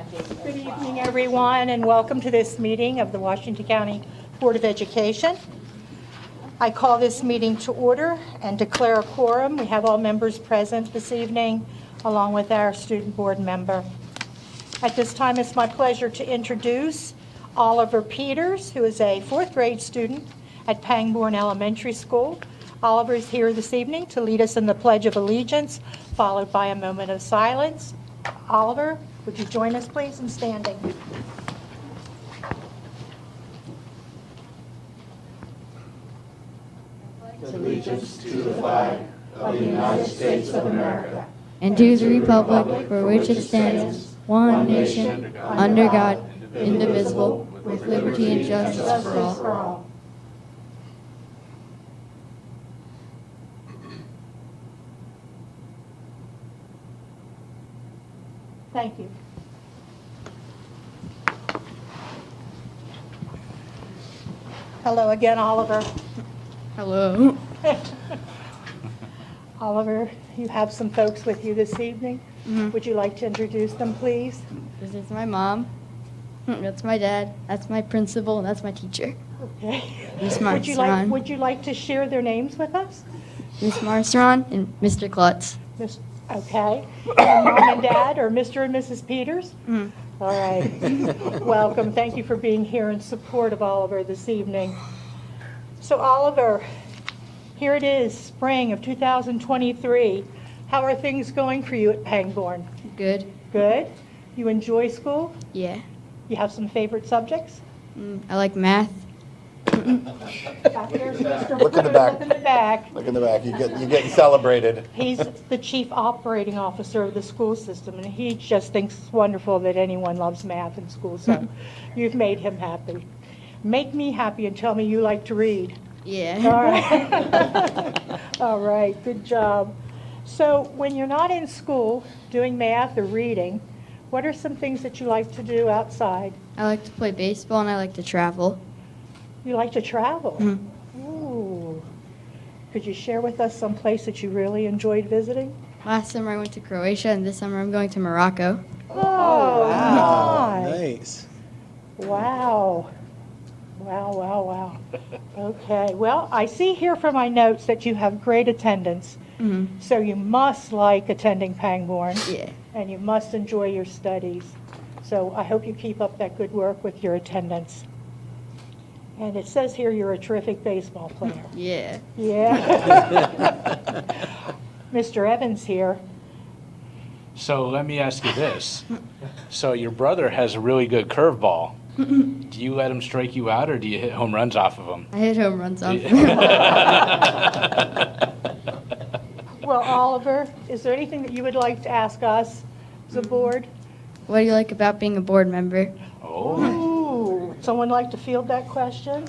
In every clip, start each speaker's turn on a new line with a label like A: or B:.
A: Good evening, everyone, and welcome to this meeting of the Washington County Board of Education. I call this meeting to order and declare a quorum. We have all members present this evening, along with our student board member. At this time, it's my pleasure to introduce Oliver Peters, who is a fourth grade student at Pangbourne Elementary School. Oliver is here this evening to lead us in the Pledge of Allegiance, followed by a moment of silence. Oliver, would you join us, please, in standing?
B: Allegiance to the flag of the United States of America
C: and to the republic for which it stands, one nation, under God, indivisible, with liberty and justice for all.
A: Thank you. Hello again, Oliver.
C: Hello.
A: Oliver, you have some folks with you this evening. Would you like to introduce them, please?
C: This is my mom. That's my dad. That's my principal. And that's my teacher.
A: Okay.
C: Miss
A: Would you
C: Marceron.
A: like to share their names with us?
C: Miss Marceron and Mr. Klutz.
A: Okay. And Mom and Dad, or Mr. and Mrs. Peters? All right. Welcome. Thank you for being here in support of Oliver this evening. So Oliver, here it is, spring of 2023. How are things going for you at Pangbourne?
C: Good.
A: Good? You enjoy school?
C: Yeah.
A: You have some favorite subjects?
C: I like math.
A: Back there's Mr.
B: Look in the back.
A: Look in the back.
B: Look in the back, you're getting celebrated.
A: He's the chief operating officer of the school system, and he just thinks it's wonderful that anyone loves math in school, so you've made him happy. Make me happy and tell me you like to read.
C: Yeah.
A: All right. All right, good job. So when you're not in school doing math or reading, what are some things that you like to do outside?
C: I like to play baseball and I like to travel.
A: You like to travel? Ooh. Could you share with us some place that you really enjoyed visiting?
C: Last summer I went to Croatia and this summer I'm going to Morocco.
A: Oh,
D: Wow,
A: nice.
D: nice.
A: Wow. Wow, wow, wow. Okay, well, I see here from my notes that you have great attendance. So you must like attending Pangbourne.
C: Yeah.
A: And you must enjoy your studies. So I hope you keep up that good work with your attendance. And it says here you're a terrific baseball player.
C: Yeah.
A: Yeah. Mr. Evans here.
E: So let me ask you this. So your brother has a really good curveball. Do you let him strike you out, or do you hit home runs off of him?
C: I hit home runs off.
A: Well, Oliver, is there anything that you would like to ask us as a board?
C: What do you like about being a board member?
E: Oh,
A: Ooh, would someone like to field that question?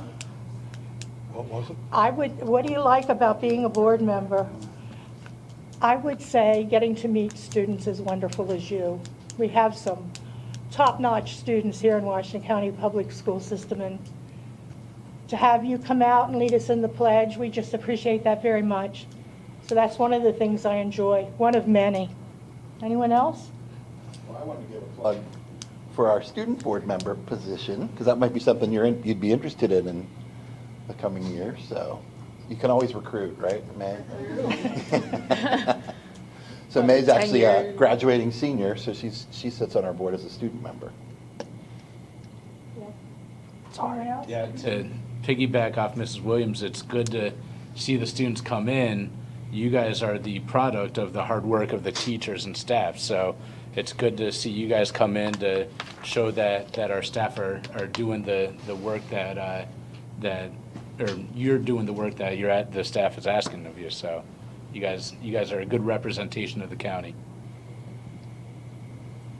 D: What was it?
A: What do you like about being a board member? I would say getting to meet students as wonderful as you. We have some top-notch students here in Washington County Public School System, and to have you come out and lead us in the pledge, we just appreciate that very much. So that's one of the things I enjoy, one of many. Anyone else?
B: Well, I want to give a plug for our student board member position, because that might be something you'd be interested in the coming year, so you can always recruit, right, May? So May's actually a graduating senior, so she sits on our board as a student member.
A: Someone else?
E: yeah, to piggyback off Mrs. Williams, it's good to see the students come in. You guys are the product of the hard work of the teachers and staff, so it's good to see you guys come in to show that our staff are doing the work that you're doing the work that the staff is asking of you. So you guys are a good representation of the county.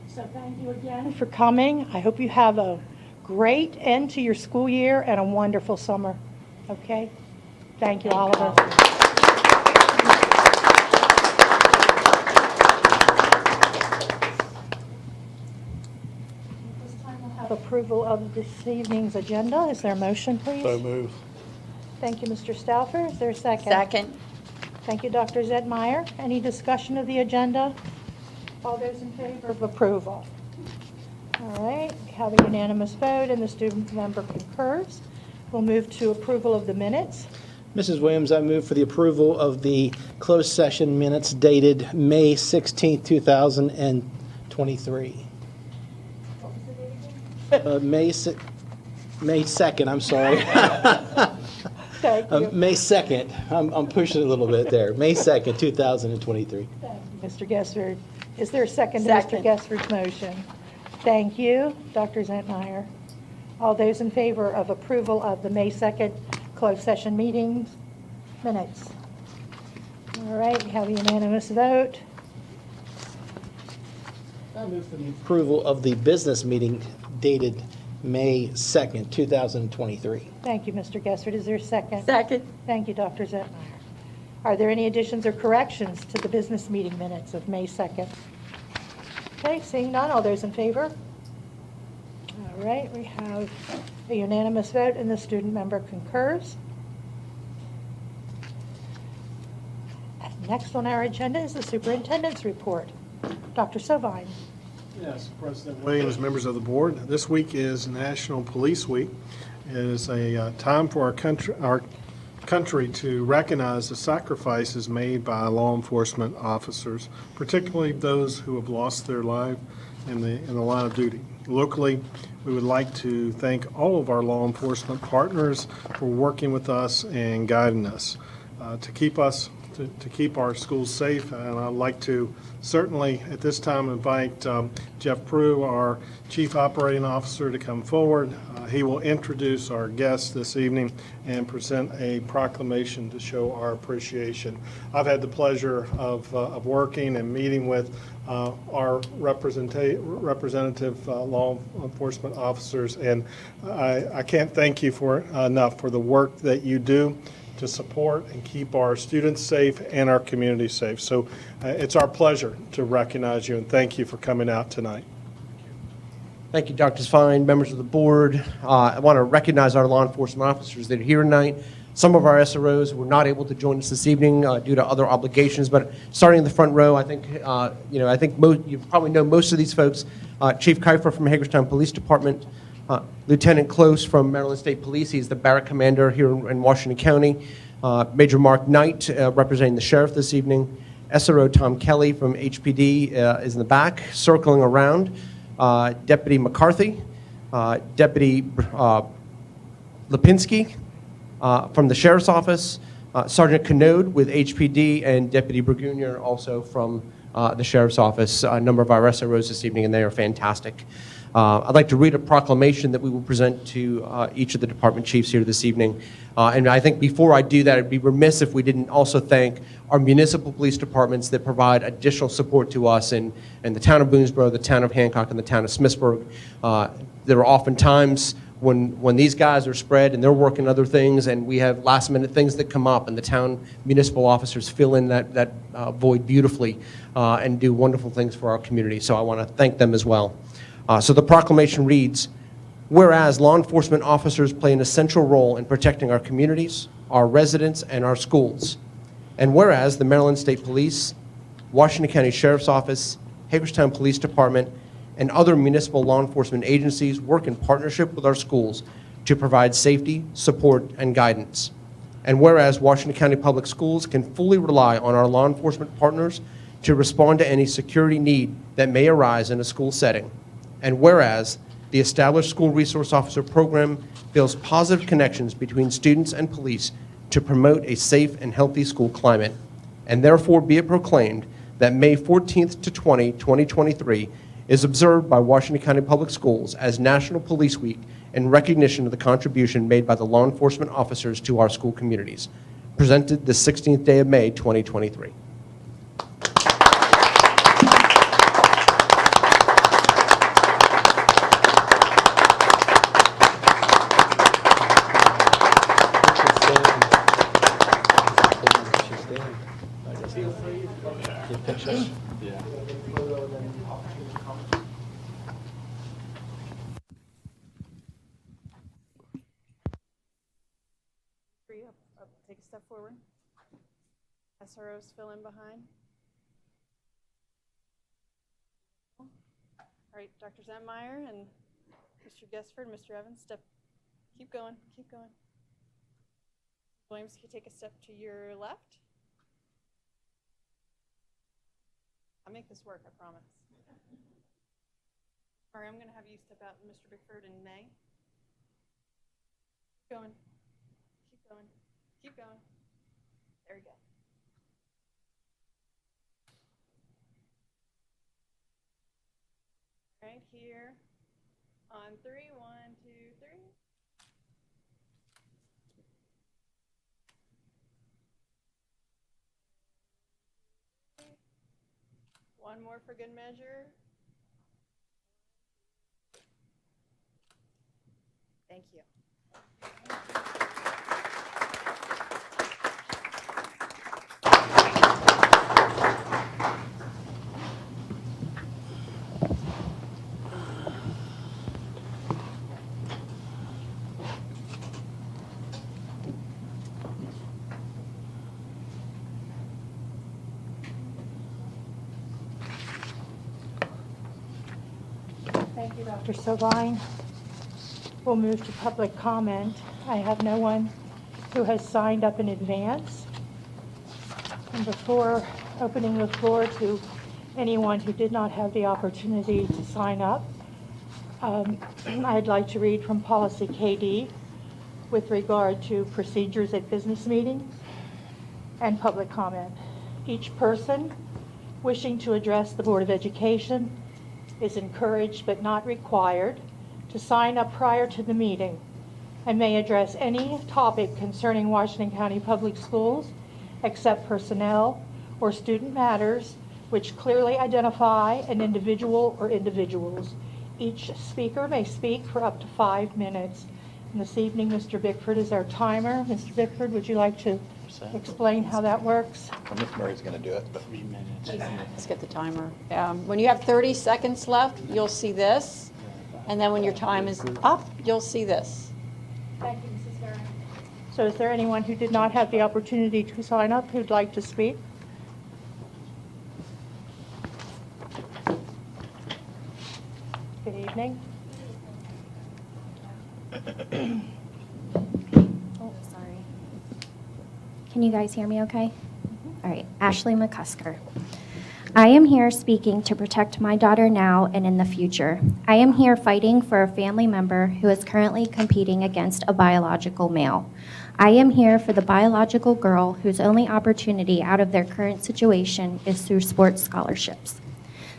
A: So thank you again for coming. I hope you have a great end to your school year and a wonderful summer. Okay? Thank you, Oliver. This time we'll have approval of this evening's agenda. Is there a motion, please?
D: So move.
A: Thank you, Mr. Stauffer. Is there a second?
F: Second.
A: Thank you, Dr. Zedmeyer. Any discussion of the agenda? All those in favor of approval? All right, we have a unanimous vote and the student member concurs. We'll move to approval of the minutes.
F: Mrs. Williams, I move for the approval of the closed session minutes dated May 16, 2023. May 2nd, I'm sorry.
A: Thank you.
F: May 2nd, I'm pushing it a little bit there. May 2nd, 2023.
A: Mr. Gessler, is there a second to Mr. Gessler's motion? Thank you, Dr. Zentmeyer. All those in favor of approval of the May 2nd closed session meetings minutes? All right, we have a unanimous vote.
F: I move for the approval of the business meeting dated May 2nd, 2023.
A: Thank you, Mr. Gessler. Is there a second?
G: Second.
A: Thank you, Dr. Zentmeyer. Are there any additions or corrections to the business meeting minutes of May 2nd? Okay, seeing none, all those in favor? All right, we have a unanimous vote and the student member concurs. Next on our agenda is the superintendent's report. Dr. Sovine.
D: Yes, President Williams, members of the board. This week is National Police Week. It is a time for our country to recognize the sacrifices made by law enforcement officers, particularly those who have lost their life in the line of duty. Locally, we would like to thank all of our law enforcement partners for working with us and guiding us to keep our schools safe. And I'd like to certainly at this time invite Jeff Prue, our Chief Operating Officer, to come forward. He will introduce our guests this evening and present a proclamation to show our appreciation. I've had the pleasure of working and meeting with our representative law enforcement officers, and I can't thank you enough for the work that you do to support and keep our students safe and our community safe. So it's our pleasure to recognize you and thank you for coming out tonight.
H: Thank you, Dr. Fine, members of the board. I want to recognize our law enforcement officers that are here tonight. Some of our SROs were not able to join us this evening due to other obligations, but starting in the front row, I think you probably know most of these folks. Chief Kiefer from Hagerstown Police Department, Lieutenant Close from Maryland State Police. He's the barrack commander here in Washington County. Major Mark Knight representing the sheriff this evening. SRO Tom Kelly from HPD is in the back, circling around. Deputy McCarthy, Deputy Lipinski from the Sheriff's Office, Sergeant Canode with HPD, and Deputy Burguigner also from the Sheriff's Office. A number of our SROs this evening, and they are fantastic. I'd like to read a proclamation that we will present to each of the department chiefs here this evening. And I think before I do that, I'd be remiss if we didn't also thank our municipal police departments that provide additional support to us in the town of Boonesboro, the town of Hancock, and the town of Smithsburg. There are often times when these guys are spread and they're working other things, and we have last-minute things that come up, and the town municipal officers fill in that void beautifully and do wonderful things for our community. So I want to thank them as well. So the proclamation reads, whereas law enforcement officers play an essential role in protecting our communities, our residents, and our schools. And whereas the Maryland State Police, Washington County Sheriff's Office, Hagerstown Police Department, and other municipal law enforcement agencies work in partnership with our schools to provide safety, support, and guidance. And whereas Washington County Public Schools can fully rely on our law enforcement partners to respond to any security need that may arise in a school setting. And whereas the established school resource officer program builds positive connections between students and police to promote a safe and healthy school climate. And therefore be it proclaimed that May 14th to 2023 is observed by Washington County Public Schools as National Police Week in recognition of the contribution made by the law enforcement officers to our school communities. Presented the 16th day of May, 2023.
G: Take a step forward. SROs fill in behind. All right, right, Dr. Zentmeyer and Mr. Gesford, Mr. Evans, keep going, keep going. Williams, can you take a step to your left? I'll make this work, I promise. All right, I'm going to have you step out, Mr. Bickford and May. Keep going, keep going, keep going. There we go. Right here on 3, 1, 2, 3. One more for good measure. Thank you.
A: Thank you, Dr. Sovine. We'll move to public comment. I have no one who has signed up in advance. And before opening the floor to anyone who did not have the opportunity to sign up, I'd like to read from Policy KD with regard to procedures at business meetings and public comment. Each person wishing to address the Board of Education is encouraged but not required to sign up prior to the meeting and may address any topic concerning Washington County Public Schools except personnel or student matters which clearly identify an individual or individuals. Each speaker may speak for up to 5 minutes. And this evening, Mr. Bickford is our timer. Mr. Bickford, would you like to explain how that works?
B: Well, Ms. Murray's going to do it, but
E: 3 minutes.
I: Let's get the timer. When you have 30 seconds left, you'll see this. And then when your time is up, you'll see this.
A: Thank you, Mrs. Barron. So is there anyone who did not have the opportunity to sign up who'd like to speak? Good evening.
J: Oh, sorry. Can you guys hear me okay? All right, Ashley McCusker. I am here speaking to protect my daughter now and in the future. I am here fighting for a family member who is currently competing against a biological male. I am here for the biological girl whose only opportunity out of their current situation is through sports scholarships.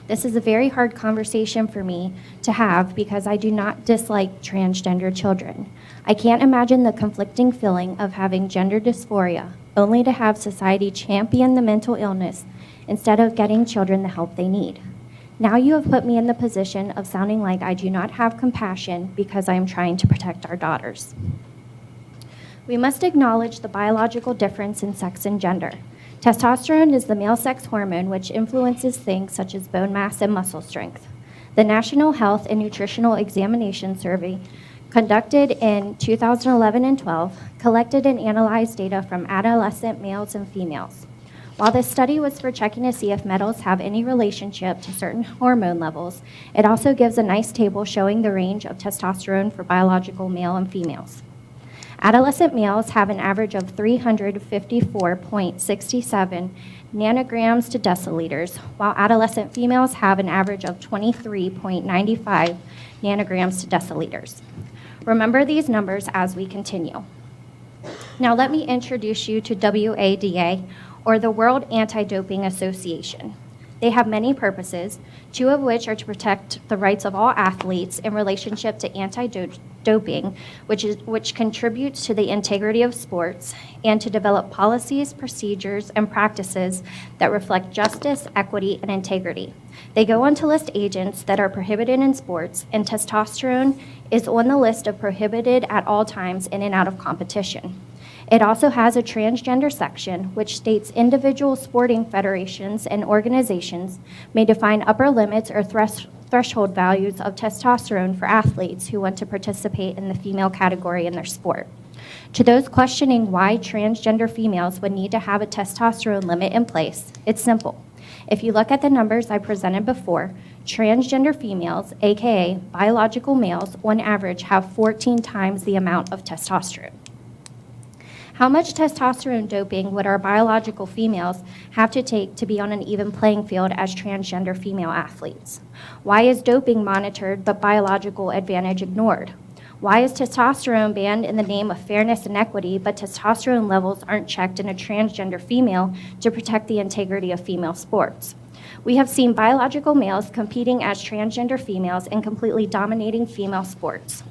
J: This is a very hard conversation for me to have because I do not dislike transgender children. I can't imagine the conflicting feeling of having gender dysphoria, only to have society champion the mental illness instead of getting children the help they need. Now you have put me in the position of sounding like I do not have compassion because I am trying to protect our daughters. We must acknowledge the biological difference in sex and gender. Testosterone is the male sex hormone which influences things such as bone mass and muscle strength. The National Health and Nutritional Examination Survey, conducted in 2011 and 12, collected and analyzed data from adolescent males and females. While this study was for checking to see if metals have any relationship to certain hormone levels, it also gives a nice table showing the range of testosterone for biological male and females. Adolescent males have an average of 354.67 nanograms to deciliters, while adolescent females have an average of 23.95 nanograms to deciliters. Remember these numbers as we continue. Now let me introduce you to WADA, or the World Anti-Doping Association. They have many purposes, 2 of which are to protect the rights of all athletes in relationship to anti-doping, which contributes to the integrity of sports, and to develop policies, procedures, and practices that reflect justice, equity, and integrity. They go on to list agents that are prohibited in sports, and testosterone is on the list of prohibited at all times in and out of competition. It also has a transgender section, which states individual sporting federations and organizations may define upper limits or threshold values of testosterone for athletes who want to participate in the female category in their sport. To those questioning why transgender females would need to have a testosterone limit in place, it's simple. If you look at the numbers I presented before, transgender females, aka biological males, on average have 14 times the amount of testosterone. How much testosterone doping would our biological females have to take to be on an even playing field as transgender female athletes? Why is doping monitored but biological advantage ignored? Why is testosterone banned in the name of fairness and equity, but testosterone levels aren't checked in a transgender female to protect the integrity of female sports? We have seen biological males competing as transgender females and completely dominating female sports.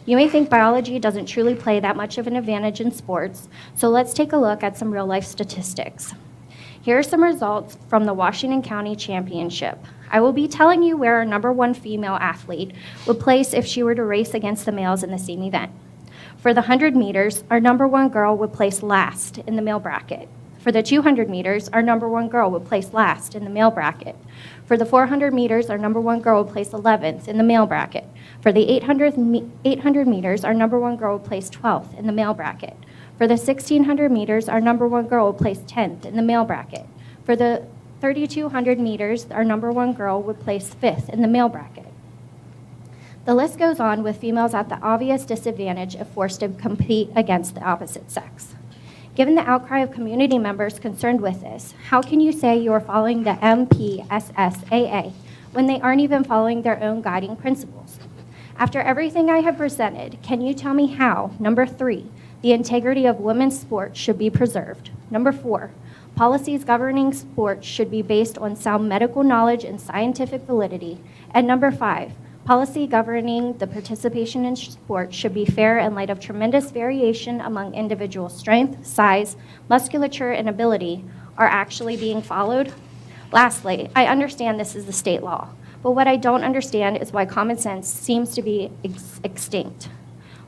J: You may think biology doesn't truly play that much of an advantage in sports, so let's take a look at some real-life statistics. Here are some results from the Washington County Championship. I will be telling you where our #1 female athlete would place if she were to race against the males in the same event. For the 100 meters, our #1 girl would place last in the male bracket. For the 200 meters, our #1 girl would place last in the male bracket. For the 400 meters, our #1 girl would place 11th in the male bracket. For the 800 meters, our #1 girl would place 12th in the male bracket. For the 1600 meters, our #1 girl would place 10th in the male bracket. For the 3200 meters, our #1 girl would place 5th in the male bracket. The list goes on with females at the obvious disadvantage if forced to compete against the opposite sex. Given the outcry of community members concerned with this, how can you say you are following the MPSSAA when they aren't even following their own guiding principles? After everything I have presented, can you tell me how, #3, the integrity of women's sports should be preserved? #4, policies governing sports should be based on sound medical knowledge and scientific validity. And #5, policy governing the participation in sports should be fair in light of tremendous variation among individual strength, size, musculature, and ability are actually being followed. Lastly, I understand this is the state law, but what I don't understand is why common sense seems to be extinct.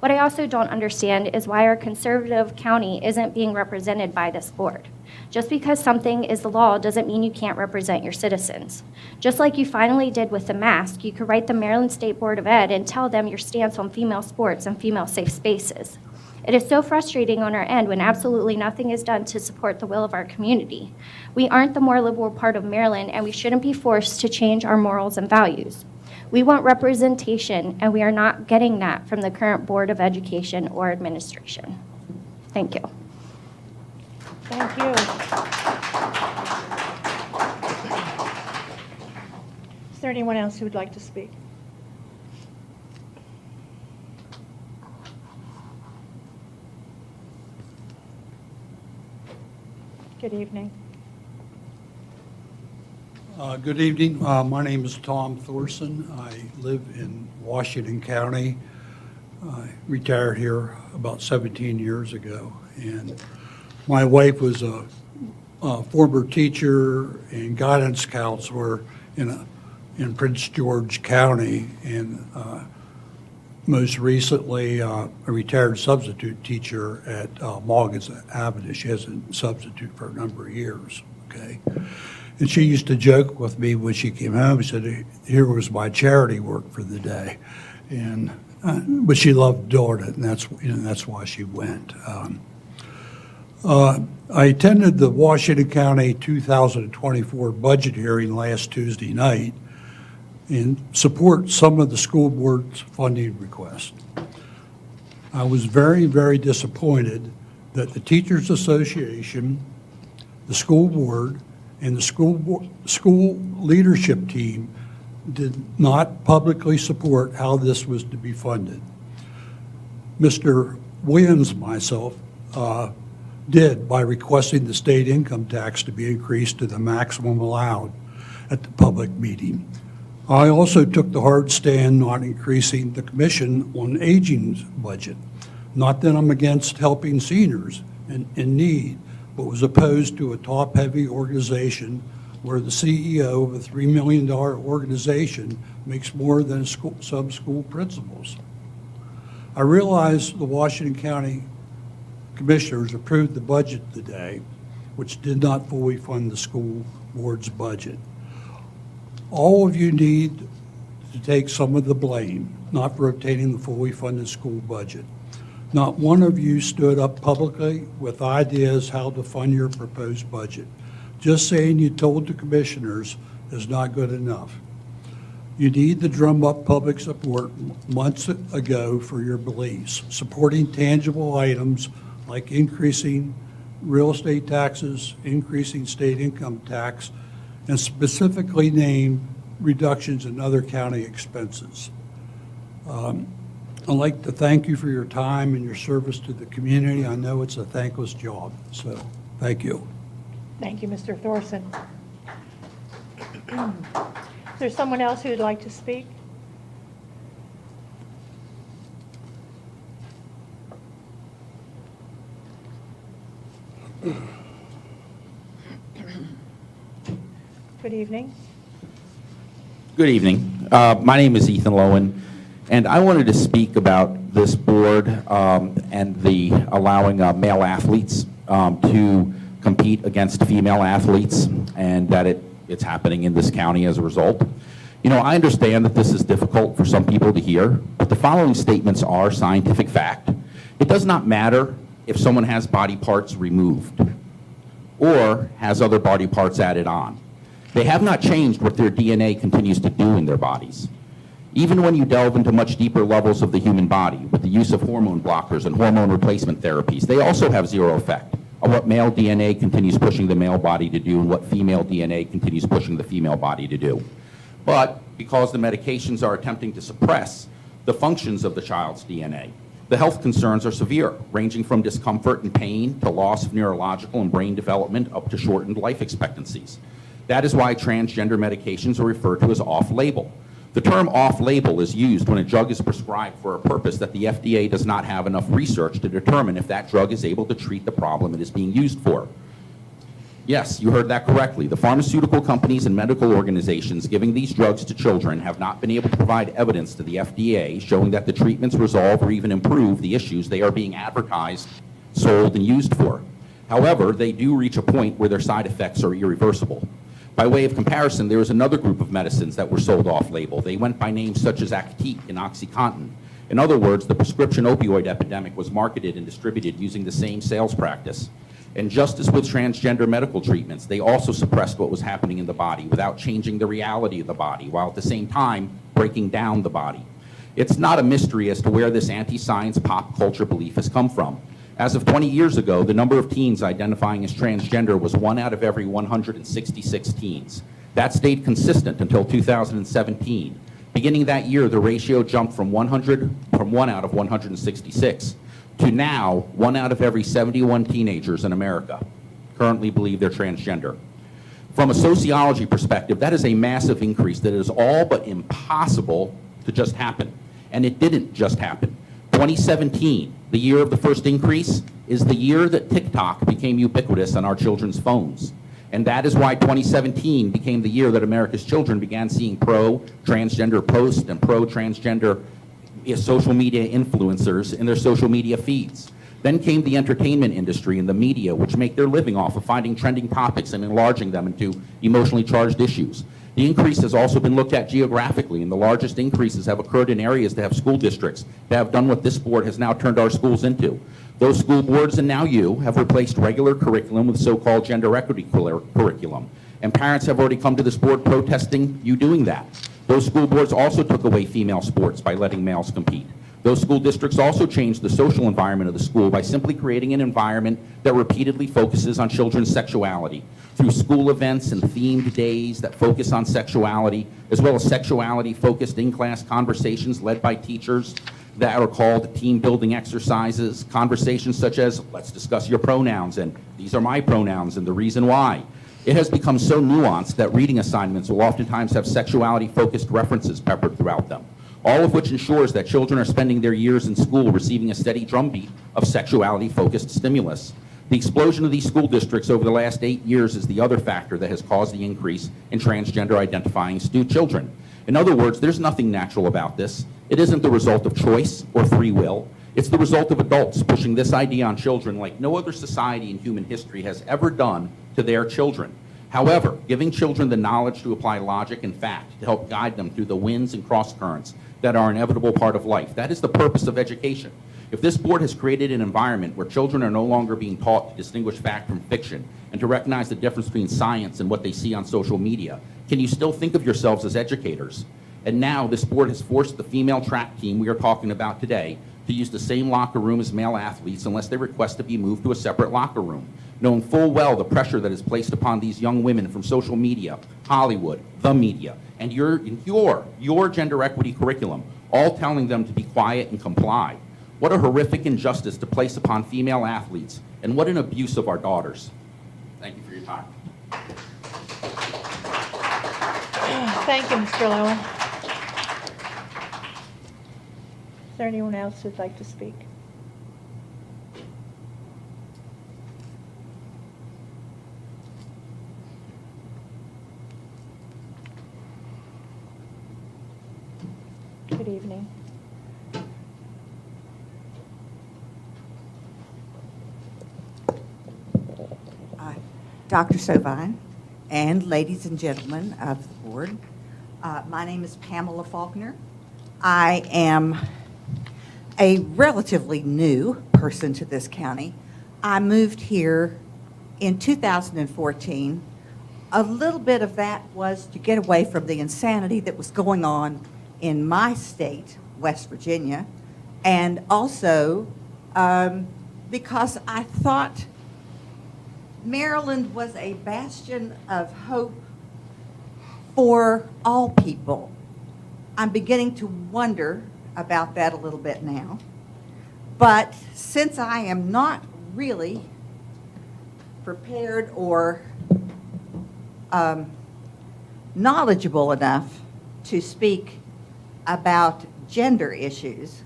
J: What I also don't understand is why our conservative county isn't being represented by this board. Just because something is the law doesn't mean you can't represent your citizens. Just like you finally did with the mask, you could write the Maryland State Board of Ed and tell them your stance on female sports and female safe spaces. It is so frustrating on our end when absolutely nothing is done to support the will of our community. We aren't the more liberal part of Maryland, and we shouldn't be forced to change our morals and values. We want representation, and we are not getting that from the current Board of Education or administration. Thank you.
A: Thank you. Is there anyone else who would like to speak? Good evening.
K: Good evening. My name is Tom Thorson. I live in Washington County. I retired here about 17 years ago. And my wife was a former teacher and guidance counselor in Prince George County, and most recently a retired substitute teacher at Morgan's Avenue. She has a substitute for a number of years. Okay. And she used to joke with me when she came home. She said, "Here was my charity work for the day," and but she loved doing it, and that's why she went. I attended the Washington County 2024 budget hearing last Tuesday night and support some of the school board's funding requests. I was very, very disappointed that the Teachers Association, the school board, and the school leadership team did not publicly support how this was to be funded. Mr. Williams and myself did by requesting the state income tax to be increased to the maximum allowed at the public meeting. I also took the hard stand not increasing the Commission on Aging's budget. Not that I'm against helping seniors in need, but was opposed to a top-heavy organization where the CEO of a $3 million organization makes more than some school principals. I realize the Washington County Commissioners approved the budget today, which did not fully fund the school board's budget. All of you need to take some of the blame, not for obtaining the fully funded school budget. Not one of you stood up publicly with ideas how to fund your proposed budget. Just saying you told the commissioners is not good enough. You need to drum up public support months ago for your beliefs, supporting tangible items like increasing real estate taxes, increasing state income tax, and specifically named reductions in other county expenses. I'd like to thank you for your time and your service to the community. I know it's a thankless job, so thank you.
A: Thank you, Mr. Thorson. Is there someone else who would like to speak? Good evening.
L: Good evening. My name is Ethan Lowen, and I wanted to speak about this board and the allowing male athletes to compete against female athletes, and that it's happening in this county as a result. You know, I understand that this is difficult for some people to hear, but the following statements are scientific fact. It does not matter if someone has body parts removed or has other body parts added on. They have not changed what their DNA continues to do in their bodies. Even when you delve into much deeper levels of the human body with the use of hormone blockers and hormone replacement therapies, they also have zero effect on what male DNA continues pushing the male body to do and what female DNA continues pushing the female body to do. But because the medications are attempting to suppress the functions of the child's DNA, the health concerns are severe, ranging from discomfort and pain to loss of neurological and brain development up to shortened life expectancies. That is why transgender medications are referred to as off-label. The term off-label is used when a drug is prescribed for a purpose that the FDA does not have enough research to determine if that drug is able to treat the problem it is being used for. Yes, you heard that correctly. The pharmaceutical companies and medical organizations giving these drugs to children have not been able to provide evidence to the FDA showing that the treatments resolve or even improve the issues they are being advertised, sold, and used for. However, they do reach a point where their side effects are irreversible. By way of comparison, there is another group of medicines that were sold off-label. They went by names such as Actique and OxyContin. In other words, the prescription opioid epidemic was marketed and distributed using the same sales practice. And just as with transgender medical treatments, they also suppressed what was happening in the body without changing the reality of the body, while at the same time breaking down the body. It's not a mystery as to where this anti-science pop culture belief has come from. As of 20 years ago, the number of teens identifying as transgender was 1 out of every 166 teens. That stayed consistent until 2017. Beginning that year, the ratio jumped from 1 out of 166 to now 1 out of every 71 teenagers in America currently believe they're transgender. From a sociology perspective, that is a massive increase that is all but impossible to just happen. And it didn't just happen. 2017, the year of the first increase, is the year that TikTok became ubiquitous on our children's phones. And that is why 2017 became the year that America's children began seeing pro-transgender posts and pro-transgender social media influencers in their social media feeds. Then came the entertainment industry and the media, which make their living off of finding trending topics and enlarging them into emotionally charged issues. The increase has also been looked at geographically, and the largest increases have occurred in areas that have school districts that have done what this board has now turned our schools into. Those school boards, and now you, have replaced regular curriculum with so-called gender equity curriculum. And parents have already come to this board protesting you doing that. Those school boards also took away female sports by letting males compete. Those school districts also changed the social environment of the school by simply creating an environment that repeatedly focuses on children's sexuality through school events and themed days that focus on sexuality, as well as sexuality-focused in-class conversations led by teachers that are called team-building exercises, conversations such as, let's discuss your pronouns, and these are my pronouns, and the reason why. It has become so nuanced that reading assignments will oftentimes have sexuality-focused references peppered throughout them, all of which ensures that children are spending their years in school receiving a steady drumbeat of sexuality-focused stimulus. The explosion of these school districts over the last 8 years is the other factor that has caused the increase in transgender-identifying children. In other words, there's nothing natural about this. It isn't the result of choice or free will. It's the result of adults pushing this idea on children like no other society in human history has ever done to their children. However, giving children the knowledge to apply logic and fact to help guide them through the winds and cross-currents that are an inevitable part of life, that is the purpose of education. If this board has created an environment where children are no longer being taught to distinguish fact from fiction and to recognize the difference between science and what they see on social media? Can you still think of yourselves as educators? And now this board has forced the female track team we are talking about today to use the same locker room as male athletes unless they request to be moved to a separate locker room, knowing full well the pressure that is placed upon these young women from social media, Hollywood, the media, and your gender equity curriculum, all telling them to be quiet and comply. What a horrific injustice to place upon female athletes, and what an abuse of our daughters. Thank you for your time.
A: Thank you, Mr. Lowen. Is there anyone else who'd like to speak? Good evening.
M: Dr. Sovine and ladies and gentlemen of the board, my name is Pamela Faulkner. I am a relatively new person to this county. I moved here in 2014. A little bit of that was to get away from the insanity that was going on in my state, West Virginia, and also because I thought Maryland was a bastion of hope for all people. I'm beginning to wonder about that a little bit now. But since I am not really prepared or knowledgeable enough to speak about gender issues,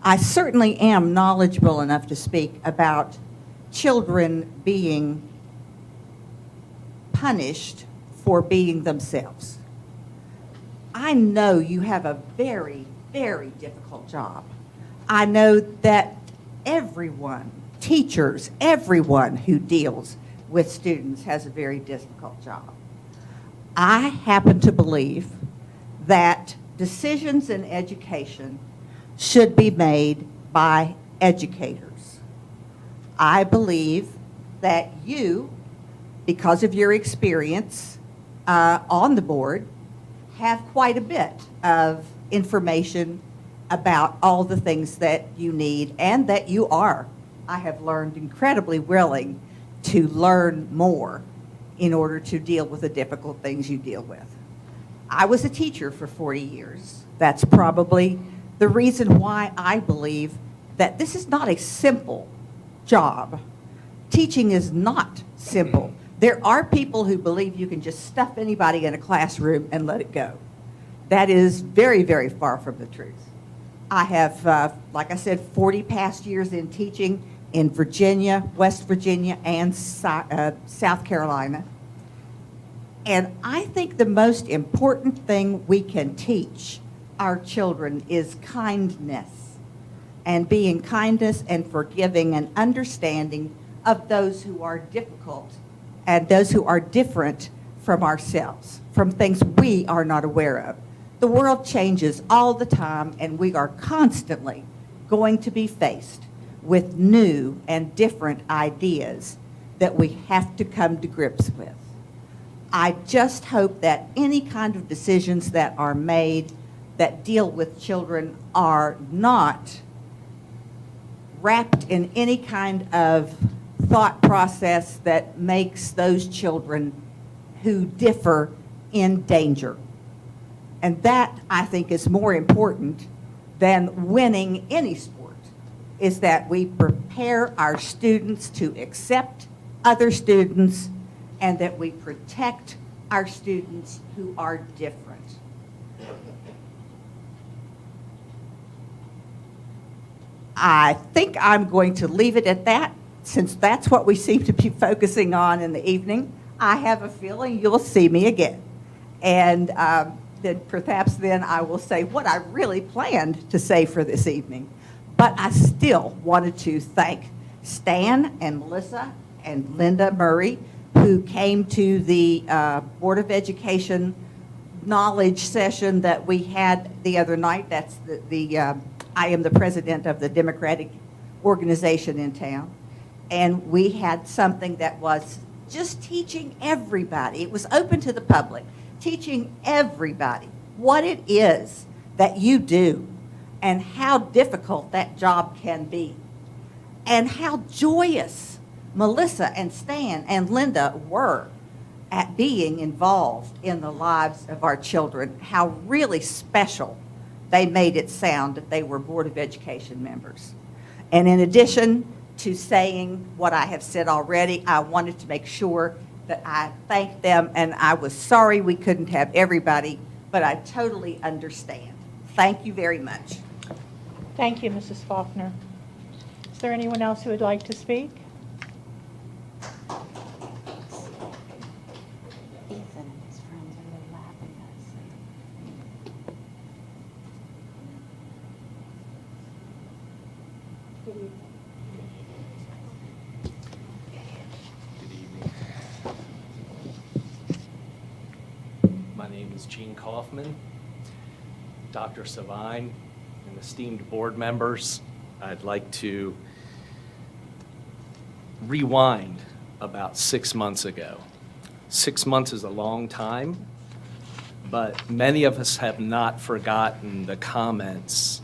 M: I certainly am knowledgeable enough to speak about children being punished for being themselves. I know you have a very, very difficult job. I know that everyone, teachers, everyone who deals with students has a very difficult job. I happen to believe that decisions in education should be made by educators. I believe that you, because of your experience on the board, have quite a bit of information about all the things that you need and that you are. I have learned incredibly willing to learn more in order to deal with the difficult things you deal with. I was a teacher for 40 years. That's probably the reason why I believe that this is not a simple job. Teaching is not simple. There are people who believe you can just stuff anybody in a classroom and let it go. That is very, very far from the truth. I have, like I said, 40 past years in teaching in Virginia, West Virginia, and South Carolina. And I think the most important thing we can teach our children is kindness, and being kindness and forgiving and understanding of those who are difficult and those who are different from ourselves, from things we are not aware of. The world changes all the time, and we are constantly going to be faced with new and different ideas that we have to come to grips with. I just hope that any kind of decisions that are made that deal with children are not wrapped in any kind of thought process that makes those children who differ in danger. And that, I think, is more important than winning any sport, is that we prepare our students to accept other students and that we protect our students who are different. I think I'm going to leave it at that, since that's what we seem to be focusing on in the evening. I have a feeling you'll see me again. And then perhaps then I will say what I really planned to say for this evening. But I still wanted to thank Stan and Melissa and Linda Murray, who came to the Board of Education knowledge session that we had the other night. That's I am the president of the Democratic organization in town. And we had something that was just teaching everybody, it was open to the public, teaching everybody what it is that you do and how difficult that job can be and how joyous Melissa and Stan and Linda were at being involved in the lives of our children, how really special they made it sound that they were Board of Education members. And in addition to saying what I have said already, I wanted to make sure that I thanked them, and I was sorry we couldn't have everybody, but I totally understand. Thank you very much.
A: Thank you, Mrs. Faulkner. Is there anyone else who would like to speak?
I: Ethan and his friends are really laughing at us.
N: Good evening. My name is Gene Kaufman. Dr. Savine and esteemed board members, I'd like to rewind about 6 months ago. 6 months is a long time, but many of us have not forgotten the comments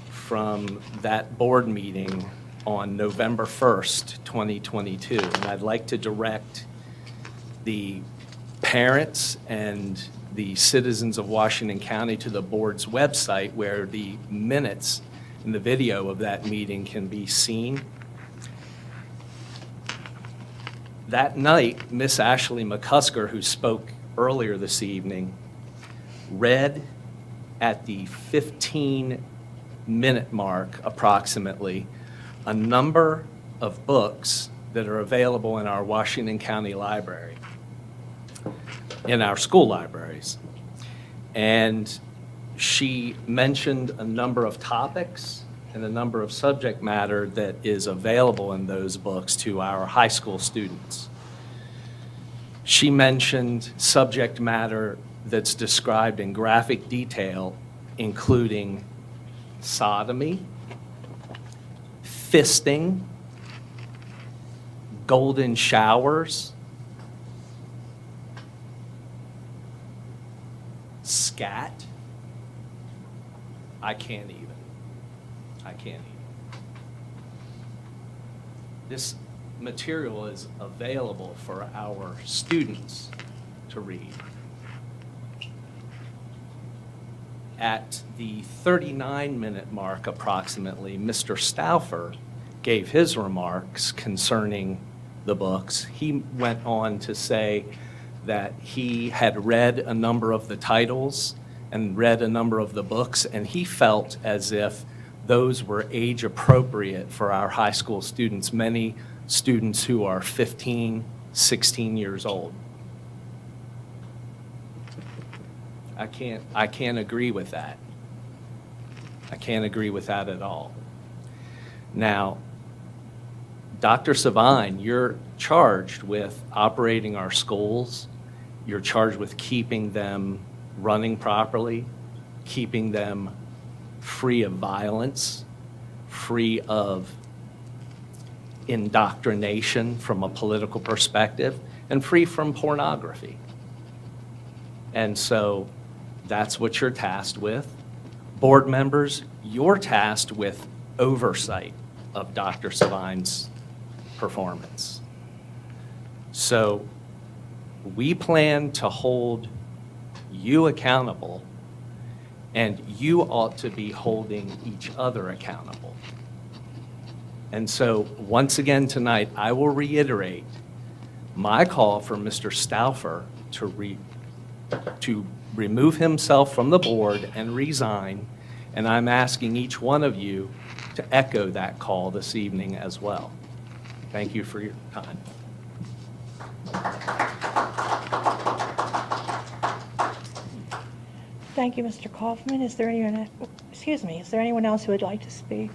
N: from that board meeting on November 1st, 2022. And I'd like to direct the parents and the citizens of Washington County to the board's website where the minutes and the video of that meeting can be seen. That night, Miss Ashley McCusker, who spoke earlier this evening, read at the 15-minute mark approximately a number of books that are available in our Washington County Library, in our school libraries. And she mentioned a number of topics and a number of subject matter that is available in those books to our high school students. She mentioned subject matter that's described in graphic detail, including sodomy, fisting, golden showers, scat. I can't even. This material is available for our students to read. At the 39-minute mark approximately, Mr. Stauffer gave his remarks concerning the books. He went on to say that he had read a number of the titles and read a number of the books, and he felt as if those were age appropriate for our high school students, many students who are 15, 16 years old. I can't agree with that. I can't agree with that at all. Now, Dr. Savine, you're charged with operating our schools. You're charged with keeping them running properly, keeping them free of violence, free of indoctrination from a political perspective, and free from pornography. And so that's what you're tasked with. Board members, you're tasked with oversight of Dr. Savine's performance. So we plan to hold you accountable, and you ought to be holding each other accountable. And so once again tonight, I will reiterate my call for Mr. Stauffer to remove himself from the board and resign, and I'm asking each one of you to echo that call this evening as well. Thank you for your time.
A: Thank you, Mr. Kaufman. Is there anyone else who would like to speak?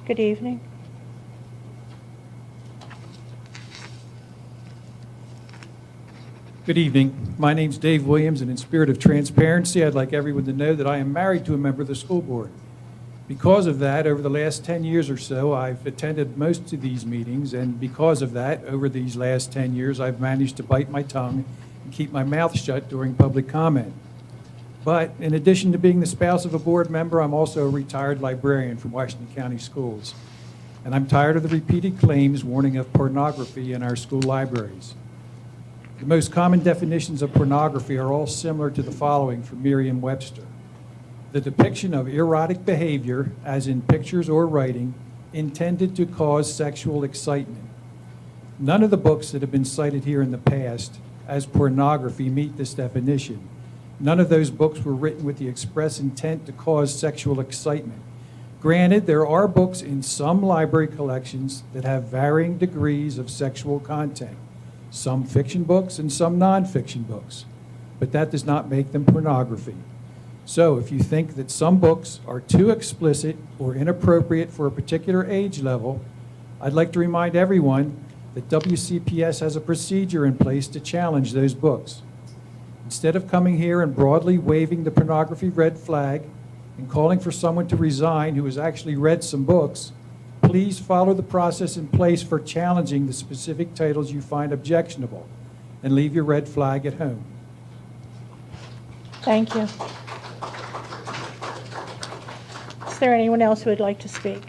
A: Good evening.
O: Good evening. My name's Dave Williams, and in spirit of transparency, I'd like everyone to know that I am married to a member of the school board. Because of that, over the last 10 years or so, I've attended most of these meetings, and because of that, over these last 10 years, I've managed to bite my tongue and keep my mouth shut during public comment. But in addition to being the spouse of a board member, I'm also a retired librarian from Washington County Schools. And I'm tired of the repeated claims warning of pornography in our school libraries. The most common definitions of pornography are all similar to the following from Merriam-Webster. The depiction of erotic behavior, as in pictures or writing, intended to cause sexual excitement. None of the books that have been cited here in the past as pornography meet this definition. None of those books were written with the express intent to cause sexual excitement. Granted, there are books in some library collections that have varying degrees of sexual content, some fiction books and some nonfiction books, but that does not make them pornography. So if you think that some books are too explicit or inappropriate for a particular age level, I'd like to remind everyone that WCPS has a procedure in place to challenge those books. Instead of coming here and broadly waving the pornography red flag and calling for someone to resign who has actually read some books, please follow the process in place for challenging the specific titles you find objectionable, and leave your red flag at home.
A: Thank you. Is there anyone else who would like to speak?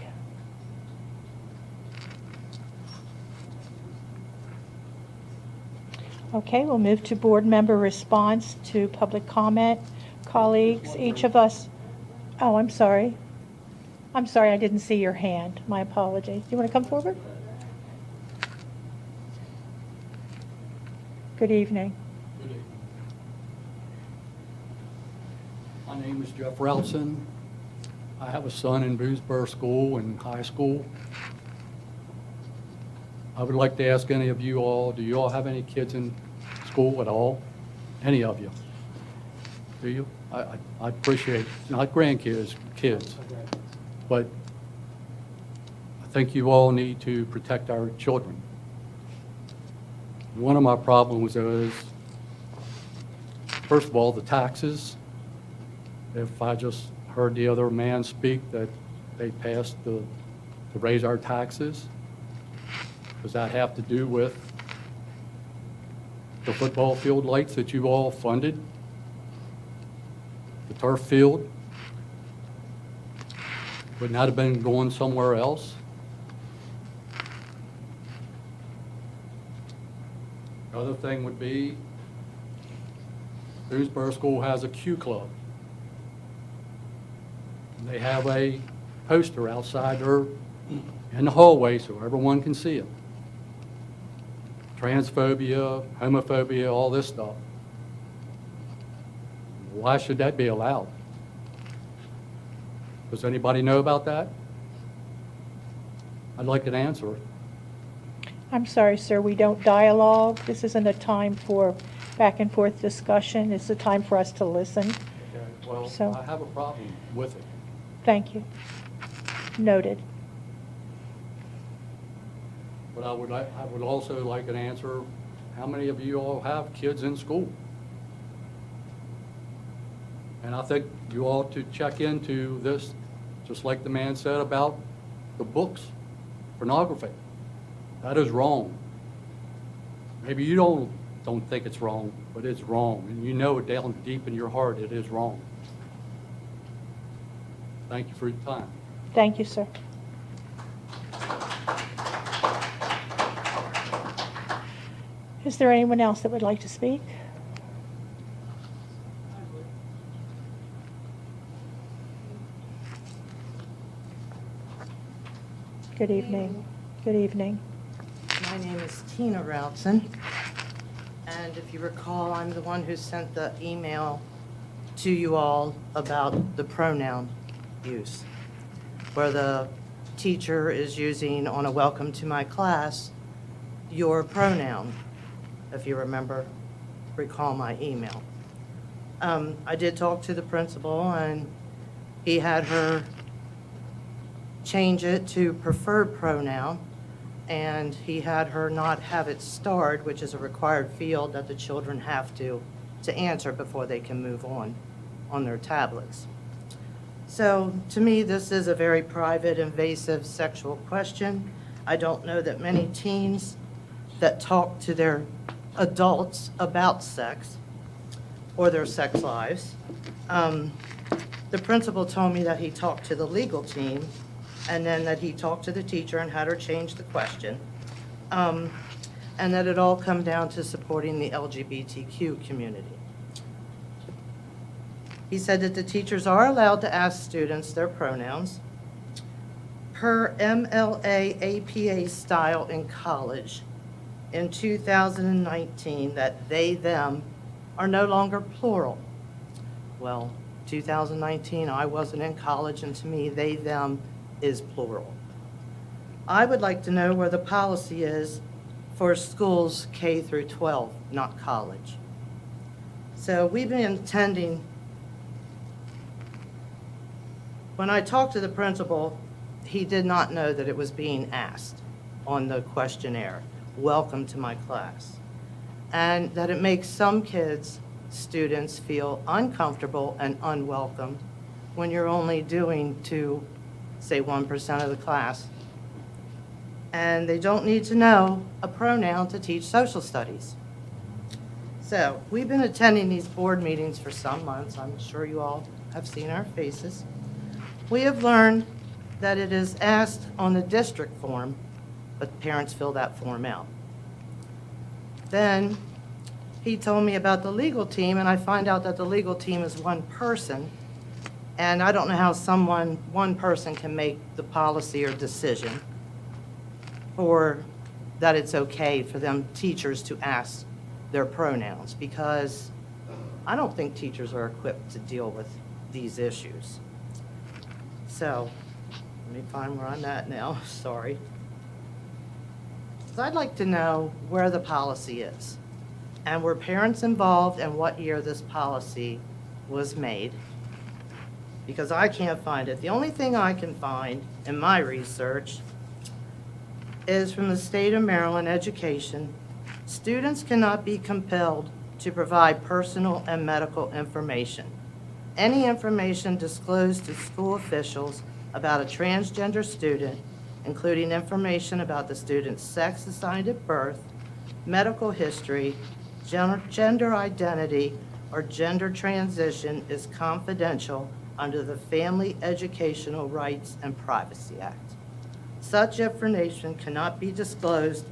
A: Okay, we'll move to board member response to public comment. Colleagues, each of us, oh, I'm sorry. I'm sorry, I didn't see your hand. My apologies. Do you want to come forward? Good evening.
P: Good evening. My name is Jeff Relson. I have a son in Boonsboro School and high school. I would like to ask any of you all, do you all have any kids in school at all? Any of you? Do you? I appreciate, not grandkids, kids. But I think you all need to protect our children. One of my problems is, first of all, the taxes. If I just heard the other man speak that they passed to raise our taxes, does that have to do with the football field lights that you all funded? The turf field? Wouldn't that have been going somewhere else? The other thing would be, Boonsboro School has a Q Club. They have a poster outside there in the hallway so everyone can see it. Transphobia, homophobia, all this stuff. Why should that be allowed? Does anybody know about that? I'd like an answer.
A: I'm sorry, sir, we don't dialogue. This isn't a time for back and forth discussion. It's a time for us to listen.
P: Okay, well,
A: So-
P: I have a problem with it.
A: Thank you. Noted.
P: But I would also like an answer, how many of you all have kids in school? And I think you ought to check into this, just like the man said about the books, pornography. That is wrong. Maybe you don't think it's wrong, but it's wrong. And you know it down deep in your heart it is wrong. Thank you for your time.
A: Thank you, sir. Is there anyone else that would like to speak? Good evening. Good evening.
Q: My name is Tina Routson, and if you recall, I'm the one who sent the email to you all about the pronoun use, where the teacher is using on a welcome to my class, your pronoun, if you recall my email. I did talk to the principal, and he had her change it to preferred pronoun, and he had her not have it starred, which is a required field that the children have to answer before they can move on their tablets. So to me, this is a very private, invasive sexual question. I don't know that many teens that talk to their adults about sex or their sex lives. The principal told me that he talked to the legal team and then that he talked to the teacher and had her change the question. And that it all come down to supporting the LGBTQ community. He said that the teachers are allowed to ask students their pronouns. Per MLA APA style in college in 2019, that they, them are no longer plural. Well, 2019, I wasn't in college, and to me, they, them is plural. I would like to know where the policy is for schools K through 12, not college. So we've been attending. When I talked to the principal, he did not know that it was being asked on the questionnaire, welcome to my class, and that it makes some kids, students, feel uncomfortable and unwelcome when you're only doing to, say, 1% of the class. And they don't need to know a pronoun to teach social studies. So we've been attending these board meetings for some months. I'm sure you all have seen our faces. We have learned that it is asked on the district form, but parents fill that form out. Then he told me about the legal team, and I find out that the legal team is one person, and I don't know how one person can make the policy or decision, or that it's okay for them teachers to ask their pronouns, because I don't think teachers are equipped to deal with these issues. So, let me find where I'm at now, sorry. So I'd like to know where the policy is, and were parents involved, and what year this policy was made, because I can't find it. The only thing I can find in my research is from the state of Maryland Education. Students cannot be compelled to provide personal and medical information. Any information disclosed to school officials about a transgender student, including information about the student's sex assigned at birth, medical history, gender identity, or gender transition, is confidential under the Family Educational Rights and Privacy Act. Such information cannot be disclosed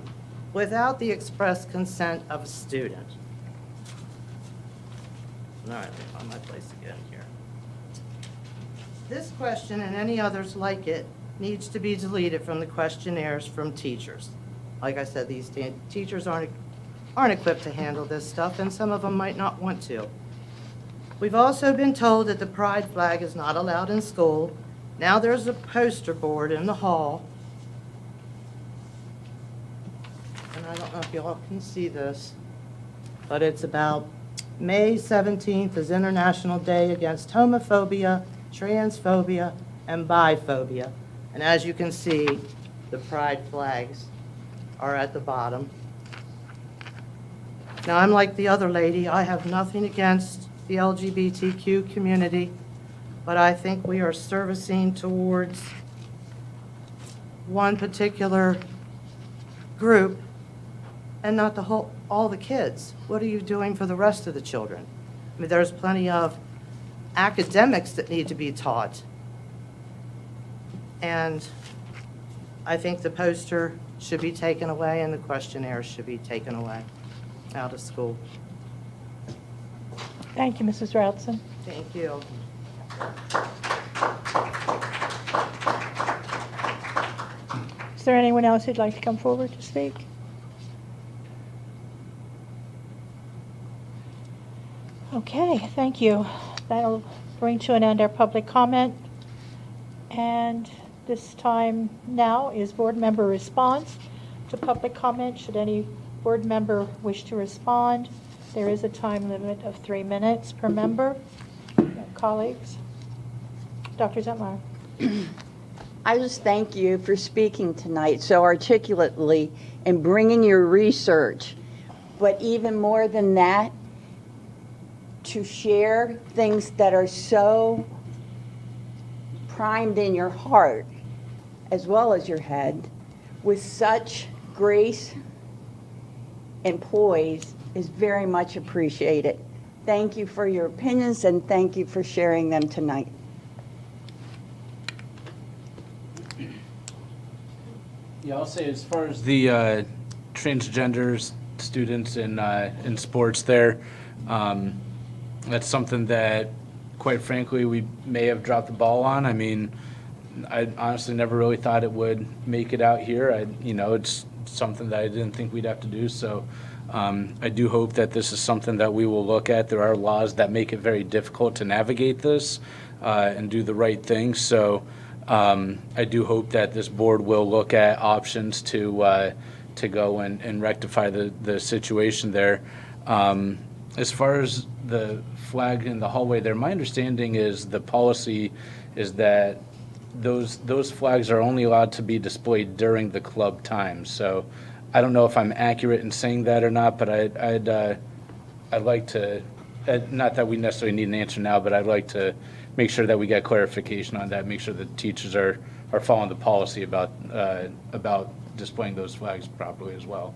Q: without the express consent of a student. All right, let me find my place again here. This question and any others like it needs to be deleted from the questionnaires from teachers. Like I said, these teachers aren't equipped to handle this stuff, and some of them might not want to. We've also been told that the pride flag is not allowed in school. Now there's a poster board in the hall, and I don't know if y'all can see this, but it's about May 17th is International Day Against Homophobia, Transphobia, and Biphobia. And as you can see, the pride flags are at the bottom. Now, I'm like the other lady. I have nothing against the LGBTQ community, but I think we are servicing towards one particular group and not all the kids. What are you doing for the rest of the children? I mean, there's plenty of academics that need to be taught. And I think the poster should be taken away and the questionnaire should be taken away out of school.
A: Thank you, Mrs. Routson.
Q: Thank you.
A: Is there anyone else who'd like to come forward to speak? Okay, thank you. That'll bring to an end our public comment. And this time now is board member response to public comment. Should any board member wish to respond, there is a time limit of 3 minutes per member. Colleagues? Dr. Zentmeyer.
R: I just thank you for speaking tonight so articulately and bringing your research. But even more than that, to share things that are so primed in your heart as well as your head with such grace and poise is very much appreciated. Thank you for your opinions and thank you for sharing them tonight.
E: Yeah, I'll say as far as the transgenders students in sports there, that's something that, quite frankly, we may have dropped the ball on. I mean, I honestly never really thought it would make it out here. It's something that I didn't think we'd have to do. So I do hope that this is something that we will look at. There are laws that make it very difficult to navigate this and do the right thing. So I do hope that this board will look at options to go and rectify the situation there. As far as the flag in the hallway there, my understanding is the policy is that those flags are only allowed to be displayed during the club time. So I don't know if I'm accurate in saying that or not, but I'd like to, not that we necessarily need an answer now, but I'd like to make sure that we get clarification on that, make sure the teachers are following the policy about displaying those flags properly as well.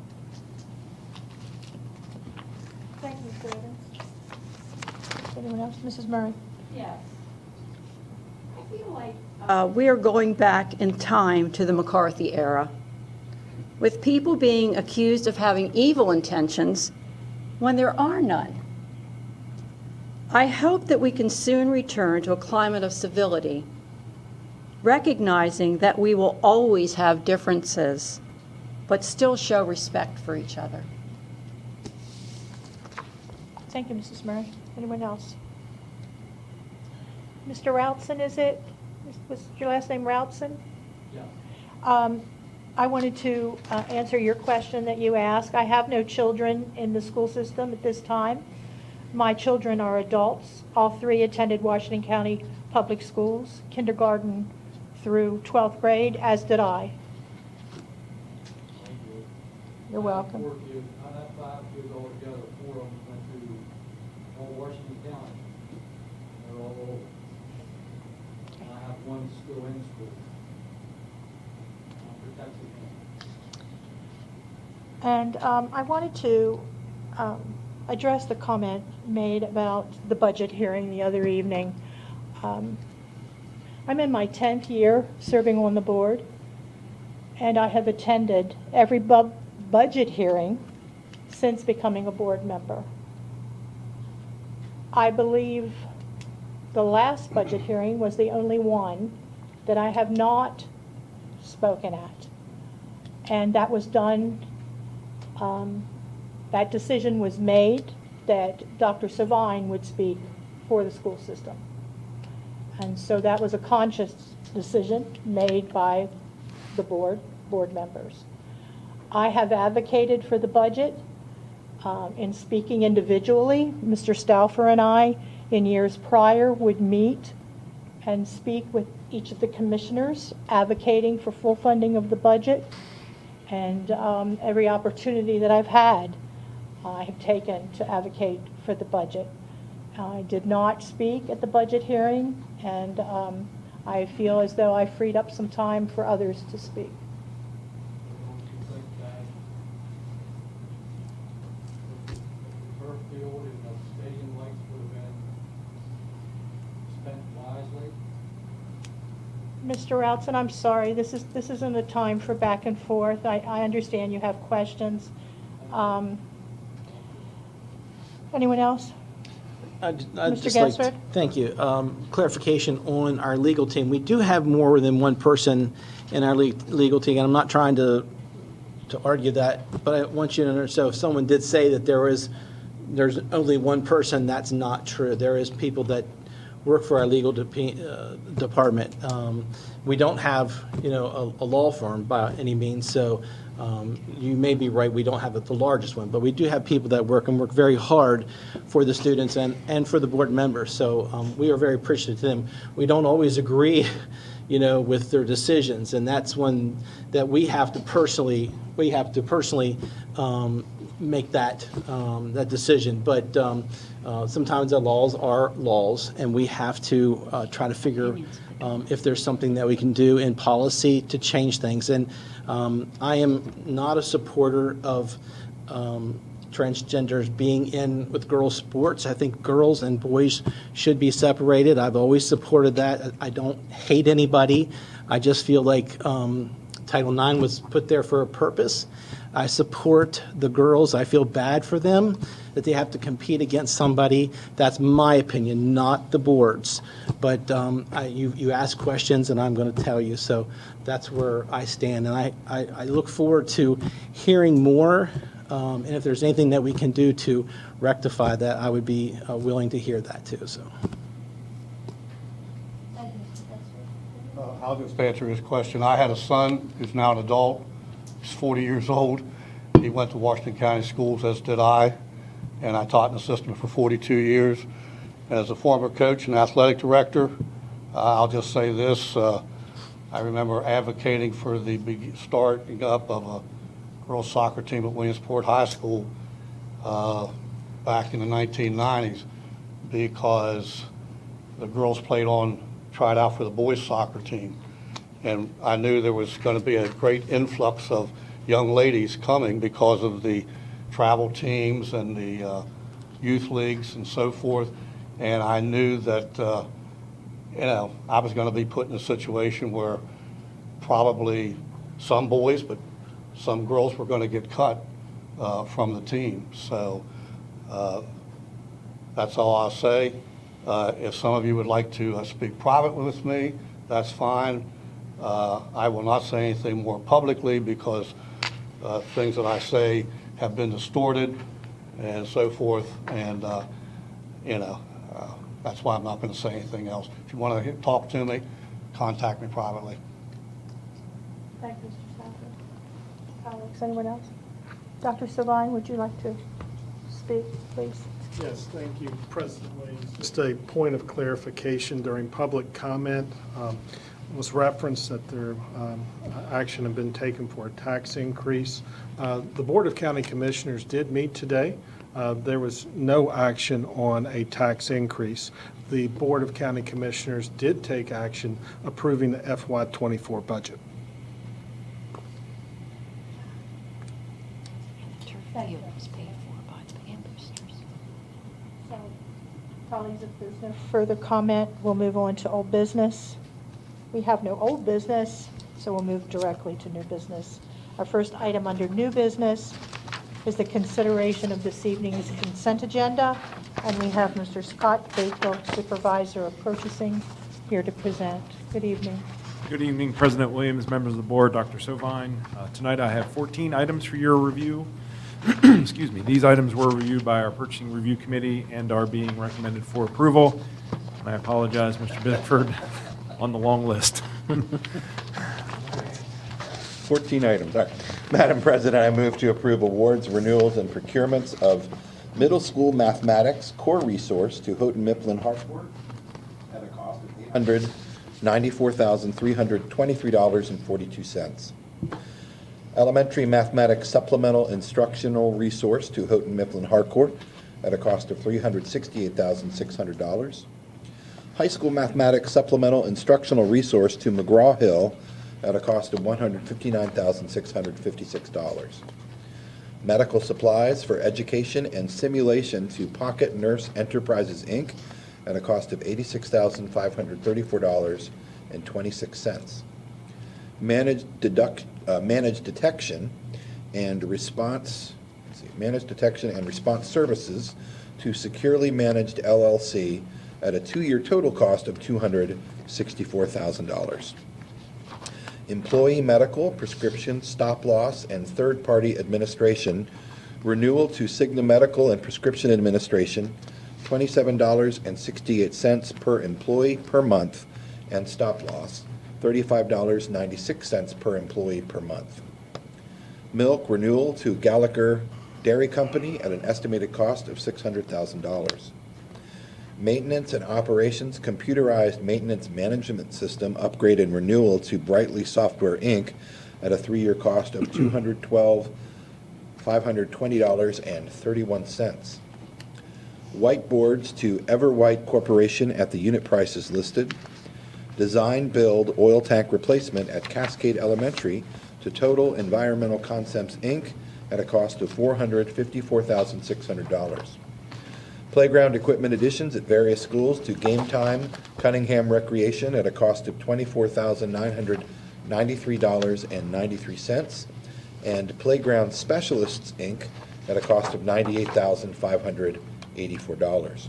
A: Thank you, Mr. Evans. Anyone else? Mrs. Murray?
I: Yes. I feel like we are going back in time to the McCarthy era, with people being accused of having evil intentions when there are none. I hope that we can soon return to a climate of civility, recognizing that we will always have differences, but still show respect for each other.
A: Thank you, Mrs. Murray. Anyone else? Mr. Routson, is it? Was your last name Routson?
P: Yeah.
A: I wanted to answer your question that you asked. I have no children in the school system at this time. My children are adults. All three attended Washington County Public Schools, kindergarten through 12th grade, as did I. You're welcome.
P: 4 kids. I have 5 kids altogether. 4 of them went to all Washington County. They're all old. And I have one still in school. I'm protecting him.
A: And I wanted to address the comment made about the budget hearing the other evening. I'm in my 10th year serving on the board, and I have attended every budget hearing since becoming a board member. I believe the last budget hearing was the only one that I have not spoken at. And that was done, that decision was made that Dr. Savine would speak for the school system. And so that was a conscious decision made by the board members. I have advocated for the budget in speaking individually. Mr. Stauffer and I, in years prior, would meet and speak with each of the commissioners, advocating for full funding of the budget. And every opportunity that I've had, I have taken to advocate for the budget. I did not speak at the budget hearing, and I feel as though I freed up some time for others to speak.
P: Don't you think that the turf field and the stadium lights would have been spent wisely?
A: Mr. Routson, I'm sorry, this isn't a time for back and forth. I understand you have questions. Anyone else?
F: I'd
A: Mr.
F: just like to-
A: Gesford?
F: Thank you. Clarification on our legal team. We do have more than one person in our legal team, and I'm not trying to argue that, but I want you to understand, so if someone did say that there's only one person, that's not true. There is people that work for our legal department. We don't have, a law firm by any means, so you may be right, we don't have the largest one, but we do have people that work very hard for the students and for the board members, so we are very appreciative to them. We don't always agree, with their decisions, and that's one that we have to personally make that, that decision. But sometimes the laws are laws, and we have to try to figure if there's something that we can do in policy to change things. And I am not a supporter of transgenders being in with girls' sports. I think girls and boys should be separated. I've always supported that. I don't hate anybody. I just feel like Title IX was put there for a purpose. I support the girls. I feel bad for them that they have to compete against somebody. That's my opinion, not the board's. But you ask questions, and I'm going to tell you. So that's where I stand. And I look forward to hearing more. And if there's anything that we can do to rectify that, I would be willing to hear that too. So.
S: I'll just answer his question. I had a son who's now an adult. He's 40 years old. He went to Washington County Schools, as did I, and I taught in the system for 42 years. And as a former coach and athletic director, I'll just say this. I remember advocating for the starting up of a girls soccer team at Williamsport High School back in the 1990s because the girls tried out for the boys soccer team. And I knew there was going to be a great influx of young ladies coming because of the travel teams and the youth leagues and so forth. And I knew that, I was going to be put in a situation where probably some boys, but some girls were going to get cut from the team. So that's all I'll say. If some of you would like to speak privately with me, that's fine. I will not say anything more publicly because things that I say have been distorted and so forth. And, that's why I'm not going to say anything else. If you want to talk to me, contact me privately.
A: Thank you, Mr. Stafford. Colleagues, anyone else? Dr. Savine, would you like to speak, please?
D: Yes, thank you, President Williams. Just a point of clarification during public comment. It was referenced that there action had been taken for a tax increase. The Board of County Commissioners did meet today. There was no action on a tax increase. The Board of County Commissioners did take action approving the FY24 budget.
A: So, colleagues, if there's no further comment, we'll move on to old business. We have no old business, so we'll move directly to new business. Our first item under new business is the consideration of this evening's consent agenda, and we have Mr. Scott Baker, Supervisor of Purchasing, here to present. Good evening.
T: Good evening, President Williams, members of the board, Dr. Sovine. Tonight I have 14 items for your review. Excuse me. These items were reviewed by our Purchasing Review Committee and are being recommended for approval. And I apologize, Mr. Bickford, on the long list.
B: 14 items. All right. Madam President, I move to approve awards, renewals, and procurements of middle school mathematics core resource to Houghton Mifflin Harcourt at a cost of $894,323.42. Elementary mathematics supplemental instructional resource to Houghton Mifflin Harcourt at a cost of $368,600. High school mathematics supplemental instructional resource to McGraw-Hill at a cost of $159,656. Medical supplies for education and simulation to Pocket Nurse Enterprises, Inc. at a cost of $86,534.26. Managed detection and response services to Securely Managed LLC at a 2-year total cost of $264,000. Employee medical, prescription, stop-loss, and third-party administration renewal to Cigna Medical and Prescription Administration, $27.68 per employee per month, and stop-loss, $35.96 per employee per month. Milk renewal to Gallagher Dairy Company at an estimated cost of $600,000. Maintenance and operations computerized maintenance management system upgrade and renewal to Brightly Software, Inc. at a 3-year cost of $520.31. Whiteboards to Everwhite Corporation at the unit prices listed. Design build oil tank replacement at Cascade Elementary to Total Environmental Concepts, Inc. at a cost of $454,600. Playground equipment additions at various schools to Game Time Cunningham Recreation at a cost of $24,993.93. And Playground Specialists, Inc. at a cost of $98,584.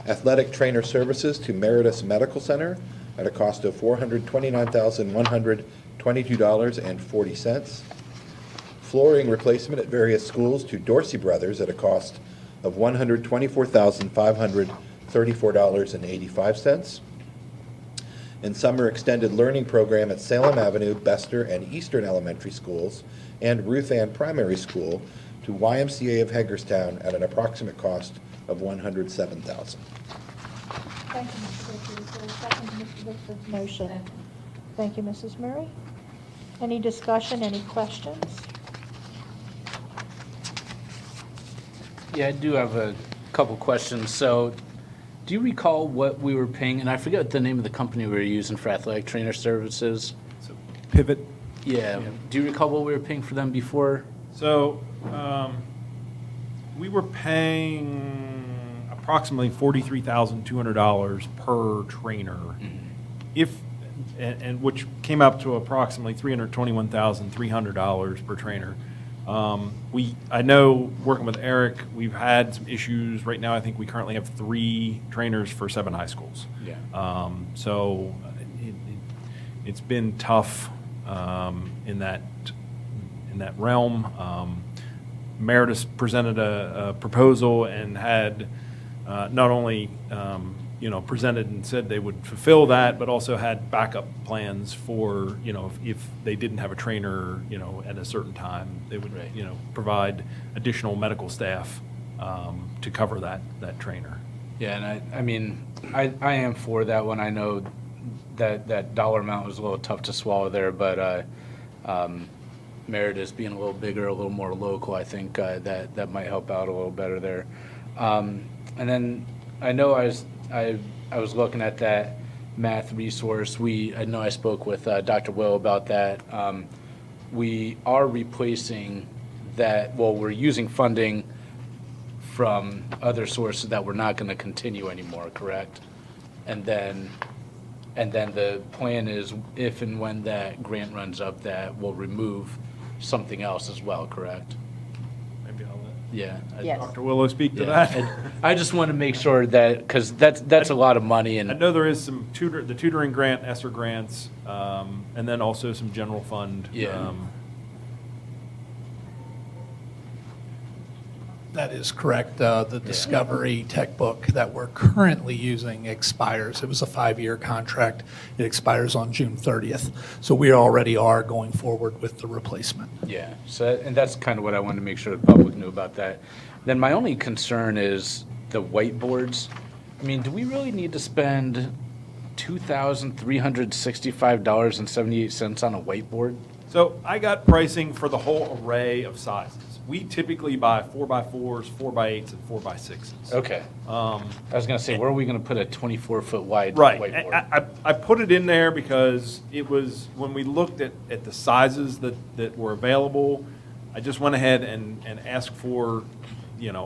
B: Athletic trainer services to Meritus Medical Center at a cost of $429,122.40. Flooring replacement at various schools to Dorsey Brothers at a cost of $124,534.85. And summer extended learning program at Salem Avenue, Bester, and Eastern Elementary Schools and Ruth Ann Primary School to YMCA of Hagerstown at an approximate cost of $107,000.
A: Thank you, Mr. Vickers. Is there a second to Mr. Vickers' motion? Thank you, Mrs. Murray. Any discussion, any questions?
E: Yeah, I do have a couple questions. So, do you recall what we were paying? And I forget the name of the company we were using for athletic trainer services.
T: So Pivot.
E: Yeah. Do you recall what we were paying for them before?
T: So we were paying approximately $43,200 per trainer, and which came up to approximately $321,300 per trainer. I know working with Eric, we've had some issues. Right now, I think we currently have 3 trainers for 7 high schools.
E: Yeah.
T: So it's been tough in that realm. Meritus presented a proposal and had not only presented and said they would fulfill that, but also had backup plans for, if they didn't have a trainer, at a certain time, they would, provide additional medical staff to cover that trainer.
E: Yeah, and I mean, I am for that one. I know that dollar amount was a little tough to swallow there, but Meritus being a little bigger, a little more local, I think that might help out a little better there. And then I know I was looking at that math resource. I know I spoke with Dr. Will about that. We are replacing that. Well, we're using funding from other sources that we're not going to continue anymore, correct? And then the plan is, if and when that grant runs up, that we'll remove something else as well, correct?
T: Maybe I'll let
I: Yes.
T: Dr. Willow speak to that.
E: I just want to make sure that, because that's a lot of money. And
T: I know there is some the tutoring grant, ESSER grants, and then also some general fund.
E: Yeah.
U: That is correct. The Discovery Tech book that we're currently using expires. It was a 5-year contract. It expires on June 30th. So we already are going forward with the replacement.
E: Yeah, and that's kind of what I wanted to make sure the public knew about that. Then my only concern is the whiteboards. I mean, do we really need to spend $2,365.78 on a whiteboard?
T: So I got pricing for the whole array of sizes. We typically buy 4x4s, 4x8s, and 4x6s.
E: Okay. I was going to say, where are we going to put a 24-foot wide
T: Right.
E: whiteboard?
T: I put it in there because it was, when we looked at the sizes that were available, I just went ahead and asked for,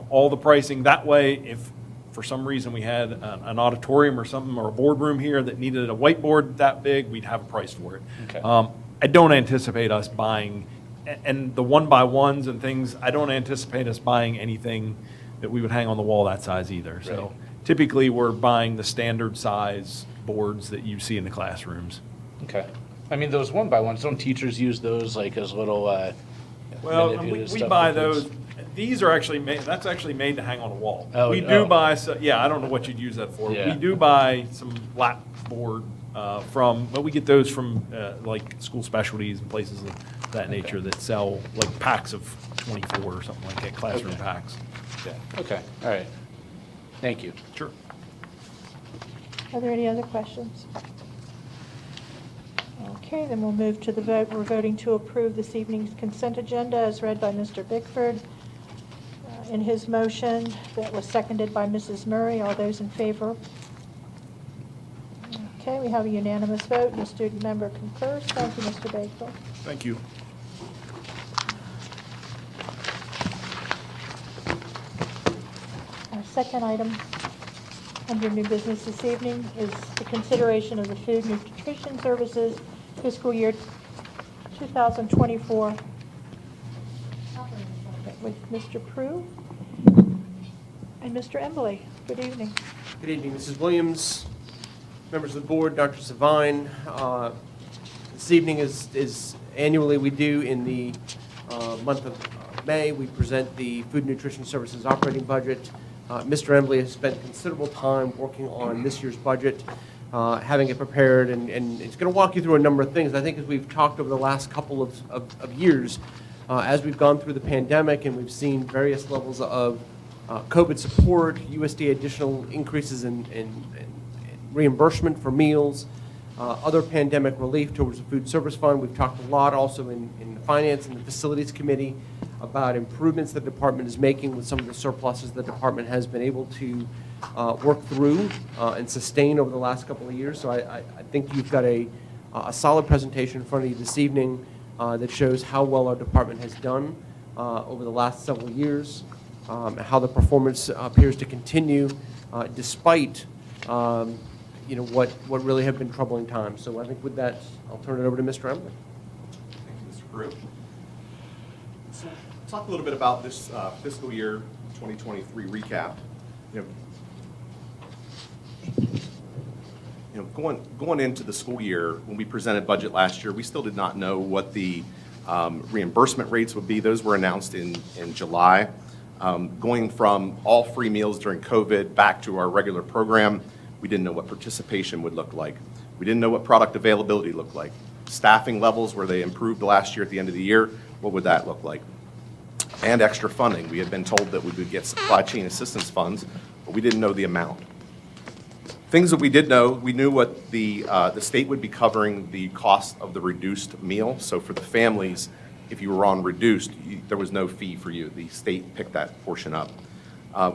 T: all the pricing. That way, if for some reason we had an auditorium or something, or a boardroom here that needed a whiteboard that big, we'd have a price for it.
E: Okay.
T: I don't anticipate us buying, and the 1x1s and things, I don't anticipate us buying anything that we would hang on the wall that size either.
E: Right.
T: So typically, we're buying the standard size boards that you see in the classrooms.
E: Okay. I mean, those 1x1s, don't teachers use those like as little
T: Well,
E: manipulative
T: we
E: stuff
T: buy
E: for kids?
T: those. These are actually made, that's actually made to hang on a wall.
E: Oh,
T: We do
E: oh.
T: buy, I don't know what you'd use that for.
E: Yeah.
T: We do buy some lap board but we get those from like school specialties and places of that nature that sell like packs of 24 or something like that, classroom
E: Okay.
T: packs.
E: Yeah. Okay. All right. Thank you.
T: Sure.
A: Are there any other questions? Okay, then we'll move to the vote. We're voting to approve this evening's consent agenda as read by Mr. Bickford in his motion that was seconded by Mrs. Murray. All those in favor? Okay, we have a unanimous vote, and the student member concurs. Thank you, Mr. Bakewell.
T: Thank you.
A: Our second item under new business this evening is the consideration of the food nutrition services fiscal year 2024 with Mr. Prue and Mr. Embley. Good evening.
H: Good evening, Mrs. Williams, members of the board, Dr. Savine. This evening is annually we do in the month of May, we present the Food Nutrition Services operating budget. Mr. Embley has spent considerable time working on this year's budget, having it prepared, and it's going to walk you through a number of things. I think as we've talked over the last couple of years, as we've gone through the pandemic and we've seen various levels of COVID support, USDA additional increases in reimbursement for meals, other pandemic relief towards the food service fund. We've talked a lot also in the finance and the facilities committee about improvements the department is making with some of the surpluses the department has been able to work through and sustain over the last couple of years. So I think you've got a solid presentation in front of you this evening that shows how well our department has done over the last several years, how the performance appears to continue despite what really have been troubling times. So I think with that, I'll turn it over to Mr. Embley.
C: Thank you, Mr. Brew. So talk a little bit about this fiscal year 2023 recap. Going into the school year, when we presented budget last year, we still did not know what the reimbursement rates would be. Those were announced in July. Going from all free meals during COVID back to our regular program, we didn't know what participation would look like. We didn't know what product availability looked like. Staffing levels, where they improved last year at the end of the year, what would that look like? And extra funding. We had been told that we would get supply chain assistance funds, but we didn't know the amount. Things that we did know, we knew what the state would be covering the cost of the reduced meal. So for the families, if you were on reduced, there was no fee for you. The state picked that portion up.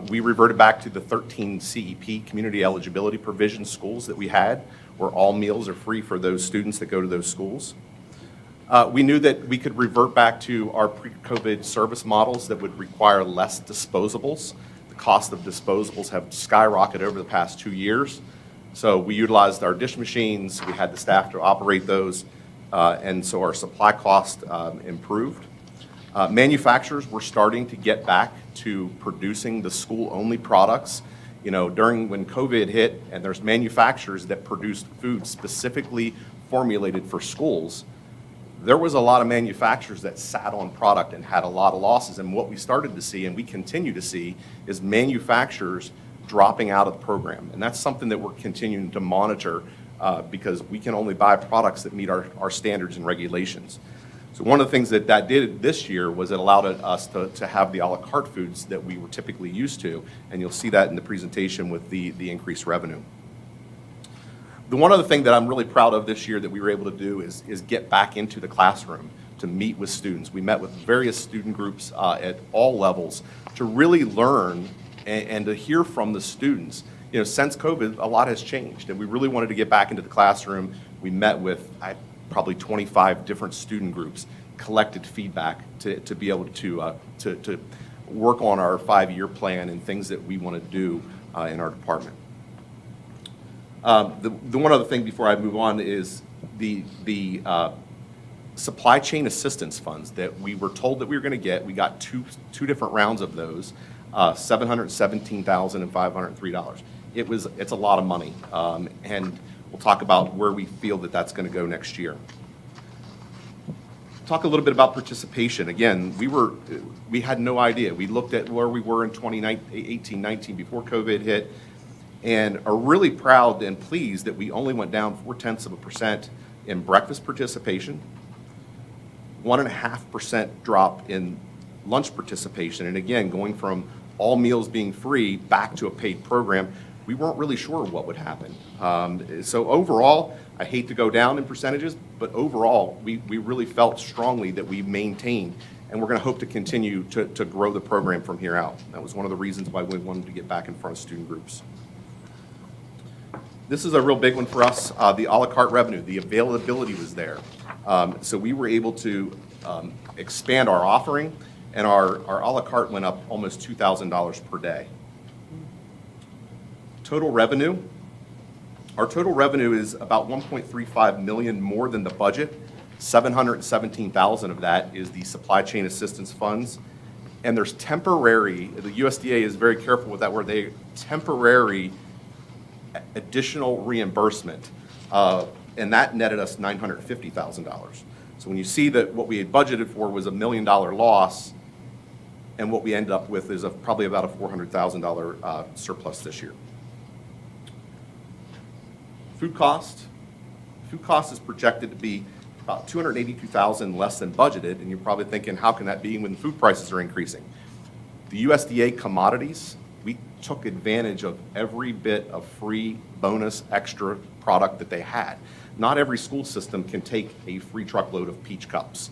C: We reverted back to the 13 CEP, community eligibility provision schools that we had, where all meals are free for those students that go to those schools. We knew that we could revert back to our pre-COVID service models that would require less disposables. The cost of disposables have skyrocketed over the past 2 years. So we utilized our dish machines, we had the staff to operate those, and so our supply cost improved. Manufacturers were starting to get back to producing the school-only products. During when COVID hit, and there's manufacturers that produced food specifically formulated for schools, there was a lot of manufacturers that sat on product and had a lot of losses. And what we started to see, and we continue to see, is manufacturers dropping out of the program. And that's something that we're continuing to monitor because we can only buy products that meet our standards and regulations. So one of the things that did this year was it allowed us to have the a la carte foods that we were typically used to, and you'll see that in the presentation with the increased revenue. The one other thing that I'm really proud of this year that we were able to do is get back into the classroom to meet with students. We met with various student groups at all levels to really learn and to hear from the students. Since COVID, a lot has changed, and we really wanted to get back into the classroom. We met with probably 25 different student groups, collected feedback to be able to work on our 5-year plan and things that we want to do in our department. The one other thing before I move on is the supply chain assistance funds that we were told that we were going to get. We got two different rounds of those, $717,000 and $503. It's a lot of money, and we'll talk about where we feel that that's going to go next year. Talk a little bit about participation. Again, we had no idea. We looked at where we were in 2018-19 before COVID hit, and are really proud and pleased that we only went down 0.4% in breakfast participation, 1.5% drop in lunch participation, and again, going from all meals being free back to a paid program, we weren't really sure what would happen. So overall, I hate to go down in percentages, but overall, we really felt strongly that we maintained, and we're going to hope to continue to grow the program from here out. That was one of the reasons why we wanted to get back in front of student groups. This is a real big one for us, the a la carte revenue. The availability was there. So we were able to expand our offering, and our a la carte went up almost $2,000 per day. Total revenue. Our total revenue is about $1.35 million more than the budget. $717,000 of that is the supply chain assistance funds. And there's temporary, the USDA is very careful with that word, temporary additional reimbursement. And that netted us $950,000. So when you see that what we had budgeted for was $1 million loss, and what we ended up with is probably about a $400,000 surplus this year. Food cost. Food cost is projected to be about $282,000 less than budgeted, and you're probably thinking, how can that be when food prices are increasing? The USDA commodities, we took advantage of every bit of free, bonus, extra product that they had. Not every school system can take a free truckload of peach cups.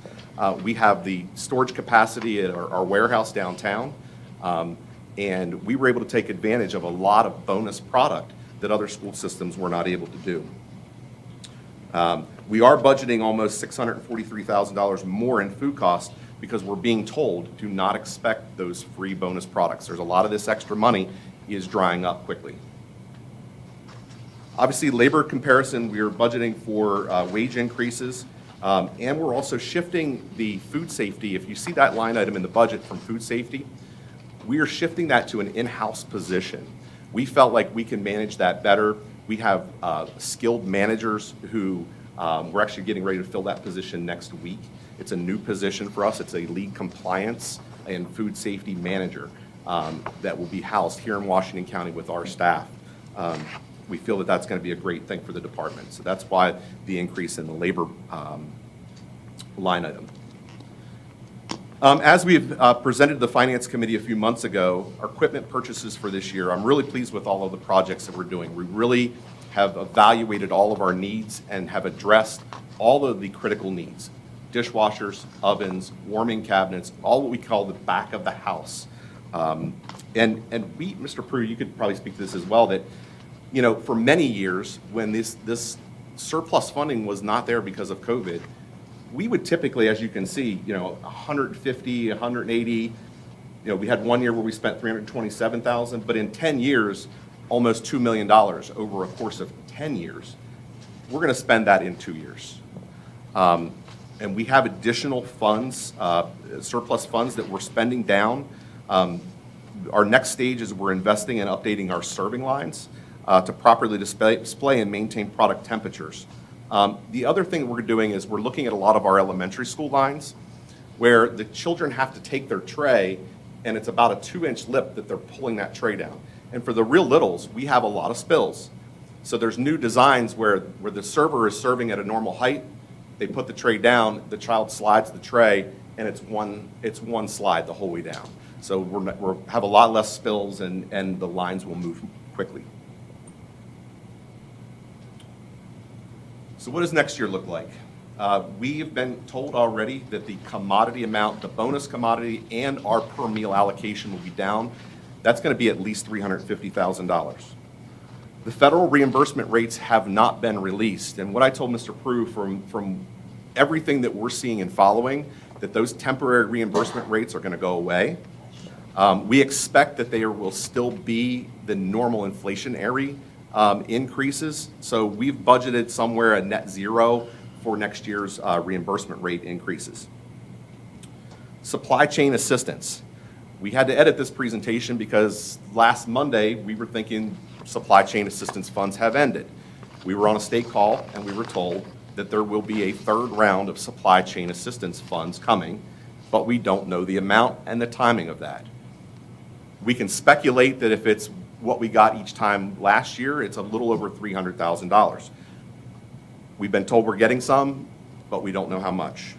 C: We have the storage capacity at our warehouse downtown, and we were able to take advantage of a lot of bonus product that other school systems were not able to do. We are budgeting almost $643,000 more in food costs because we're being told to not expect those free bonus products. There's a lot of this extra money is drying up quickly. Obviously, labor comparison, we are budgeting for wage increases, and we're also shifting the food safety. If you see that line item in the budget from food safety, we are shifting that to an in-house position. We felt like we can manage that better. We have skilled managers who we're actually getting ready to fill that position next week. It's a new position for us. It's a lead compliance and food safety manager that will be housed here in Washington County with our staff. We feel that that's going to be a great thing for the department. So that's why the increase in the labor line item. As we've presented to the Finance Committee a few months ago, our equipment purchases for this year, I'm really pleased with all of the projects that we're doing. We really have evaluated all of our needs and have addressed all of the critical needs. Dishwashers, ovens, warming cabinets, all what we call the back of the house. And we, Mr. Prue, you could probably speak to this as well, that, you know, for many years when this surplus funding was not there because of COVID, we would typically, as you can see, you know, 150, 180. You know, we had one year where we spent $327,000, but in 10 years, almost $2 million over a course of 10 years. We're going to spend that in 2 years. And we have additional funds, surplus funds that we're spending down. Our next stage is we're investing in updating our serving lines to properly display and maintain product temperatures. The other thing we're doing is we're looking at a lot of our elementary school lines where the children have to take their tray and it's about a 2-inch lip that they're pulling that tray down. And for the real littles, we have a lot of spills. So there's new designs where the server is serving at a normal height, they put the tray down, the child slides the tray, and it's one slide the whole way down. So we'll have a lot less spills and the lines will move quickly. So what does next year look like? We have been told already that the commodity amount, the bonus commodity, and our per meal allocation will be down. That's going to be at least $350,000. The federal reimbursement rates have not been released, and what I told Mr. Prue from everything that we're seeing and following, that those temporary reimbursement rates are going to go away. We expect that there will still be the normal inflationary increases. So we've budgeted somewhere a net zero for next year's reimbursement rate increases. Supply chain assistance. We had to edit this presentation because last Monday we were thinking supply chain assistance funds have ended. We were on a state call and we were told that there will be a third round of supply chain assistance funds coming, but we don't know the amount and the timing of that. We can speculate that if it's what we got each time last year, it's a little over $300,000. We've been told we're getting some, but we don't know how much.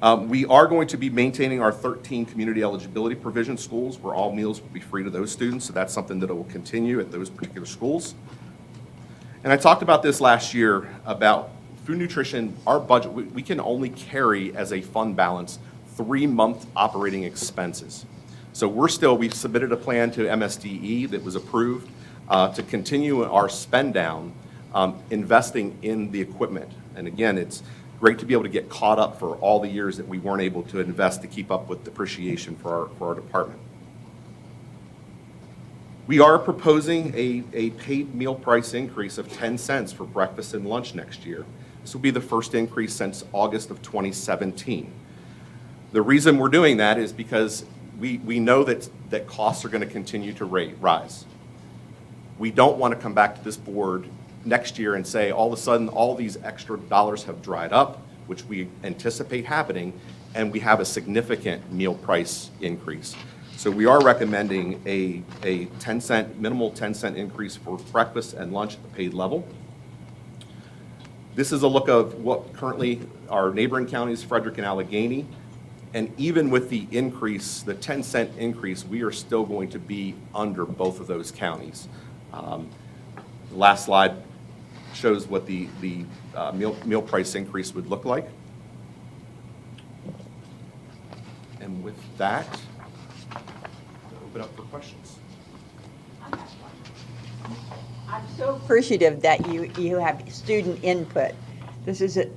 C: We are going to be maintaining our 13 community eligibility provision schools where all meals will be free to those students, so that's something that will continue at those particular schools. And I talked about this last year about food nutrition, our budget, we can only carry as a fund balance 3-month operating expenses. So we've submitted a plan to MSDE that was approved to continue our spend down, investing in the equipment. And again, it's great to be able to get caught up for all the years that we weren't able to invest to keep up with depreciation for our department. We are proposing a paid meal price increase of 10 cents for breakfast and lunch next year. This will be the first increase since August of 2017. The reason we're doing that is because we know that costs are going to continue to rise. We don't want to come back to this board next year and say all of a sudden all these extra dollars have dried up, which we anticipate happening, and we have a significant meal price increase. So we are recommending a minimal 10 cent increase for breakfast and lunch at the paid level. This is a look of what currently our neighboring counties, Frederick and Allegheny, and even with the increase, the 10 cent increase, we are still going to be under both of those counties. The last slide shows what the meal price increase would look like. And with that, I'll open up for questions.
R: I'm so appreciative that you have student input. This is an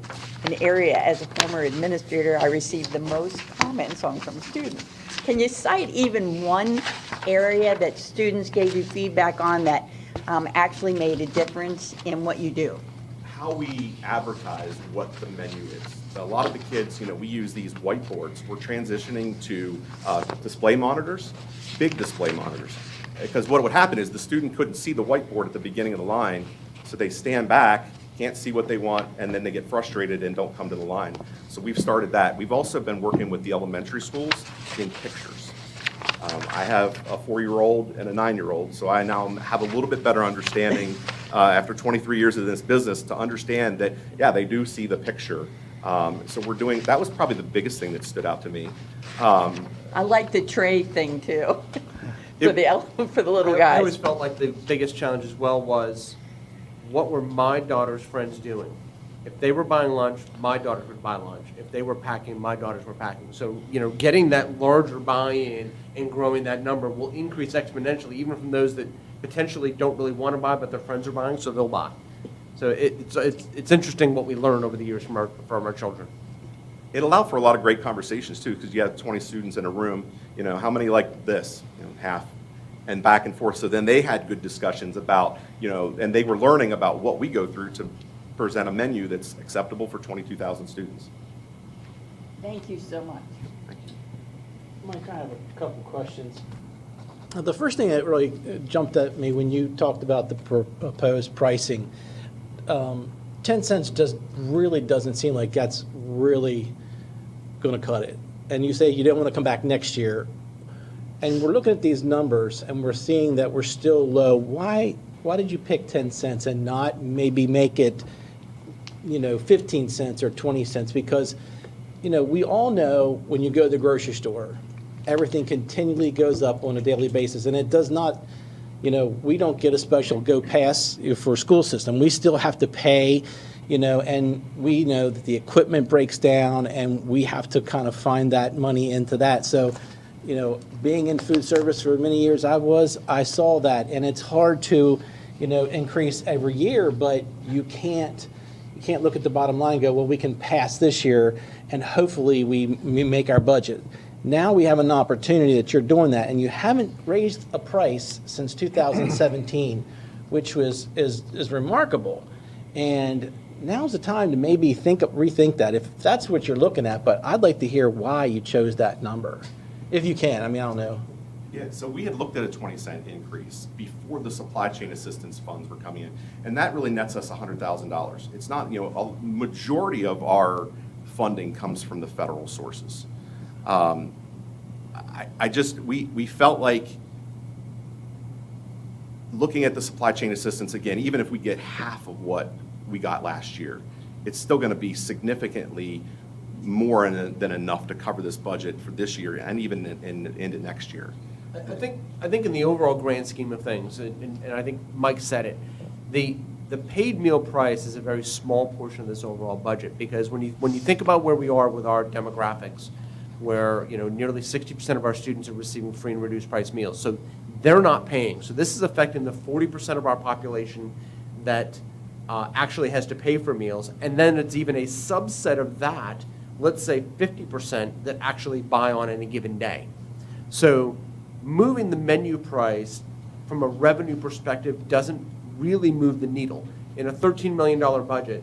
R: area, as a former administrator, I received the most comments on from students. Can you cite even one area that students gave you feedback on that actually made a difference in what you do?
C: How we advertise what the menu is. So a lot of the kids, we use these whiteboards. We're transitioning to display monitors, big display monitors. Because what would happen is the student couldn't see the whiteboard at the beginning of the line, so they stand back, can't see what they want, and then they get frustrated and don't come to the line. So we've started that. We've also been working with the elementary schools in pictures. I have a 4-year-old and a 9-year-old, so I now have a little bit better understanding after 23 years of this business to understand that, yeah, they do see the picture. So that was probably the biggest thing that stood out to me.
R: I like the tray thing too, for the little guys.
H: I always felt like the biggest challenge as well was, what were my daughter's friends doing? If they were buying lunch, my daughters would buy lunch. If they were packing, my daughters were packing. So, getting that larger buy-in and growing that number will increase exponentially, even from those that potentially don't really want to buy, but their friends are buying, so they'll buy. So it's interesting what we learn over the years from our children.
C: It allowed for a lot of great conversations too, because you have 20 students in a room. How many like this? Half. And back and forth. So then they had good discussions about, and they were learning about what we go through to present a menu that's acceptable for 22,000 students.
R: Thank you so much.
F: Mike, I have a couple questions. The first thing that really jumped at me when you talked about the proposed pricing, 10 cents really doesn't seem like that's really going to cut it. And you say you don't want to come back next year. And we're looking at these numbers and we're seeing that we're still low. Why did you pick 10 cents and not maybe make it, 15 cents or 20 cents? Because, we all know when you go to the grocery store, everything continually goes up on a daily basis. And it does not, we don't get a special go pass for school system. We still have to pay, and we know that the equipment breaks down and we have to kind of find that money into that. So, being in food service for many years I saw that, and it's hard to, increase every year, but you can't look at the bottom line and go, well, we can pass this year and hopefully we make our budget. Now we have an opportunity that you're doing that, and you haven't raised a price since 2017, which is remarkable. And now's the time to maybe rethink that, if that's what you're looking at, but I'd like to hear why you chose that number. If you can, I don't know.
C: Yeah, so we had looked at a 20-cent increase before the supply chain assistance funds were coming in, and that really nets us $100,000. It's not, a majority of our funding comes from the federal sources. We felt like looking at the supply chain assistance again, even if we get half of what we got last year, it's still going to be significantly more than enough to cover this budget for this year and even into next year.
H: I think in the overall grand scheme of things, and I think Mike said it, the paid meal price is a very small portion of this overall budget, because when you think about where we are with our demographics, where nearly 60% of our students are receiving free and reduced price meals, so they're not paying. So this is affecting the 40% of our population that actually has to pay for meals, and then it's even a subset of that, let's say 50%, that actually buy on any given day. So moving the menu price from a revenue perspective doesn't really move the needle. In a $13 million budget,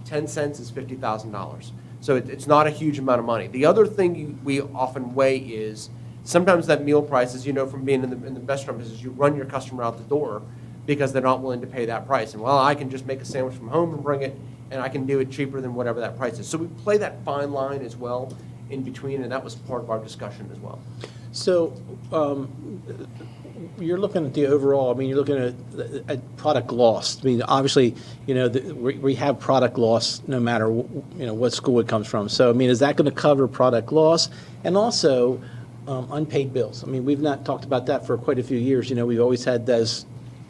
H: 10 cents is $50,000. So it's not a huge amount of money. The other thing we often weigh is sometimes that meal price, as you know from being in the restaurant business, you run your customer out the door because they're not willing to pay that price. And well, I can just make a sandwich from home and bring it, and I can do it cheaper than whatever that price is. So we play that fine line as well in between, and that was part of our discussion as well.
F: So you're looking at the overall, I mean, you're looking at product loss. I mean, obviously, we have product loss no matter, what school it comes from. So, I mean, is that going to cover product loss? And also unpaid bills. I mean, we've not talked about that for quite a few years. We've always had those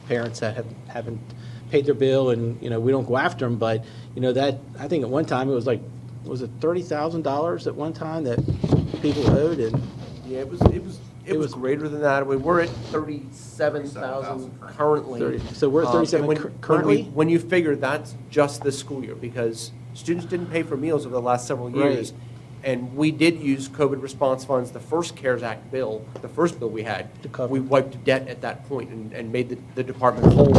F: parents that haven't paid their bill, and, we don't go after them. But, that, I think at one time it was like, was it $30,000 at one time that people owed? And
H: yeah, it was greater than that. We're at 37,000 currently.
F: So we're at 37 currently?
H: When you figure that's just this school year, because students didn't pay for meals over the last several years.
F: Right.
H: And we did use COVID response funds, the first CARES Act bill, the first bill we had. We wiped debt at that point and made the department whole,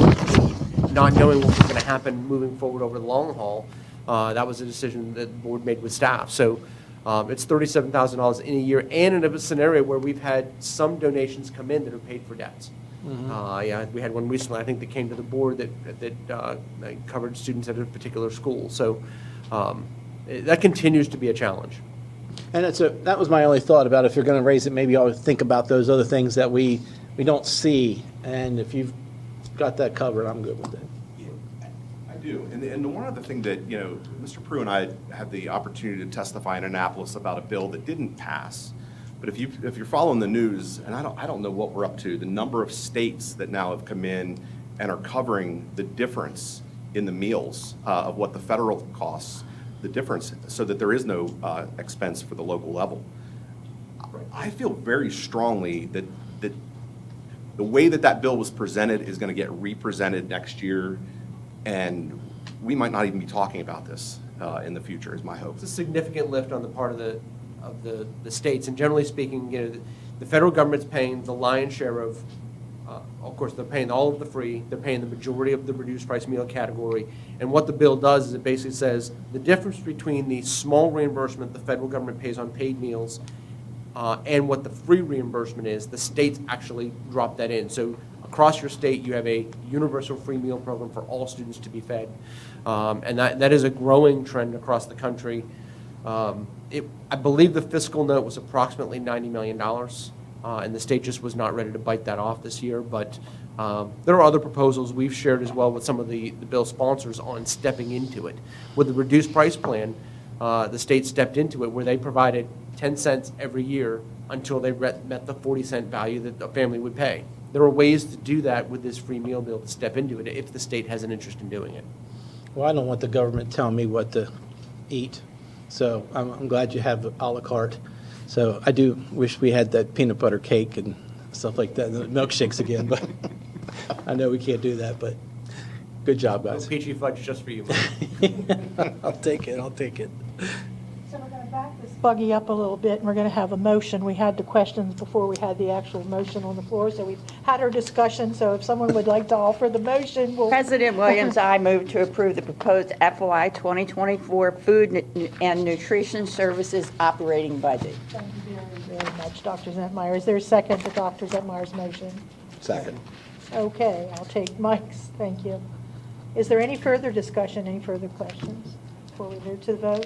H: not knowing what was going to happen moving forward over the long haul. That was a decision that the board made with staff. So it's $37,000 in a year, and in a scenario where we've had some donations come in that are paid for debts. Yeah, we had one recently, I think, that came to the board that covered students at a particular school. So that continues to be a challenge.
F: And that was my only thought about if you're going to raise it, maybe I'll think about those other things that we don't see. And if you've got that covered, I'm good with it.
C: I do. And one other thing that, Mr. Prue and I had the opportunity to testify in Annapolis about a bill that didn't pass. But if you're following the news, and I don't know what we're up to, the number of states that now have come in and are covering the difference in the meals of what the federal costs, the difference, so that there is no expense for the local level. I feel very strongly that the way that bill was presented is going to get represented next year, and we might not even be talking about this in the future, is my hope.
H: It's a significant lift on the part of the states, and generally speaking, the federal government's paying the lion's share of course, they're paying all of the free, they're paying the majority of the reduced price meal category, and what the bill does is it basically says the difference between the small reimbursement the federal government pays on paid meals and what the free reimbursement is, the states actually drop that in. So across your state, you have a universal free meal program for all students to be fed, and that is a growing trend across the country. I believe the fiscal note was approximately $90 million, and the state just was not ready to bite that off this year. But there are other proposals we've shared as well with some of the bill sponsors on stepping into it. With the reduced price plan, the state stepped into it where they provided 10 cents every year until they met the 40-cent value that a family would pay. There are ways to do that with this free meal bill to step into it if the state has an interest in doing it.
F: Well, I don't want the government telling me what to eat, so I'm glad you have a la carte. So I do wish we had that peanut butter cake and stuff like that, and the milkshakes again, but I know we can't do that, but good job, guys.
H: Peachy fudge just for you.
F: I'll take it.
A: So we're going to back this buggy up a little bit, and we're going to have a motion. We had the questions before we had the actual motion on the floor, so we've had our discussion. So if someone would like to offer the motion, we'll...
R: President Williams, I move to approve the proposed FY 2024 Food and Nutrition Services operating budget.
A: Thank you very much, Dr. Zentmeyer. Is there a second to Dr. Zentmeyer's motion?
B: Second.
A: Okay, I'll take Mike's. Thank you. Is there any further discussion, any further questions before we move to the vote?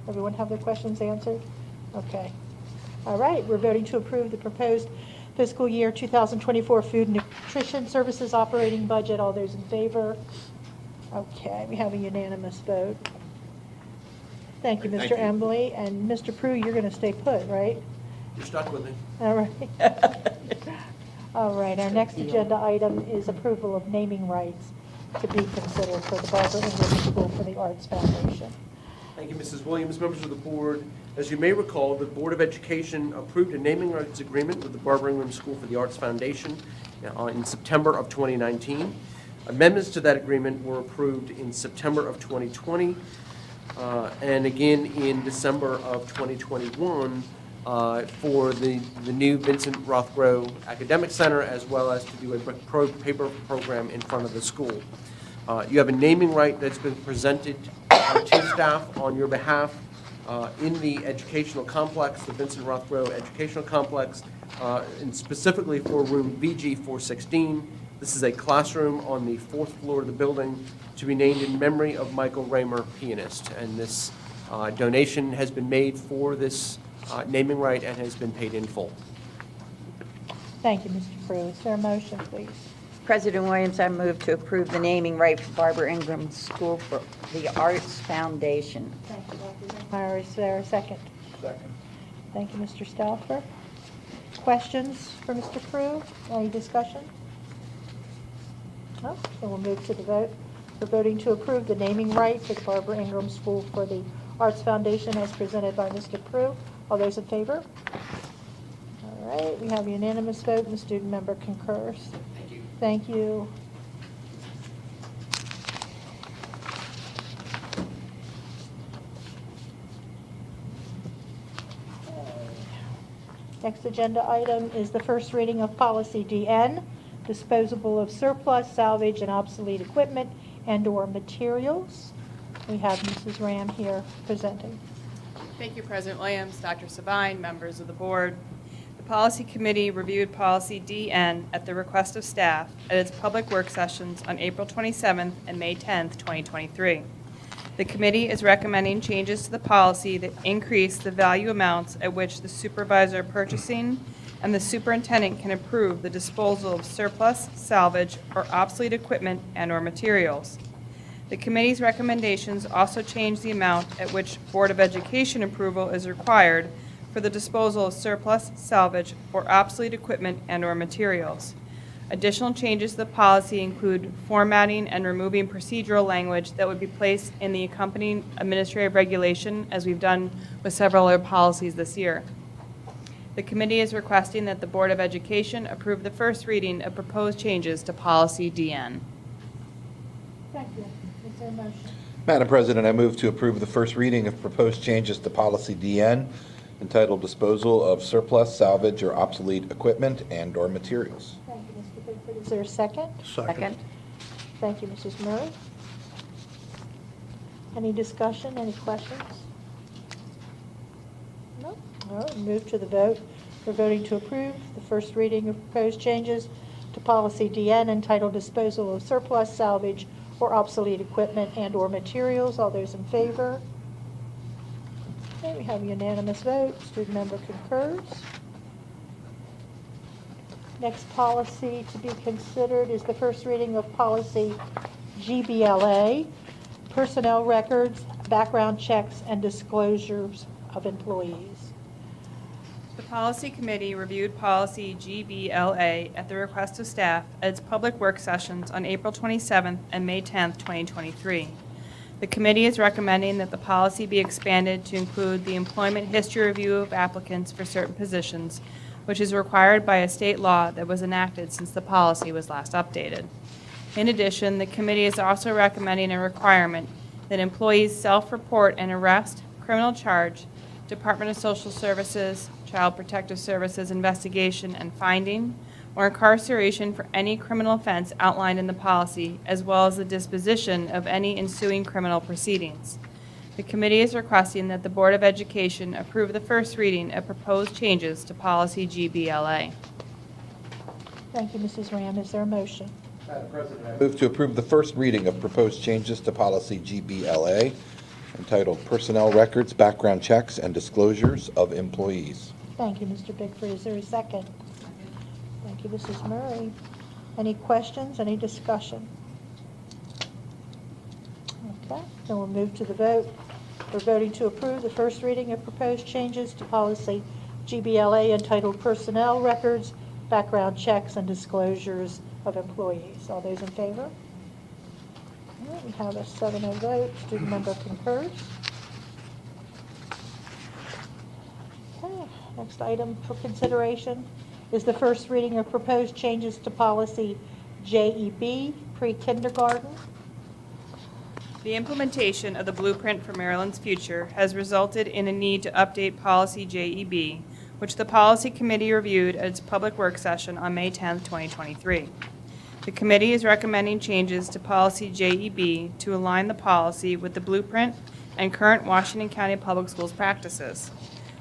A: Everyone have their questions answered? Okay. All right, we're voting to approve the proposed fiscal year 2024 Food and Nutrition Services operating budget. All those in favor? Okay, we have a unanimous vote. Thank you,
C: Thank
A: Mr.
C: you.
A: Embley. And Mr. Prue, you're going to stay put, right?
G: You're stuck with me.
A: All right. All right, our next agenda item is approval of naming rights to be considered for the Barbara English School for the Arts Foundation.
G: Thank you, Mrs. Williams. Members of the board, as you may recall, the Board of Education approved a naming rights agreement with the Barbara Ingram School for the Arts Foundation in September of 2019. Amendments to that agreement were approved in September of 2020 and again in December of 2021 for the new Vincent Rothrow Academic Center, as well as to do a paper program in front of the school. You have a naming right that's been presented to staff on your behalf in the educational complex, the Vincent Rothrow Educational Complex, and specifically for room VG 416. This is a classroom on the 4th floor of the building to be named in memory of Michael Raymer, pianist. And this donation has been made for this naming right and has been paid in full.
A: Thank you, Mr. Prue. Is there a motion, please?
R: President Williams, I move to approve the naming right for Barbara Ingram School for the Arts Foundation.
A: Thank you, Dr. Zimmmeyer. Is there a second?
B: Second.
A: Thank you, Mr. Stauffer. Questions for Mr. Prue? Any discussion? No? Then we'll move to the vote. We're voting to approve the naming right for the Barbara Ingram School for the Arts Foundation as presented by Mr. Prue. All those in favor? All right, we have a unanimous vote and the student member concurs.
G: Thank you.
A: Thank you. Next agenda item is the first reading of Policy DN, disposable of surplus, salvage, and obsolete equipment and/or materials. We have Mrs. Ram here presenting.
V: Thank you, President Williams, Dr. Sabine, members of the board. The Policy Committee reviewed Policy DN at the request of staff at its public work sessions on April 27th and May 10th, 2023. The committee is recommending changes to the policy that increase the value amounts at which the supervisor of purchasing and the superintendent can approve the disposal of surplus, salvage, or obsolete equipment and/or materials. The committee's recommendations also change the amount at which Board of Education approval is required for the disposal of surplus, salvage, or obsolete equipment and/or materials. Additional changes to the policy include formatting and removing procedural language that would be placed in the accompanying administrative regulation, as we've done with several other policies this year. The committee is requesting that the Board of Education approve the first reading of proposed changes to Policy DN.
A: Thank you. Is there a motion?
B: Madam President, I move to approve the first reading of proposed changes to Policy DN entitled Disposal of Surplus, Salvage, or Obsolete Equipment and/or Materials.
A: Thank you, Mr. Bigford. Is there a second?
R: Second.
A: Thank you, Mrs. Murray. Any discussion, any questions? No? All right, move to the vote. We're voting to approve the first reading of proposed changes to Policy DN entitled Disposal of Surplus, Salvage, or Obsolete Equipment and/or Materials. All those in favor? Okay, we have a unanimous vote. Student member concurs. Next policy to be considered is the first reading of Policy GBLA, Personnel Records, Background Checks, and Disclosures of Employees.
V: The Policy Committee reviewed Policy GBLA at the request of staff at its public work sessions on April 27th and May 10th, 2023. The committee is recommending that the policy be expanded to include the employment history review of applicants for certain positions, which is required by a state law that was enacted since the policy was last updated. In addition, the committee is also recommending a requirement that employees self-report an arrest, criminal charge, Department of Social Services, Child Protective Services investigation and finding, or incarceration for any criminal offense outlined in the policy, as well as the disposition of any ensuing criminal proceedings. The committee is requesting that the Board of Education approve the first reading of proposed changes to Policy GBLA.
A: Thank you, Mrs. Ram. Is there a motion?
B: Madam President, I move to approve the first reading of proposed changes to Policy GBLA entitled Personnel Records, Background Checks, and Disclosures of Employees.
A: Thank you, Mr. Bigford. Is there a second? Thank you, Mrs. Murray. Any questions, any discussion? Okay, then we'll move to the vote. We're voting to approve the first reading of proposed changes to policy GBLA entitled Personnel Records, Background Checks, and Disclosures of Employees. All those in favor? All right, we have a 7-0 vote. Student member concurs. Okay, next item for consideration is the first reading of proposed changes to policy JEB, pre-kindergarten.
V: The implementation of the Blueprint for Maryland's Future has resulted in a need to update policy JEB, which the Policy Committee reviewed at its public work session on May 10, 2023. The committee is recommending changes to policy JEB to align the policy with the Blueprint and current Washington County Public Schools practices.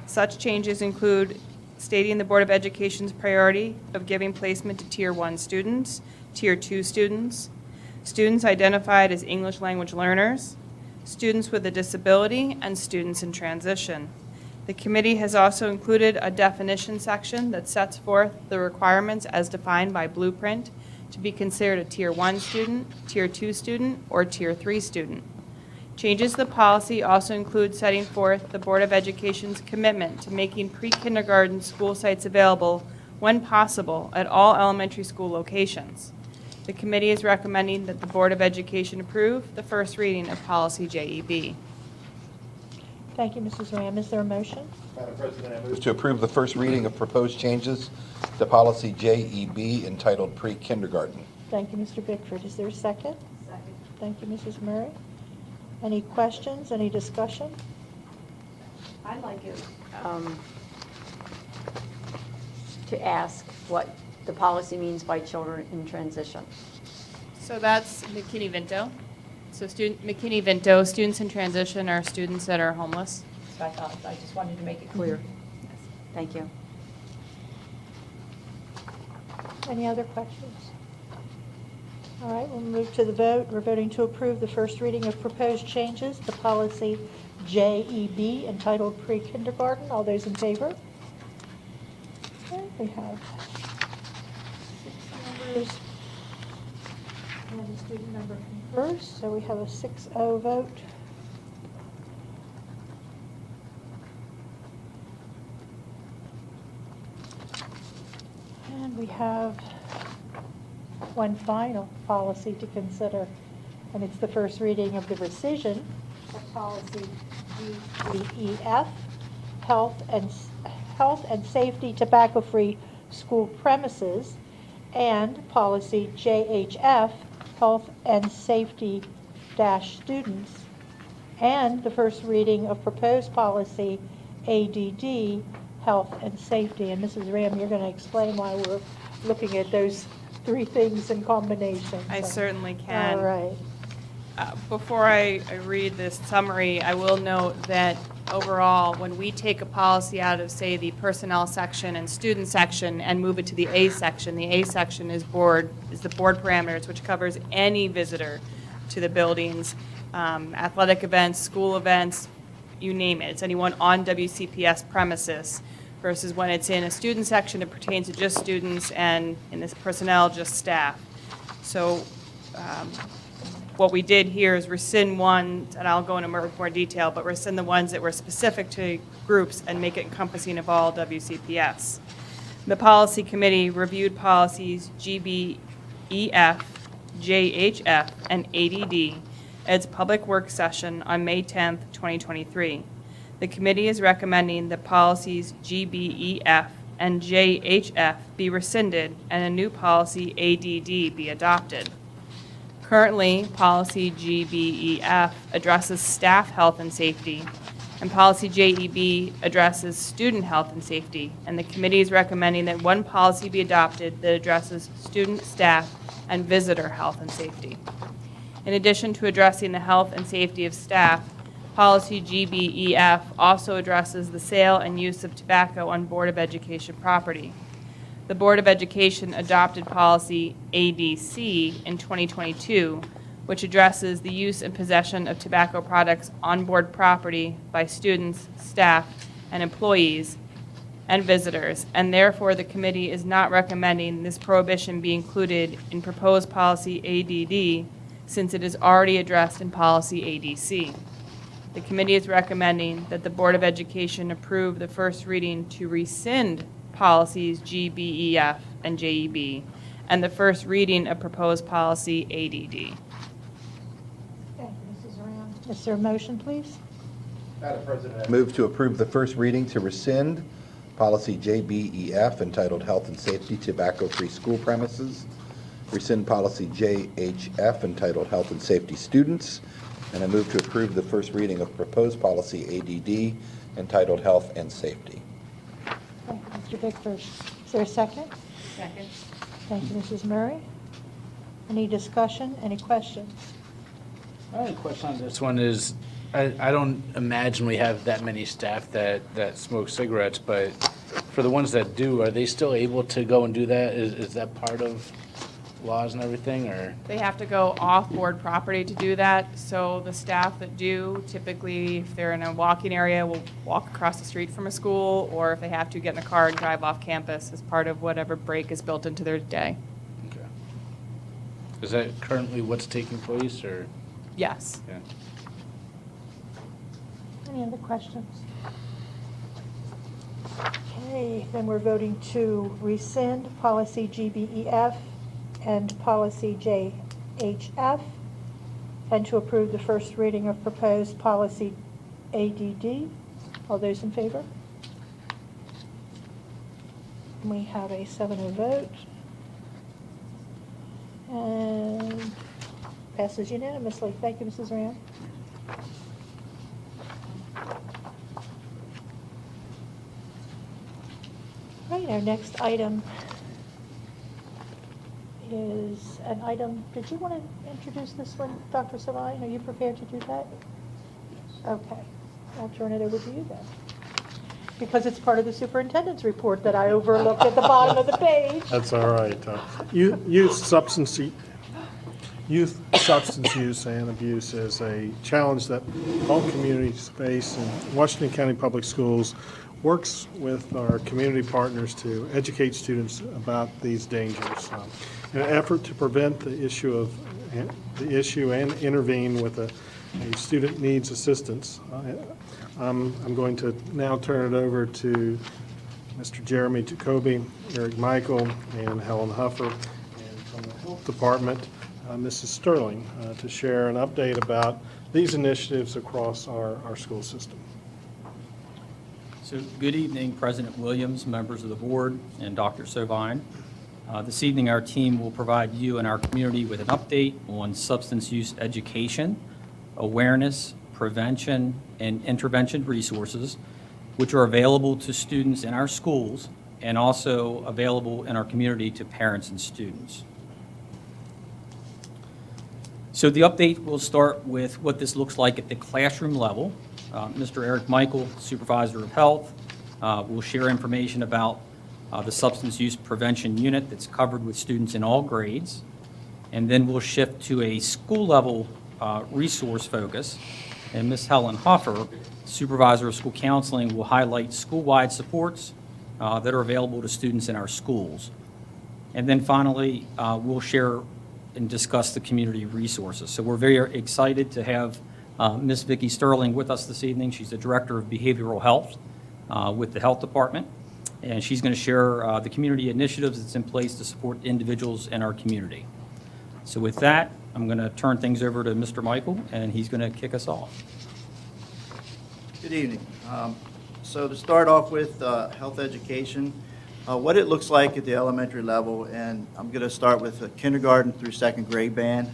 V: Such changes include stating the Board of Education's priority of giving placement to Tier 1 students, Tier 2 students, students identified as English language learners, students with a disability, and students in transition. The committee has also included a definition section that sets forth the requirements as defined by Blueprint to be considered a Tier 1 student, Tier 2 student, or Tier 3 student. Changes to the policy also include setting forth the Board of Education's commitment to making pre-kindergarten school sites available when possible at all elementary school locations. The committee is recommending that the Board of Education approve the first reading of policy JEB.
A: Thank you, Mrs. Ram. Is there a motion?
B: Madam President, I move to approve the first reading of proposed changes to policy JEB entitled pre-kindergarten.
A: Thank you, Mr. Bickford. Is there a second? Second. Thank you, Mrs. Murray. Any questions, any discussion?
R: I'd like to ask what the policy means by children in transition.
V: So that's McKinney-Vento. So McKinney-Vento, students in transition are students that are homeless.
R: So I just wanted to make it clear. Thank you.
A: Any other questions? All right, we'll move to the vote. We're voting to approve the first reading of proposed changes to policy JEB entitled pre-kindergarten. All those in favor? Okay, we have 6 members and a student member concurs, so we have a 6-0 vote. And we have one final policy to consider, and it's the first reading of the rescission of policy GBEF, health and safety tobacco-free school premises, and policy JHF, health and safety students, and the first reading of proposed policy ADD, health and safety. And Mrs. Ram, you're going to explain why we're looking at those 3 things in combination.
V: I
A: So,
V: certainly can.
A: All right.
V: Before I read this summary, I will note that overall, when we take a policy out of, say, the personnel section and student section and move it to the A section, the A section is the board parameters, which covers any visitor to the buildings, athletic events, school events, you name it. It's anyone on WCPS premises, versus when it's in a student section, it pertains to just students, and in this personnel, just staff. So what we did here is rescind one, and I'll go into more detail, but rescind the ones that were specific to groups and make it encompassing of all WCPS. The policy committee reviewed policies GBEF, JHF, and ADD at its public work session on May 10th, 2023. The committee is recommending that policies GBEF and JHF be rescinded and a new policy ADD be adopted. Currently, policy GBEF addresses staff health and safety, and policy JEB addresses student health and safety, and the committee is recommending that one policy be adopted that addresses student, staff, and visitor health and safety. In addition to addressing the health and safety of staff, policy GBEF also addresses the sale and use of tobacco on Board of Education property. The Board of Education adopted policy ADC in 2022, which addresses the use and possession of tobacco products on board property by students, staff, and employees and visitors, and therefore the committee is not recommending this prohibition be included in proposed policy ADD since it is already addressed in policy ADC. The committee is recommending that the Board of Education approve the first reading to rescind policies G, B, E, F, and JEB, and the first reading of proposed policy ADD.
A: Thank you, Mrs. Round. Is there a motion, please?
B: Madam President, I move to approve the first reading to rescind policy JBEF entitled Health and Safety Tobacco-Free School Premises, rescind policy JHF entitled Health and Safety Students, and I move to approve the first reading of proposed policy ADD entitled Health and Safety.
A: Thank you, Mr. Bickford. Is there a second?
V: Second.
A: Thank you, Mrs. Murray. Any discussion, any questions?
E: My only question on this one is, I don't imagine we have that many staff that smoke cigarettes, but for the ones that do, are they still able to go and do that? Is that part of laws and everything, or?
V: They have to go off board property to do that, so the staff that do, typically, if they're in a walking area, will walk across the street from a school, or if they have to, get in a car and drive off campus as part of whatever break is built into their day.
E: Okay. Is that currently what's taking place, or?
V: Yes.
E: Yeah.
A: Any other questions? Okay, then we're voting to rescind policy GBEF and policy JHF, and to approve the first reading of proposed policy ADD. All those in favor? We have a 7-0 vote. And passes unanimously. Thank you, Mrs. Ram. Right, our next item is an item, did you want to introduce this one, Dr. Savine? Are you prepared to do that? Okay, I'll turn it over to you then. Because it's part of the superintendent's report that I overlooked at the bottom of the page.
D: That's all right. Youth substance use and abuse is a challenge that all communities face, and Washington County Public Schools works with our community partners to educate students about these dangers. In an effort to prevent the issue and intervene with a student needs assistance, I'm going to now turn it over to Mr. Jeremy Jacoby, Eric Michael, and Helen Huffer, and from the Health Department, Mrs. Sterling, to share an update about these initiatives across our school system.
J: So, good evening, President Williams, members of the board, and Dr. Sovine. This evening, our team will provide you and our community with an update on substance use education, awareness, prevention, and intervention resources, which are available to students in our schools and also available in our community to parents and students. So the update will start with what this looks like at the classroom level. Mr. Eric Michael, Supervisor of Health, will share information about the substance use prevention unit that's covered with students in all grades. And then we'll shift to a school level resource focus. And Ms. Helen Hoffer, Supervisor of School Counseling, will highlight school-wide supports that are available to students in our schools. And then finally, we'll share and discuss the community resources. So we're very excited to have Ms. Vicki Sterling with us this evening. She's the Director of Behavioral Health with the Health Department, and she's going to share the community initiatives that's in place to support individuals in our community. So with that, I'm going to turn things over to Mr. Michael, and he's going to kick us off.
K: Good evening. So to start off with health education, what it looks like at the elementary level, and I'm going to start with kindergarten through second grade band.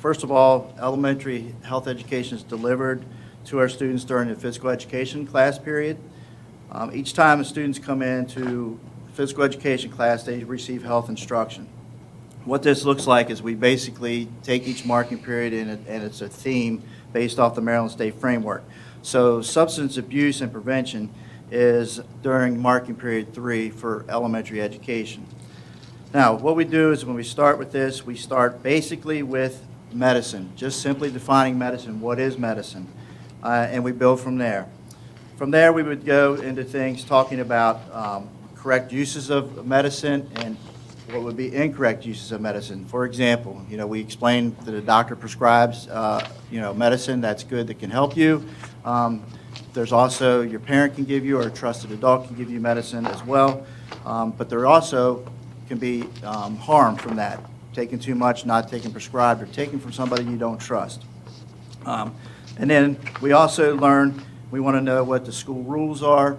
K: First of all, elementary health education is delivered to our students during the physical education class period. Each time the students come into physical education class, they receive health instruction. What this looks like is we basically take each marking period and it's a theme based off the Maryland State Framework. So substance abuse and prevention is during marking period 3 for elementary education. Now, what we do is when we start with this, we start basically with medicine, just simply defining medicine. What is medicine? And we build from there. From there, we would go into things talking about correct uses of medicine and what would be incorrect uses of medicine. For example, we explained that a doctor prescribes, medicine that's good that can help you. There's also your parent can give you, or a trusted adult can give you medicine as well. But there also can be harm from that, taking too much, not taking prescribed, or taking from somebody you don't trust. And then we also learn, we want to know what the school rules are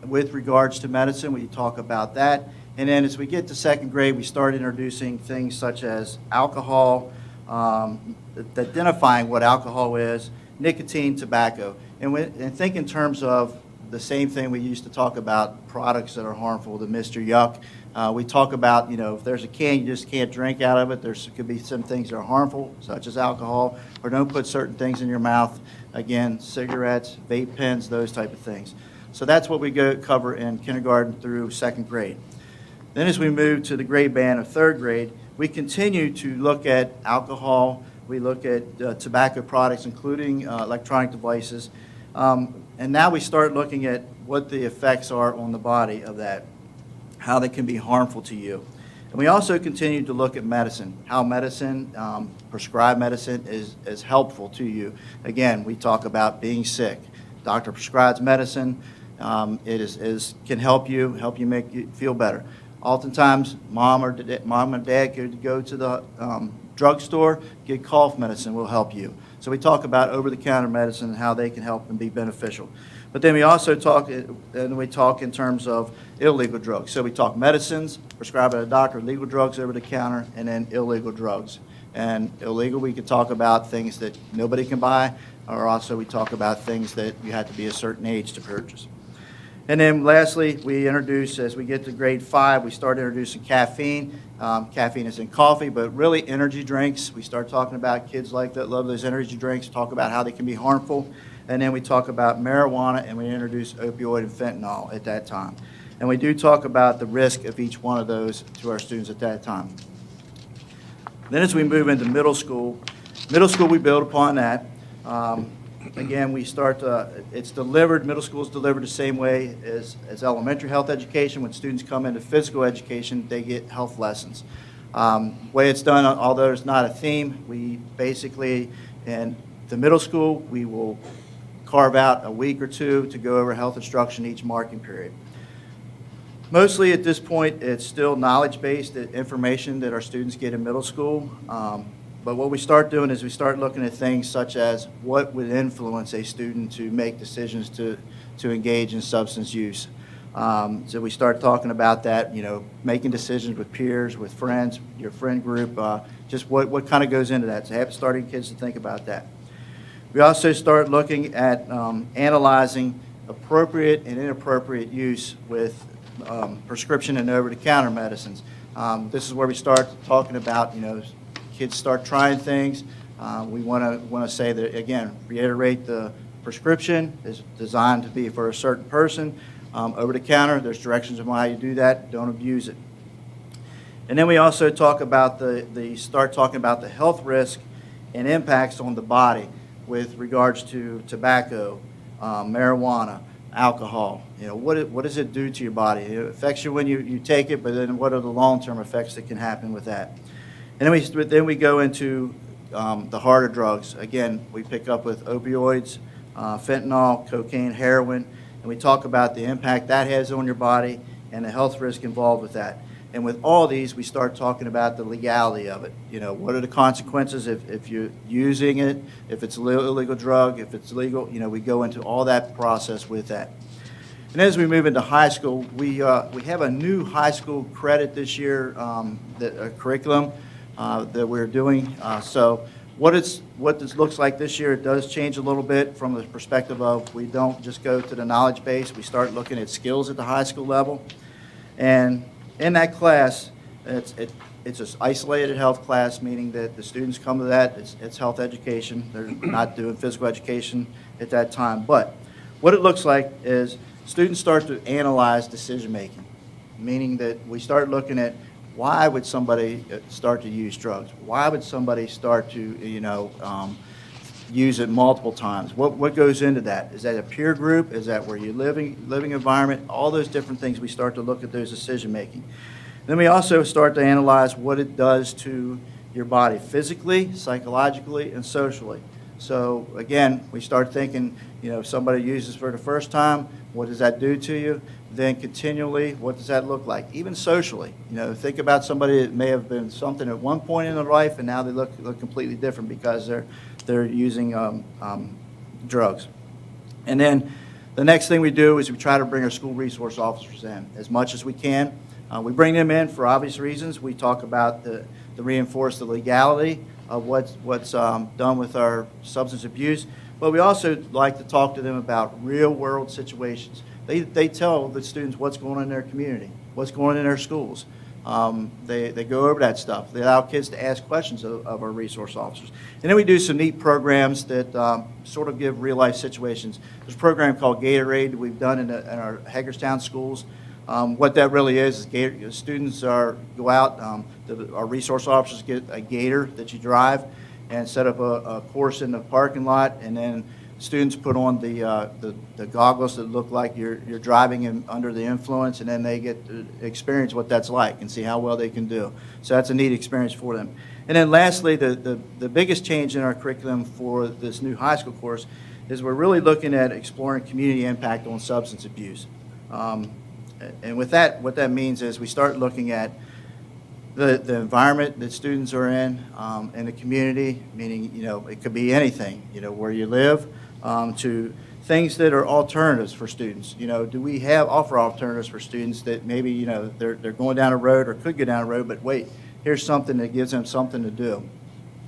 K: with regards to medicine. We talk about that. And then as we get to second grade, we start introducing things such as alcohol, identifying what alcohol is, nicotine, tobacco. And think in terms of the same thing we used to talk about, products that are harmful, the Mr. Yuck. We talk about, if there's a can, you just can't drink out of it. There could be some things that are harmful, such as alcohol, or don't put certain things in your mouth. Again, cigarettes, vape pens, those type of things. So that's what we cover in kindergarten through second grade. Then as we move to the grade band of third grade, we continue to look at alcohol. We look at tobacco products, including electronic devices. And now we start looking at what the effects are on the body of that, how they can be harmful to you. And we also continue to look at medicine, how medicine, prescribed medicine is helpful to you. Again, we talk about being sick. Doctor prescribes medicine. It can help you make you feel better. Oftentimes, mom and dad could go to the drugstore, get cough medicine will help you. So we talk about over-the-counter medicine and how they can help and be beneficial. But then we also talk in terms of illegal drugs. So we talk medicines prescribed by a doctor, legal drugs over the counter, and then illegal drugs. And illegal, we could talk about things that nobody can buy, or also we talk about things that you have to be a certain age to purchase. And then lastly, we introduce, as we get to grade 5, we start introducing caffeine. Caffeine is in coffee, but really energy drinks. We start talking about kids that love those energy drinks, talk about how they can be harmful. And then we talk about marijuana, and we introduce opioid and fentanyl at that time. And we do talk about the risk of each one of those to our students at that time. Then as we move into middle school, we build upon that. Again, we start, it's delivered, middle school is delivered the same way as elementary health education. When students come into physical education, they get health lessons. Way it's done, although it's not a theme, we basically, in the middle school, we will carve out a week or two to go over health instruction each marking period. Mostly at this point, it's still knowledge-based information that our students get in middle school. But what we start doing is we start looking at things such as what would influence a student to make decisions to engage in substance use. So we start talking about that, making decisions with peers, with friends, your friend group, just what kind of goes into that. So starting kids to think about that. We also start looking at analyzing appropriate and inappropriate use with prescription and over-the-counter medicines. This is where we start talking about, kids start trying things. We want to say that, again, reiterate the prescription is designed to be for a certain person. Over the counter, there's directions on how you do that. Don't abuse it. And then we also talk about start talking about the health risk and impacts on the body with regards to tobacco, marijuana, alcohol. What does it do to your body? It affects you when you take it, but then what are the long-term effects that can happen with that? And then we go into the harder drugs. Again, we pick up with opioids, fentanyl, cocaine, heroin, and we talk about the impact that has on your body and the health risk involved with that. And with all these, we start talking about the legality of it. What are the consequences if you're using it, if it's an illegal drug, if it's legal, we go into all that process with that. And as we move into high school, we have a new high school credit this year, curriculum that we're doing. So what this looks like this year, it does change a little bit from the perspective of we don't just go to the knowledge base. We start looking at skills at the high school level. And in that class, it's an isolated health class, meaning that the students come to that. It's health education. They're not doing physical education at that time. But what it looks like is students start to analyze decision-making, meaning that we start looking at why would somebody start to use drugs? Why would somebody start to, use it multiple times? What goes into that? Is that a peer group? Is that where you're living environment? All those different things, we start to look at those decision-making. Then we also start to analyze what it does to your body physically, psychologically, and socially. So again, we start thinking, if somebody uses for the first time, what does that do to you? Then continually, what does that look like? Even socially, think about somebody that may have been something at one point in their life, and now they look completely different because they're using drugs. And then the next thing we do is we try to bring our school resource officers in as much as we can. We bring them in for obvious reasons. We talk about the reinforce the legality of what's done with our substance abuse, but we also like to talk to them about real-world situations. They tell the students what's going on in their community, what's going on in their schools. They go over that stuff. They allow kids to ask questions of our resource officers. And then we do some neat programs that sort of give real-life situations. There's a program called Gatorade we've done in our Hagerstown schools. What that really is students go out, our resource officers get a Gator that you drive and set up a course in the parking lot, and then students put on the goggles that look like you're driving under the influence, and then they get to experience what that's like and see how well they can do. So that's a neat experience for them. And then lastly, the biggest change in our curriculum for this new high school course is we're really looking at exploring community impact on substance abuse. And with that, what that means is we start looking at the environment that students are in the community, meaning, it could be anything, where you live, to things that are alternatives for students. Do we offer alternatives for students that maybe, they're going down a road or could go down a road, but wait, here's something that gives them something to do.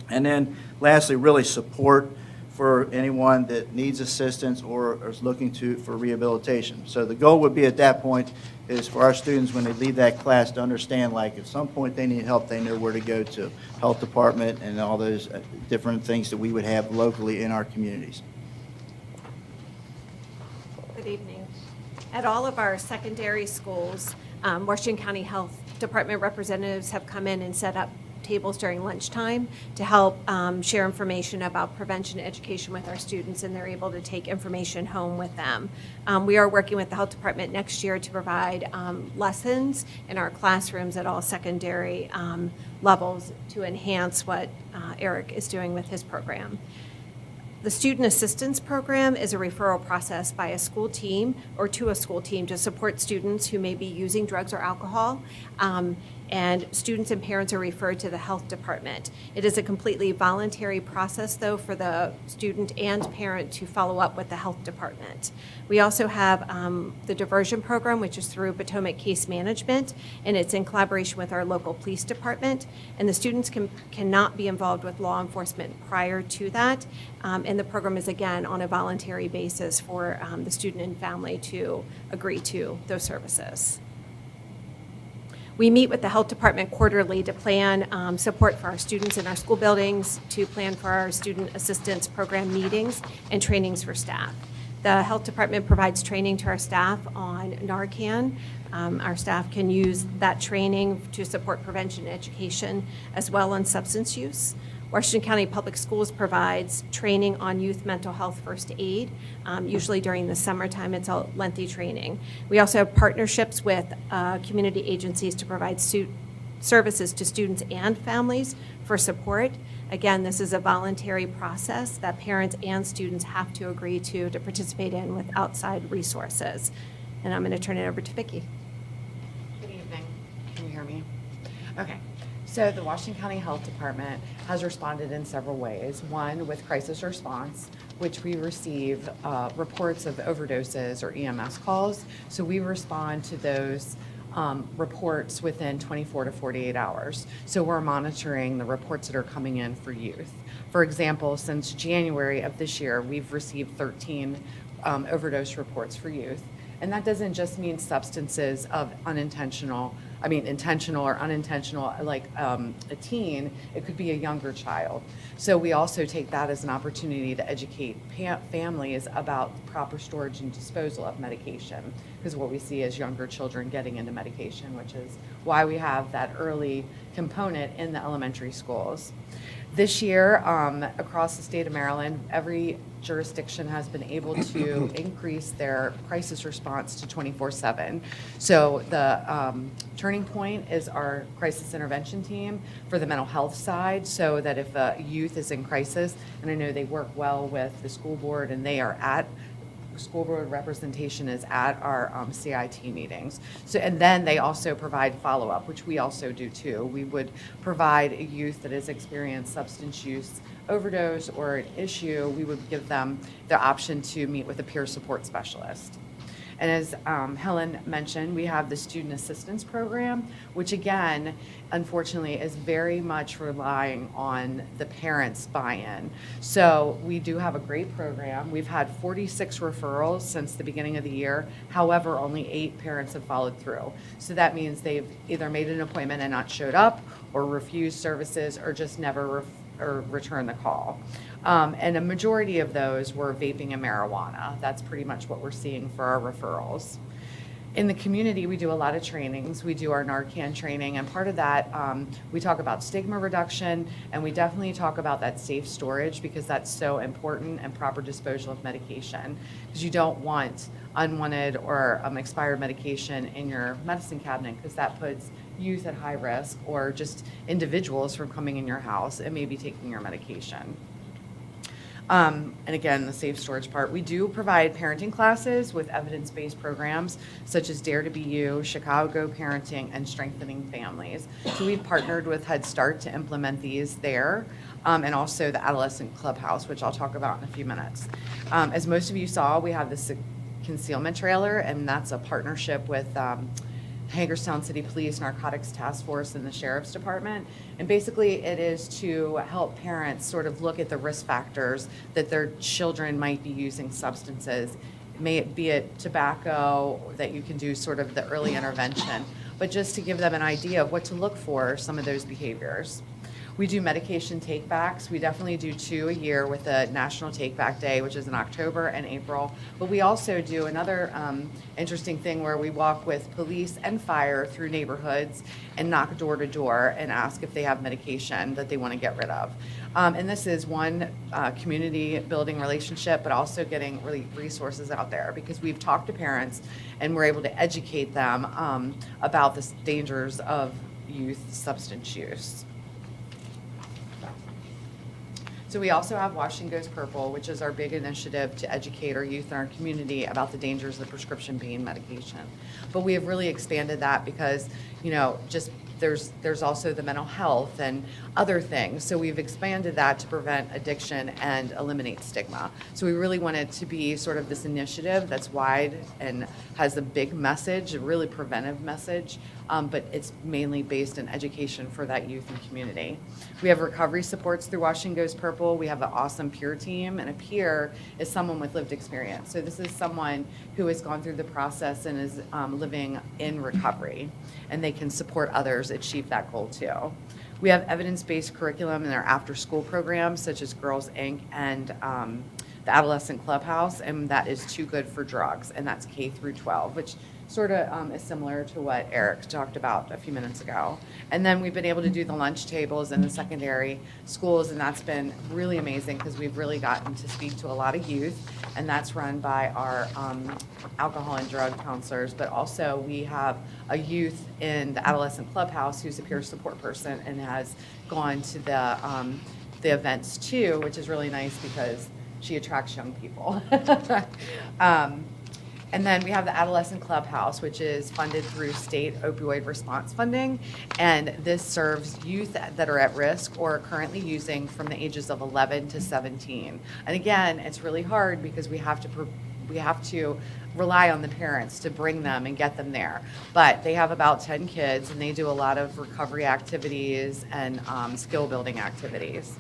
K: And then lastly, really support for anyone that needs assistance or is looking for rehabilitation. So the goal would be at that point is for our students, when they leave that class, to understand, like, at some point they need help, they know where to go to, health department and all those different things that we would have locally in our communities.
L: Good evening. At all of our secondary schools, Washington County Health Department representatives have come in and set up tables during lunchtime to help share information about prevention education with our students, and they're able to take information home with them. We are working with the health department next year to provide lessons in our classrooms at all secondary levels to enhance what Eric is doing with his program. The Student Assistance Program is a referral process by a school team or to a school team to support students who may be using drugs or alcohol. And students and parents are referred to the health department. It is a completely voluntary process, though, for the student and parent to follow up with the health department. We also have the diversion program, which is through Potomac Case Management, and it's in collaboration with our local police department. And the students cannot be involved with law enforcement prior to that. And the program is, again, on a voluntary basis for the student and family to agree to those services. We meet with the health department quarterly to plan support for our students in our school buildings, to plan for our student assistance program meetings and trainings for staff. The health department provides training to our staff on Narcan. Our staff can use that training to support prevention and education, as well on substance use. Washington County Public Schools provides training on youth mental health first aid. Usually during the summertime, it's a lengthy training. We also have partnerships with community agencies to provide services to students and families for support. Again, this is a voluntary process that parents and students have to agree to participate in with outside resources. And I'm going to turn it over to Vicki.
M: Good evening. Can you hear me? Okay. So the Washington County Health Department has responded in several ways. One, with crisis response, which we receive reports of overdoses or EMS calls. So we respond to those reports within 24 to 48 hours. So we're monitoring the reports that are coming in for youth. For example, since January of this year, we've received 13 overdose reports for youth. And that doesn't just mean substances of intentional or unintentional, like a teen. It could be a younger child. So we also take that as an opportunity to educate families about proper storage and disposal of medication, because what we see is younger children getting into medication, which is why we have that early component in the elementary schools. This year, across the state of Maryland, every jurisdiction has been able to increase their crisis response to 24/7. So the turning point is our crisis intervention team for the mental health side, so that if a youth is in crisis, and I know they work well with the school board, and they are at school board representation is at our CIT meetings. So, and then they also provide follow-up, which we also do too. We would provide a youth that has experienced substance use overdose or an issue, we would give them the option to meet with a peer support specialist. And as Helen mentioned, we have the Student Assistance Program, which again, unfortunately, is very much relying on the parents' buy-in. So we do have a great program. We've had 46 referrals since the beginning of the year. However, only 8 parents have followed through. So that means they've either made an appointment and not showed up, or refused services, or just never returned the call. And a majority of those were vaping and marijuana. That's pretty much what we're seeing for our referrals. In the community, we do a lot of trainings. We do our Narcan training, and part of that, we talk about stigma reduction, and we definitely talk about that safe storage, because that's so important, and proper disposal of medication, because you don't want unwanted or expired medication in your medicine cabinet, because that puts youth at high risk, or just individuals from coming in your house and maybe taking your medication. And again, the safe storage part. We do provide parenting classes with evidence-based programs such as Dare to Be You, Chicago Parenting, and Strengthening Families. So we've partnered with Head Start to implement these there, and also the Adolescent Clubhouse, which I'll talk about in a few minutes. As most of you saw, we have this concealment trailer, and that's a partnership with Hagerstown City Police Narcotics Task Force and the Sheriff's Department. And basically it is to help parents sort of look at the risk factors that their children might be using substances. May it be it tobacco, that you can do sort of the early intervention, but just to give them an idea of what to look for, some of those behaviors. We do medication take-backs. We definitely do 2 a year with the National Take-Back Day, which is in October and April. But we also do another interesting thing where we walk with police and fire through neighborhoods and knock door to door and ask if they have medication that they want to get rid of. And this is one community building relationship, but also getting really resources out there, because we've talked to parents and we're able to educate them about the dangers of youth substance use. So we also have Washington Goes Purple, which is our big initiative to educate our youth in our community about the dangers of prescription pain medication. But we have really expanded that because, you know, just there's also the mental health and other things. So we've expanded that to prevent addiction and eliminate stigma. So we really want it to be sort of this initiative that's wide and has a big message, a really preventive message, but it's mainly based in education for that youth and community. We have recovery supports through Washington Goes Purple. We have an awesome peer team, and a peer is someone with lived experience. So this is someone who has gone through the process and is living in recovery, and they can support others achieve that goal too. We have evidence-based curriculum in our after-school programs, such as Girls Inc. and the Adolescent Clubhouse, and that is Too Good for Drugs, and that's K through 12, which sort of is similar to what Eric talked about a few minutes ago. And then we've been able to do the lunch tables in the secondary schools, and that's been really amazing because we've really gotten to speak to a lot of youth, and that's run by our alcohol and drug counselors. But also we have a youth in the Adolescent Clubhouse who's a peer support person and has gone to the events too, which is really nice because she attracts young people. And then we have the Adolescent Clubhouse, which is funded through state opioid response funding. And this serves youth that are at risk or are currently using from the ages of 11 to 17. And again, it's really hard because we have to rely on the parents to bring them and get them there. But they have about 10 kids, and they do a lot of recovery activities and skill building activities.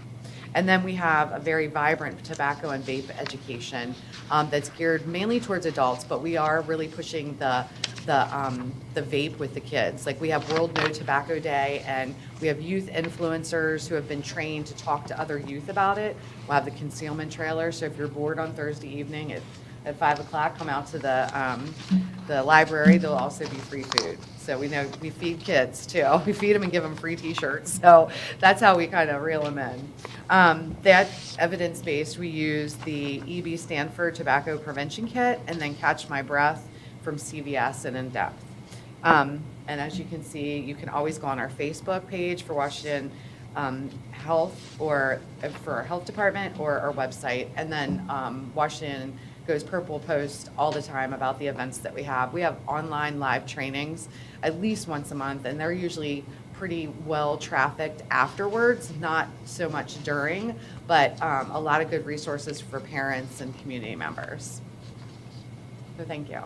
M: And then we have a very vibrant tobacco and vape education that's geared mainly towards adults, but we are really pushing the vape with the kids. Like we have World No Tobacco Day, and we have youth influencers who have been trained to talk to other youth about it. We'll have the concealment trailer, so if you're bored on Thursday evening at at 5 o'clock, come out to the library. There'll also be free food. So we know we feed kids too. We feed them and give them free T-shirts. So that's how we kind of reel them in. That evidence-based, we use the EB Stanford Tobacco Prevention Kit and then Catch My Breath from CVS and In Depth. And as you can see, you can always go on our Facebook page for Washington Health or for our health department or our website. And then Washington Goes Purple posts all the time about the events that we have. We have online live trainings at least once a month, and they're usually pretty well trafficked afterwards, not so much during, but a lot of good resources for parents and community members. So thank you.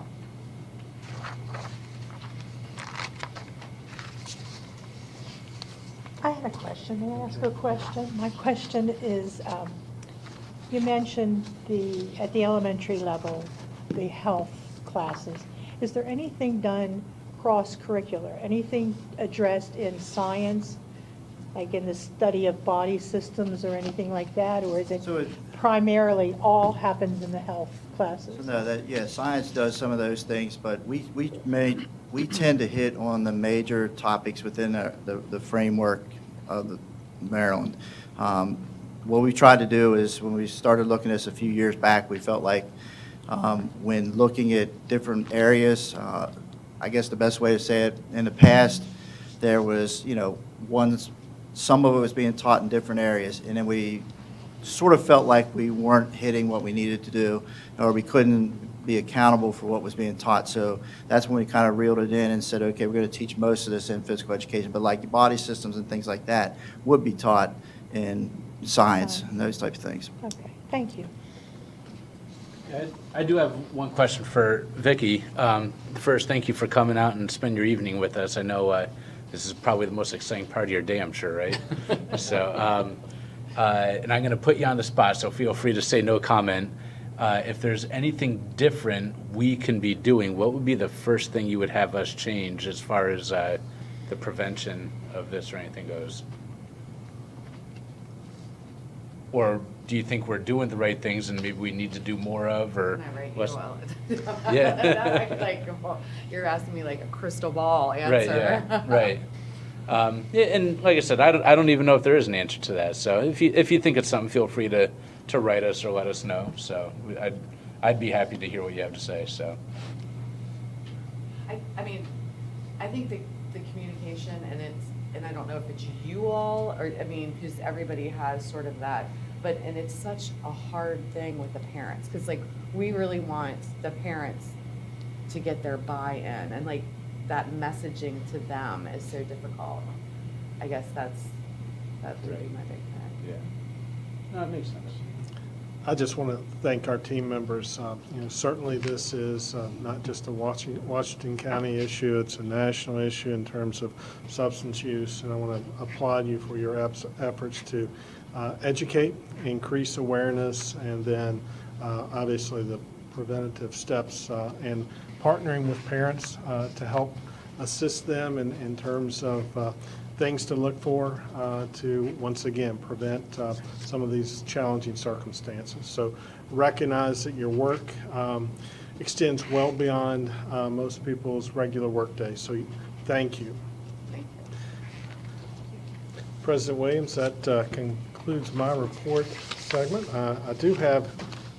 A: I had a question. May I ask a question? My question is, you mentioned at the elementary level, the health classes. Is there anything done cross-curricular? Anything addressed in science, like in the study of body systems or anything like that? Or is it primarily all happens in the health classes?
K: So no, science does some of those things, but we tend to hit on the major topics within the framework of Maryland. What we tried to do is, when we started looking at this a few years back, we felt like when looking at different areas, I guess the best way to say it, in the past, there was, some of it was being taught in different areas, and then we sort of felt like we weren't hitting what we needed to do, or we couldn't be accountable for what was being taught. So that's when we kind of reeled it in and said, okay, we're going to teach most of this in physical education, but like body systems and things like that would be taught in science and those type of things.
A: Okay, thank you.
E: I do have one question for Vicki. First, thank you for coming out and spending your evening with us. I know this is probably the most exciting part of your day, I'm sure, right? So, and I'm going to put you on the spot, so feel free to say no comment. If there's anything different we can be doing, what would be the first thing you would have us change as far as the prevention of this or anything goes? Or do you think we're doing the right things and maybe we need to do more of, or?
M: Am I right?
E: what's-
M: Yeah. Like, you're asking me like a crystal ball answer.
E: Right, yeah, right. Yeah, and like I said, I don't even know if there is an answer to that. So if you think it's something, feel free to write us or let us know. So I'd be happy to hear what you have to say. So.
M: I mean, I think the communication, and I don't know if it's you all, or, I mean, because everybody has sort of that, and it's such a hard thing with the parents, because, like, we really want the parents to get their buy-in, and, like, that messaging to them is so difficult. I guess that would be my big thing.
E: Yeah. No, it makes sense.
D: I just want to thank our team members. Certainly this is not just a Washington County issue, it's a national issue in terms of substance use, and I want to applaud you for your efforts to educate, increase awareness, and then obviously the preventative steps and partnering with parents to help assist them in terms of things to look for to, once again, prevent some of these challenging circumstances. So recognize that your work extends well beyond most people's regular workday. So thank you.
M: Thank you.
D: President Williams, that concludes my report segment. I do have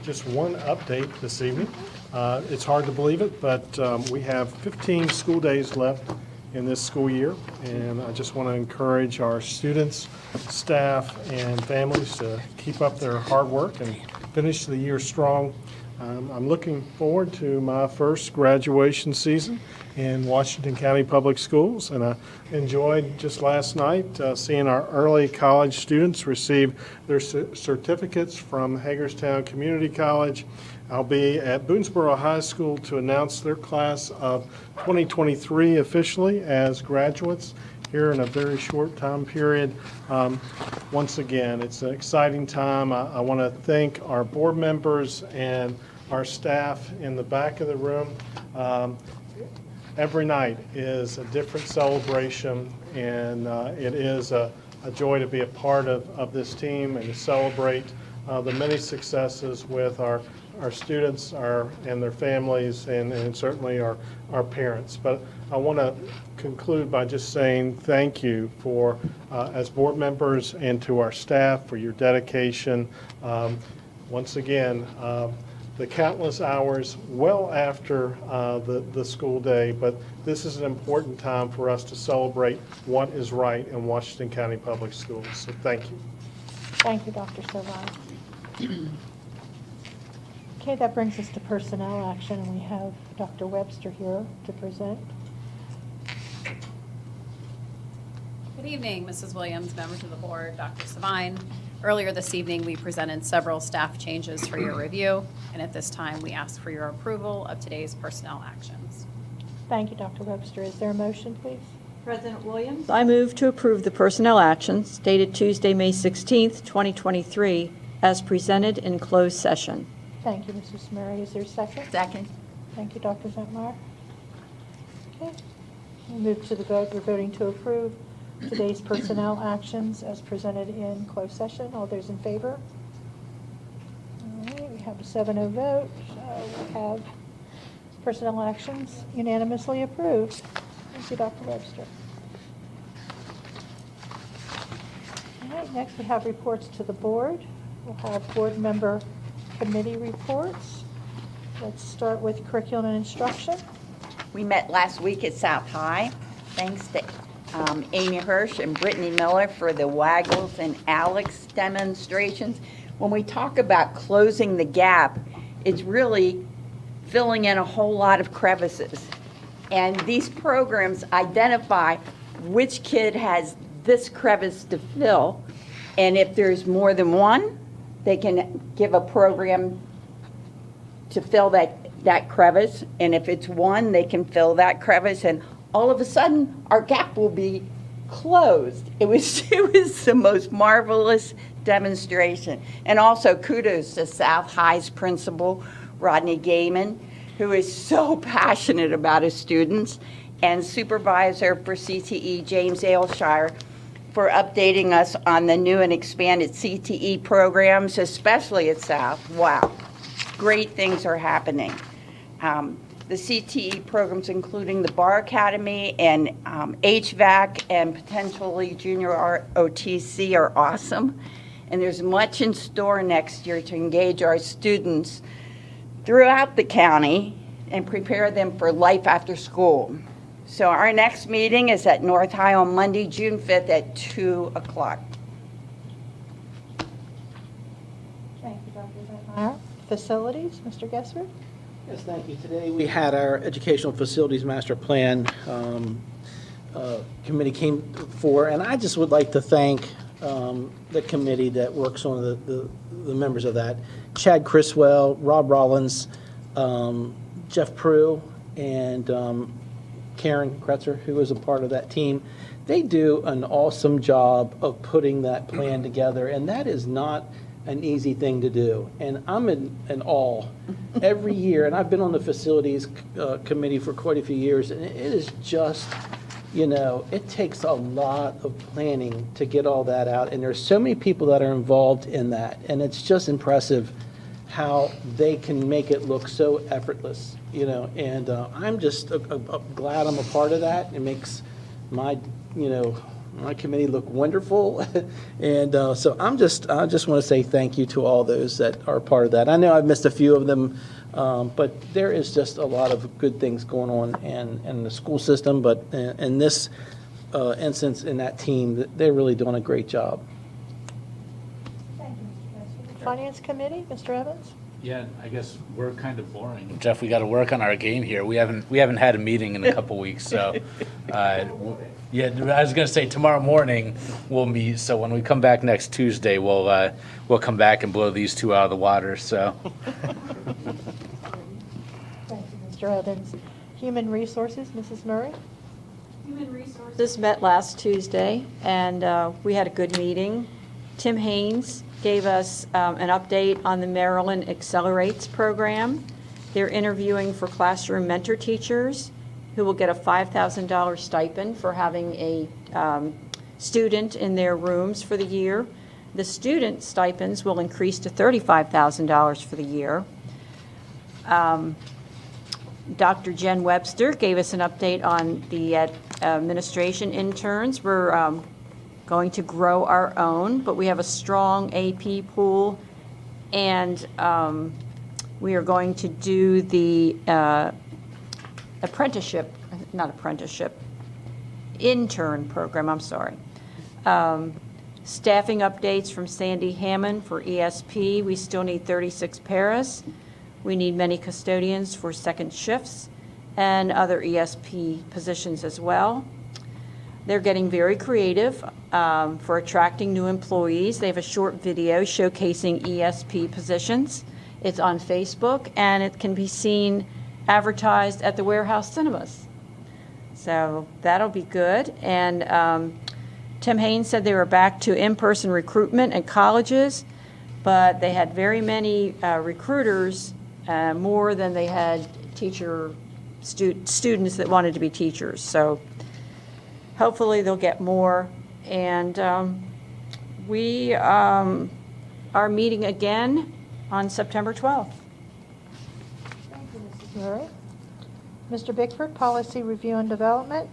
D: just one update this evening. It's hard to believe it, but we have 15 school days left in this school year, and I just want to encourage our students, staff, and families to keep up their hard work and finish the year strong. I'm looking forward to my first graduation season in Washington County Public Schools, and I enjoyed just last night seeing our early college students receive their certificates from Hagerstown Community College. I'll be at Boonesboro High School to announce their class of 2023 officially as graduates here in a very short time period. Once again, it's an exciting time. I want to thank our board members and our staff in the back of the room. Every night is a different celebration, and it is a joy to be a part of this team and to celebrate the many successes with our our students, and their families, and certainly our parents. But I want to conclude by just saying thank you for, as board members and to our staff, for your dedication. Once again, the countless hours well after the school day, but this is an important time for us to celebrate what is right in Washington County Public Schools. So thank you.
A: Thank you, Dr. Sovine. Okay, that brings us to personnel action, and we have Dr. Webster here to present.
N: Good evening, Mrs. Williams, members of the board, Dr. Sovine. Earlier this evening, we presented several staff changes for your review, and at this time, we ask for your approval of today's personnel actions.
A: Thank you, Dr. Webster. Is there a motion, please?
I: President Williams? I move to approve the personnel actions dated Tuesday, May 16th, 2023, as presented in closed session.
A: Thank you, Mrs. Murray. Is there a second?
R: Second.
A: Thank you, Dr. Zentmeyer. Okay, we move to the vote. We're voting to approve today's personnel actions as presented in closed session. All those in favor? All right, we have a 7-0 vote. So we have personnel actions unanimously approved. Thank you, Dr. Webster. All right, next we have reports to the board. We'll have board member committee reports. Let's start with curriculum and instruction.
R: We met last week at South High. Thanks to Amy Hirsch and Brittany Miller for the Waggles and Alex demonstrations. When we talk about closing the gap, it's really filling in a whole lot of crevices. And these programs identify which kid has this crevice to fill. And if there's more than one, they can give a program to fill that crevice. And if it's one, they can fill that crevice. And all of a sudden, our gap will be closed. It was the most marvelous demonstration. And also kudos to South High's principal, Rodney Gaiman, who is so passionate about his students, and supervisor for CTE, James Aylshire, for updating us on the new and expanded CTE programs, especially at South. Wow, great things are happening. The CTE programs, including the Bar Academy and HVAC and potentially junior ROTC, are awesome. And there's much in store next year to engage our students throughout the county and prepare them for life after school. So our next meeting is at North High on Monday, June 5th at 2 o'clock.
A: Thank you, Dr. Zentmeyer. Facilities, Mr. Gessler?
F: Yes, thank you. Today we had our Educational Facilities Master Plan committee came for, and I just would like to thank the committee that works on the members of that. Chad Criswell, Rob Rollins, Jeff Prue, and Karen Kretzer, who was a part of that team. They do an awesome job of putting that plan together, and that is not an easy thing to do. And I'm in awe every year, and I've been on the facilities committee for quite a few years, and it is just, it takes a lot of planning to get all that out, and there's so many people that are involved in that, and it's just impressive how they can make it look so effortless, and I'm just glad I'm a part of that. It makes my committee look wonderful, and so I just want to say thank you to all those that are part of that. I know I've missed a few of them, but there is just a lot of good things going on in the school system, but in this instance, in that team, they're really doing a great job.
A: Thank you, Mr. Gessler. Finance Committee, Mr. Evans?
E: Yeah, I guess we're kind of boring. Jeff, we got to work on our game here. We haven't had a meeting in a couple weeks, so yeah, I was going to say tomorrow morning we'll meet. So when we come back next Tuesday, we'll come back and blow these two out of the water. So.
A: Thank you, Mr. Evans. Human Resources, Mrs. Murray?
I: Human Resources met last Tuesday, and we had a good meeting. Tim Haynes gave us an update on the Maryland Accelerates program. They're interviewing for classroom mentor teachers who will get a $5,000 stipend for having a student in their rooms for the year. The student stipends will increase to $35,000 for the year. Dr. Jen Webster gave us an update on the administration interns. We're going to grow our own, but we have a strong AP pool, and we are going to do the intern program, I'm sorry. Staffing updates from Sandy Hammond for ESP. We still need 36 paras. We need many custodians for second shifts and other ESP positions as well. They're getting very creative for attracting new employees. They have a short video showcasing ESP positions. It's on Facebook, and it can be seen advertised at the warehouse cinemas. So that'll be good. And Tim Haynes said they were back to in-person recruitment at colleges, but they had very many recruiters, more than they had students that wanted to be teachers. So hopefully they'll get more. And we are meeting again on September 12th.
A: Thank you, Mrs. Murray. Mr. Bickford, Policy Review and Development.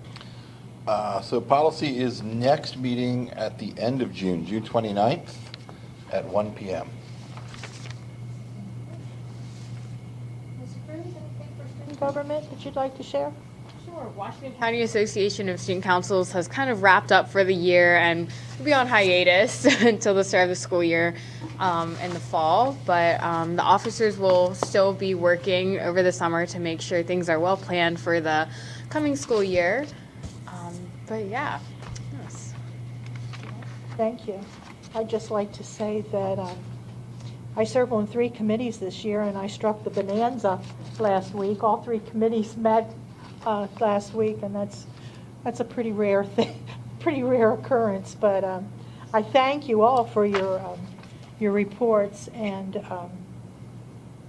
B: So policy is next meeting at the end of June, June 29th at 1 p.m.
A: Ms. Cruz, anything for student government that you'd like to share?
O: Sure. Washington County Association of Student Councils has kind of wrapped up for the year and will be on hiatus until the start of the school year in the fall. But the officers will still be working over the summer to make sure things are well planned for the coming school year. But yeah. Yes.
A: Thank you. I'd just like to say that I serve on 3 committees this year, and I struck the bonanza last week. All 3 committees met last week, and that's a pretty rare thing, pretty rare occurrence. But I thank you all for your reports, and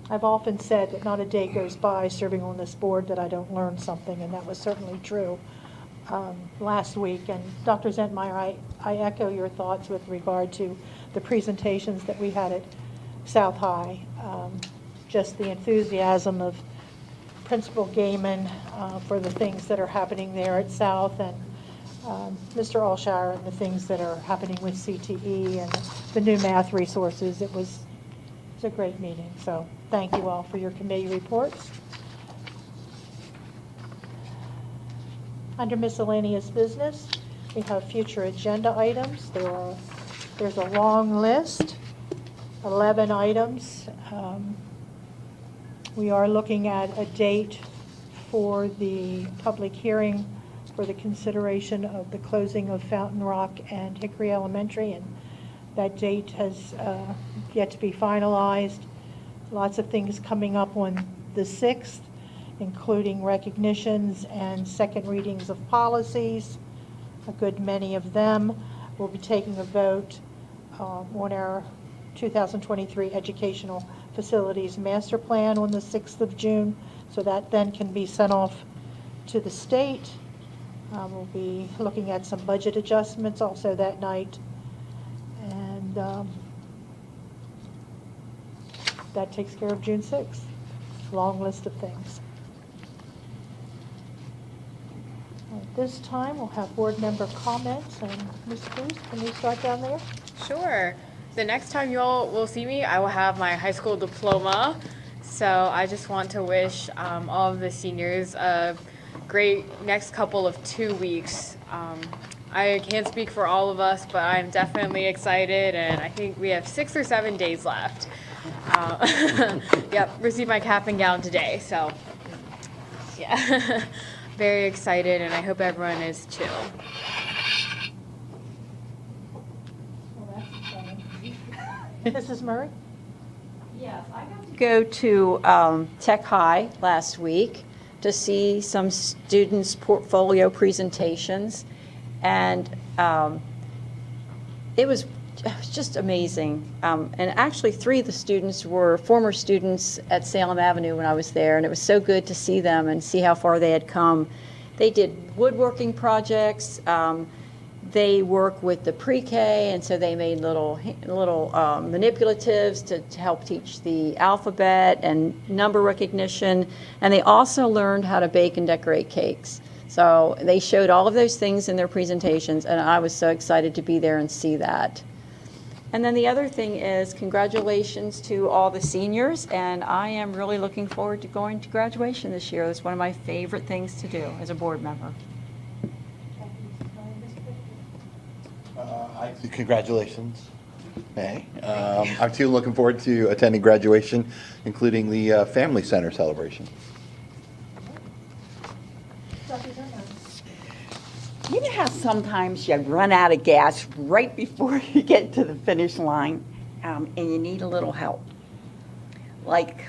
A: I've often said that not a day goes by serving on this board that I don't learn something, and that was certainly true last week. And Dr. Zentmeyer, I echo your thoughts with regard to the presentations that we had at South High. Just the enthusiasm of Principal Gaiman for the things that are happening there at South, and Mr. Alshire and the things that are happening with CTE and the new math resources. It was a great meeting. So thank you all for your committee reports. Under miscellaneous business, we have future agenda items. There's a long list, 11 items. We are looking at a date for the public hearing for the consideration of the closing of Fountain Rock and Hickory Elementary, and that date has yet to be finalized. Lots of things coming up on the 6th, including recognitions and second readings of policies. A good many of them. We'll be taking a vote on our 2023 Educational Facilities Master Plan on the 6th of June, so that then can be sent off to the state. We'll be looking at some budget adjustments also that night. And that takes care of June 6th. Long list of things. At this time, we'll have board member comments, and Ms. Cruz, can you start down there?
O: Sure. The next time you all will see me, I will have my high school diploma. So I just want to wish all of the seniors a great next couple of 2 weeks. I can't speak for all of us, but I'm definitely excited, and I think we have 6 or 7 days left. Yep, received my cap and gown today, so yeah. Very excited, and I hope everyone is too.
A: Mrs. Murray?
I: Yes, I got to go to Tech High last week to see some students' portfolio presentations, and it was just amazing. And actually 3 of the students were former students at Salem Avenue when I was there, and it was so good to see them and see how far they had come. They did woodworking projects. They work with the pre-K, and so they made little manipulatives to help teach the alphabet and number recognition. And they also learned how to bake and decorate cakes. So they showed all of those things in their presentations, and I was so excited to be there and see that. And then the other thing is congratulations to all the seniors, and I am really looking forward to going to graduation this year. That's one of my favorite things to do as a board member.
B: Congratulations, May. I'm too looking forward to attending graduation, including the Family Center celebration.
R: You know how sometimes you run out of gas right before you get to the finish line, and you need a little help? Like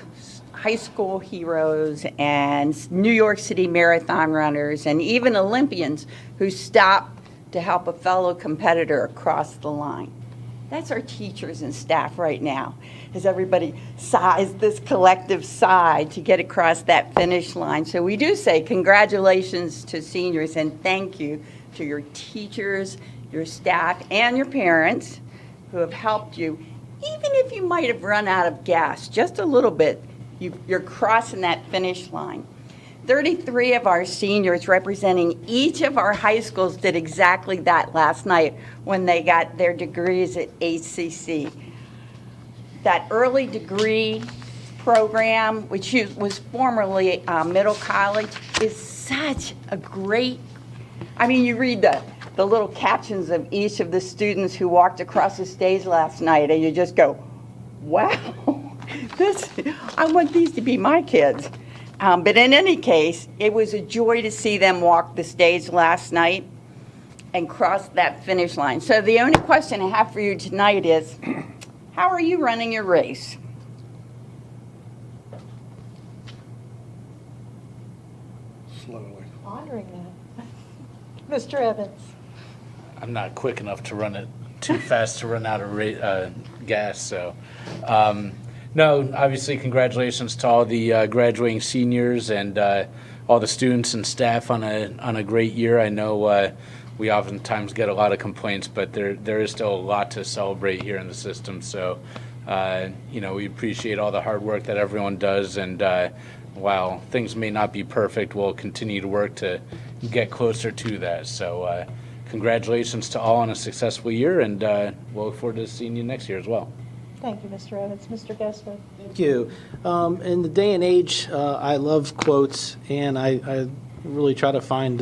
R: high school heroes and New York City marathon runners and even Olympians who stop to help a fellow competitor across the line. That's our teachers and staff right now, as everybody sighs this collective sigh to get across that finish line. So we do say congratulations to seniors and thank you to your teachers, your staff, and your parents who have helped you. Even if you might have run out of gas just a little bit, you're crossing that finish line. 33 of our seniors representing each of our high schools did exactly that last night when they got their degrees at HCC. That early degree program, which was formerly middle college, is such a great, I mean, you read the little captions of each of the students who walked across the stage last night and you just go, wow, I want these to be my kids. But in any case, it was a joy to see them walk the stage last night and cross that finish line. So the only question I have for you tonight is, how are you running your race?
S: Slowly.
A: Honoring that. Mr. Evans.
E: I'm not quick enough to run it too fast to run out of gas, so. No, obviously, congratulations to all the graduating seniors and all the students and staff on a great year. I know we oftentimes get a lot of complaints, but there is still a lot to celebrate here in the system. So, we appreciate all the hard work that everyone does, and while things may not be perfect, we'll continue to work to get closer to that. So, congratulations to all on a successful year, and we'll look forward to seeing you next year as well.
A: Thank you, Mr. Evans. Mr. Gessler.
F: Thank you. In the day and age, I love quotes, and I really try to find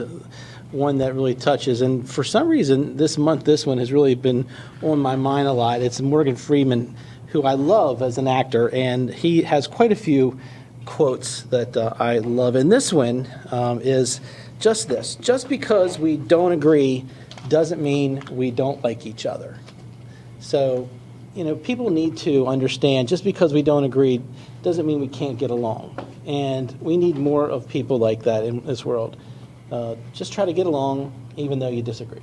F: one that really touches. And for some reason, this month, this one has really been on my mind a lot. It's Morgan Freeman, who I love as an actor, and he has quite a few quotes that I love. And this one is just this: just because we don't agree doesn't mean we don't like each other. So, people need to understand just because we don't agree doesn't mean we can't get along. And we need more of people like that in this world. Just try to get along even though you disagree.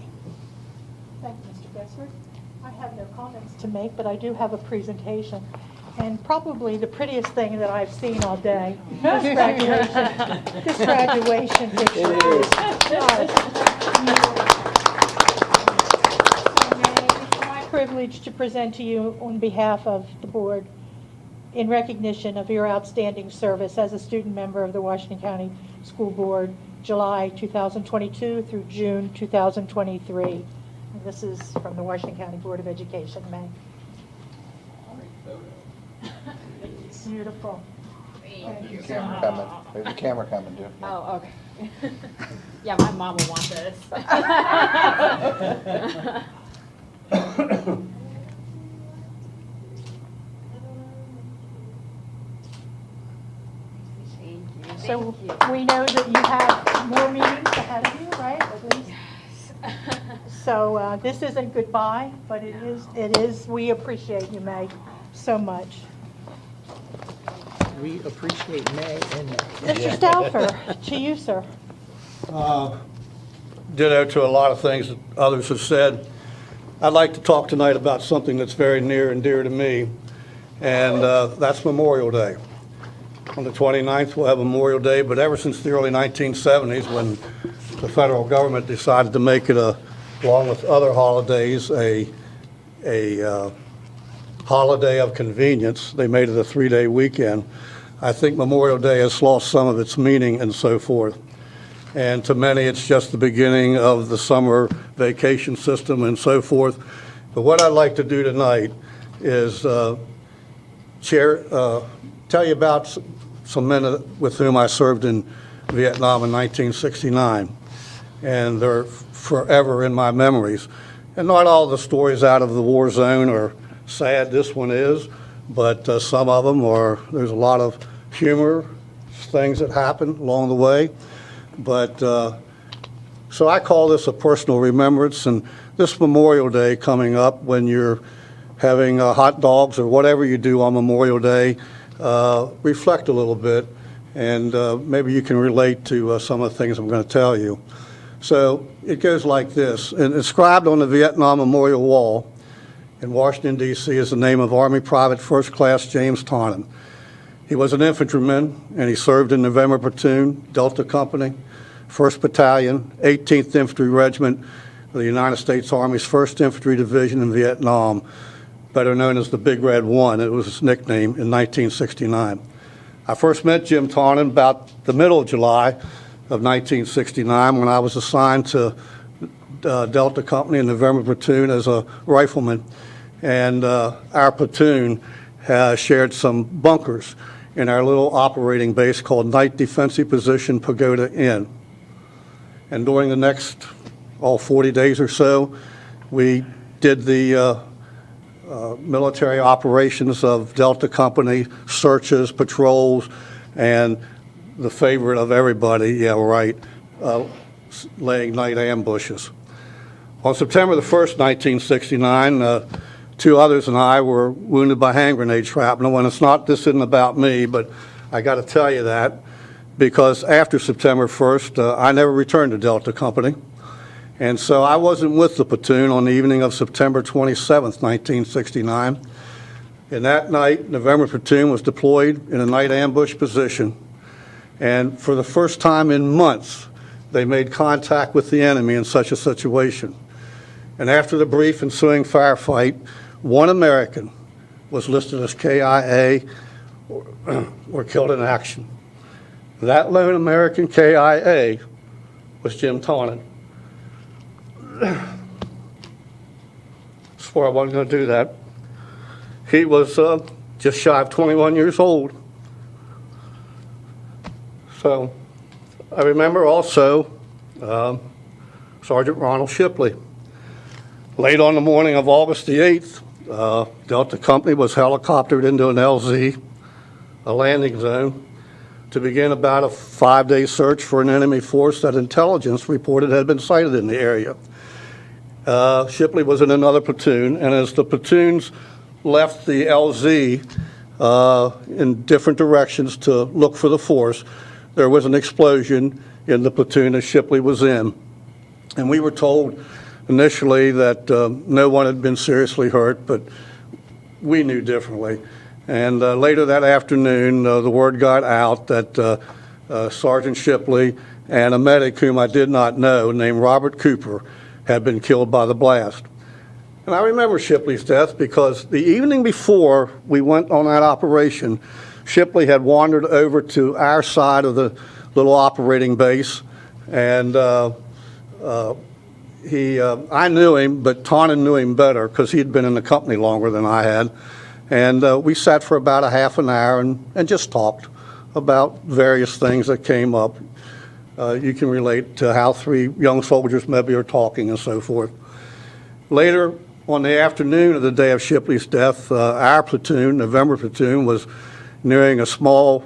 A: Thank you, Mr. Gessler. I have no comments to make, but I do have a presentation. And probably the prettiest thing that I've seen all day, this graduation picture.
F: It is.
A: It's my privilege to present to you on behalf of the board in recognition of your outstanding service as a student member of the Washington County School Board, July 2022 through June 2023. And this is from the Washington County Board of Education, May. Beautiful. Thank you so much.
B: There's a camera coming, too.
M: Oh, okay. Yeah, my mom will want this.
A: So we know that you have more meetings ahead of you, right? At least. So this isn't goodbye, but it is. We appreciate you, May, so much.
F: We appreciate May and May.
A: Mr. Stauffer, to you, sir.
S: Ditto to a lot of things that others have said. I'd like to talk tonight about something that's very near and dear to me, and that's Memorial Day. On the 29th, we'll have Memorial Day, but ever since the early 1970s, when the federal government decided to make it a along with other holidays, a holiday of convenience. They made it a 3-day weekend. I think Memorial Day has lost some of its meaning and so forth. And to many, it's just the beginning of the summer vacation system and so forth. But what I'd like to do tonight is tell you about some men with whom I served in Vietnam in 1969. And they're forever in my memories. And not all the stories out of the war zone are sad. This one is, but some of them are. There's a lot of humor, things that happen along the way. But so I call this a personal remembrance. And this Memorial Day coming up, when you're having hot dogs or whatever you do on Memorial Day, reflect a little bit, and maybe you can relate to some of the things I'm going to tell you. So it goes like this. And inscribed on the Vietnam Memorial Wall in Washington, D.C. is the name of Army Private First Class James Tonin. He was an infantryman, and he served in November Platoon, Delta Company, 1st Battalion, 18th Infantry Regiment of the United States Army's 1st Infantry Division in Vietnam, better known as the Big Red One. It was his nickname in 1969. I first met Jim Tonin about the middle of July of 1969 when I was assigned to Delta Company in November Platoon as a rifleman. And our platoon has shared some bunkers in our little operating base called Night Defensive Position Pagoda Inn. And during the next 40 days or so, we did the military operations of Delta Company, searches, patrols, and the favorite of everybody, laying night ambushes. On September the 1st, 1969, 2 others and I were wounded by hand grenade shrapnel. And this isn't about me, but I got to tell you that because after September 1st, I never returned to Delta Company. And so I wasn't with the platoon on the evening of September 27th, 1969. And that night, November Platoon was deployed in a night ambush position. And for the first time in months, they made contact with the enemy in such a situation. And after the brief ensuing firefight, 1 American was listed as KIA or killed in action. That lone American KIA was Jim Tonin. Swore I wasn't going to do that. He was just shy of 21 years old. So I remember also Sergeant Ronald Shipley. Late on the morning of August the 8th, Delta Company was helicoptered into an LZ, a landing zone, to begin about a 5-day search for an enemy force that intelligence reported had been sighted in the area. Shipley was in another platoon, and as the platoons left the LZ in different directions to look for the force, there was an explosion in the platoon that Shipley was in. And we were told initially that no one had been seriously hurt, but we knew differently. And later that afternoon, the word got out that Sergeant Shipley and a medic whom I did not know, named Robert Cooper, had been killed by the blast. And I remember Shipley's death because the evening before we went on that operation, Shipley had wandered over to our side of the little operating base, and I knew him, but Tonin knew him better because he'd been in the company longer than I had. And we sat for about a half an hour and just talked about various things that came up. You can relate to how 3 young soldiers maybe are talking and so forth. Later, on the afternoon of the day of Shipley's death, our platoon, November Platoon, was nearing a small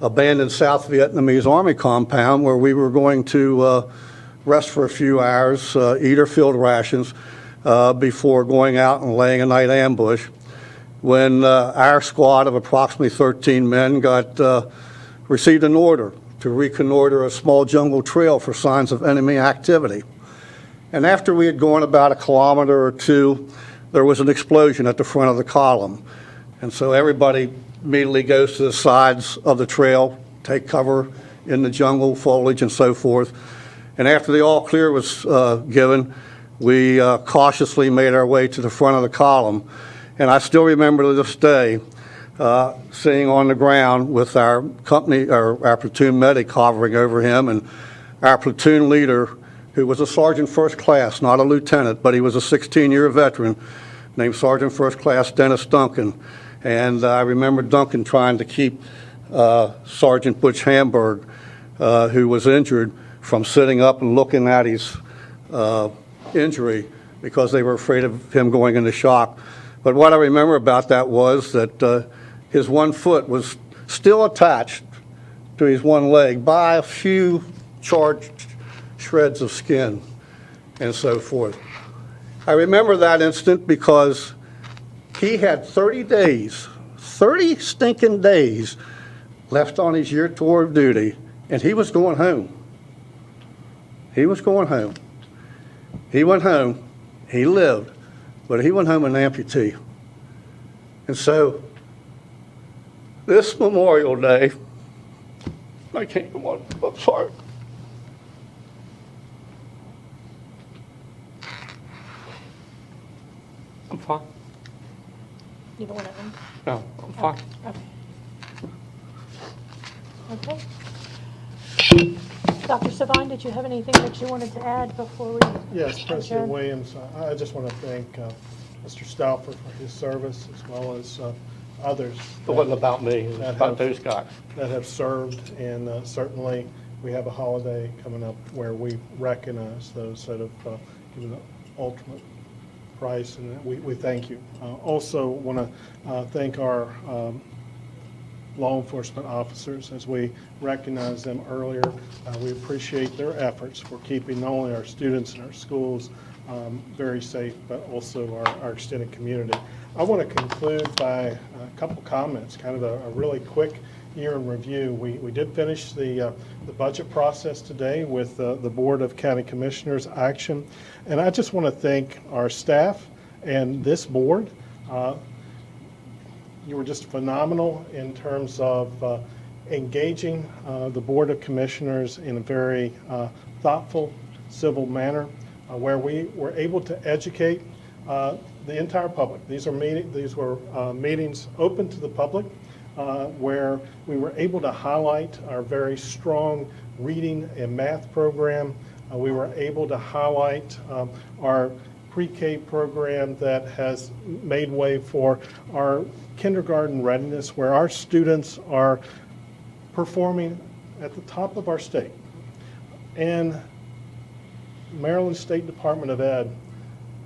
S: abandoned South Vietnamese Army compound where we were going to rest for a few hours, eat our field rations before going out and laying a night ambush, when our squad of approximately 13 men received an order to reconnoiter a small jungle trail for signs of enemy activity. And after we had gone about 1 kilometer or 2, there was an explosion at the front of the column. And so everybody immediately goes to the sides of the trail, take cover in the jungle, foliage, and so forth. And after the all clear was given, we cautiously made our way to the front of the column. And I still remember to this day sitting on the ground with our company, our platoon medic hovering over him, and our platoon leader, who was a sergeant first class, not a lieutenant, but he was a 16-year veteran, named Sergeant First Class Dennis Duncan. And I remember Duncan trying to keep Sergeant Butch Hamburg, who was injured, from sitting up and looking at his injury because they were afraid of him going into shock. But what I remember about that was that his one foot was still attached to his one leg by a few charred shreds of skin and so forth. I remember that instant because he had 30 days, 30 stinking days left on his year tour of duty, and he was going home. He was going home. He went home. He lived, but he went home an amputee. And so this Memorial Day, I can't come on, I'm sorry. I'm fine.
A: You don't want to?
S: No, I'm fine.
A: Okay. Okay. Dr. Savine, did you have anything that you wanted to add before we?
D: Yes, President
A: adjourn?
D: Williams, I just want to thank Mr. Stauffer for his service, as well as others.
S: It wasn't about me, it was
D: that
S: about
D: have-
S: those guys.
D: That have served, and certainly we have a holiday coming up where we recognize those that have given the ultimate price, and we thank you. Also want to thank our law enforcement officers as we recognize them earlier. We appreciate their efforts for keeping not only our students and our schools very safe, but also our extended community. I want to conclude by a couple comments, kind of a really quick year in review. We did finish the budget process today with the Board of County Commissioners action, and I just want to thank our staff and this board. You were just phenomenal in terms of engaging the Board of Commissioners in a very thoughtful, civil manner, where we were able to educate the entire public. These were meetings open to the public, where we were able to highlight our very strong reading and math program. We were able to highlight our pre-K program that has made way for our kindergarten readiness, where our students are performing at the top of our state. And Maryland State Department of Ed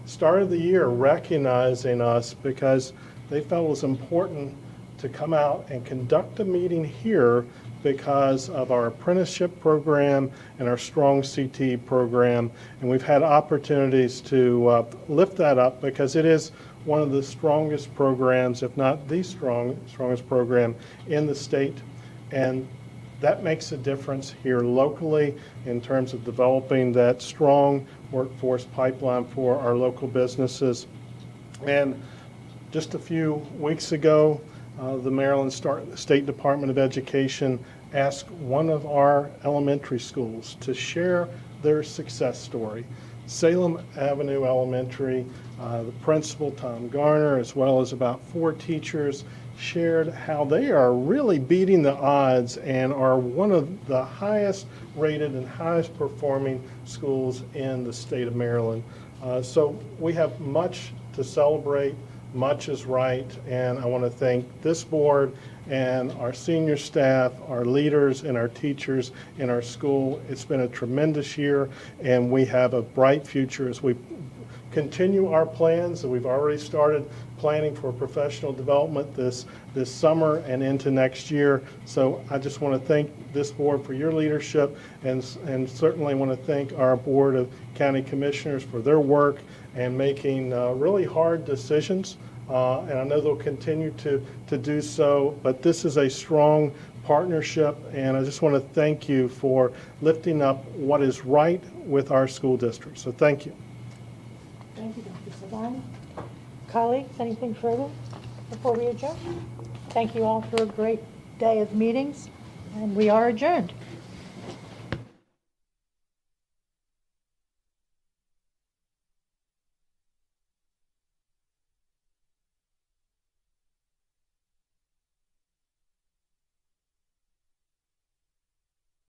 D: started the year recognizing us because they felt it was important to come out and conduct a meeting here because of our apprenticeship program and our strong CT program. And we've had opportunities to lift that up because it is one of the strongest programs, if not the strongest program in the state. And that makes a difference here locally in terms of developing that strong workforce pipeline for our local businesses. And just a few weeks ago, the Maryland State Department of Education asked one of our elementary schools to share their success story. Salem Avenue Elementary, the principal, Tom Garner, as well as about 4 teachers, shared how they are really beating the odds and are one of the highest rated and highest performing schools in the state of Maryland. So we have much to celebrate. Much is right, and I want to thank this board and our senior staff, our leaders, and our teachers in our school. It's been a tremendous year, and we have a bright future as we continue our plans. We've already started planning for professional development this summer and into next year. So I just want to thank this board for your leadership, and certainly want to thank our Board of County Commissioners for their work and making really hard decisions. And I know they'll continue to do so, but this is a strong partnership, and I just want to thank you for lifting up what is right with our school district. So thank you.
A: Thank you, Dr. Savine. Colleagues, anything further before we adjourn? Thank you all for a great day of meetings, and we are adjourned.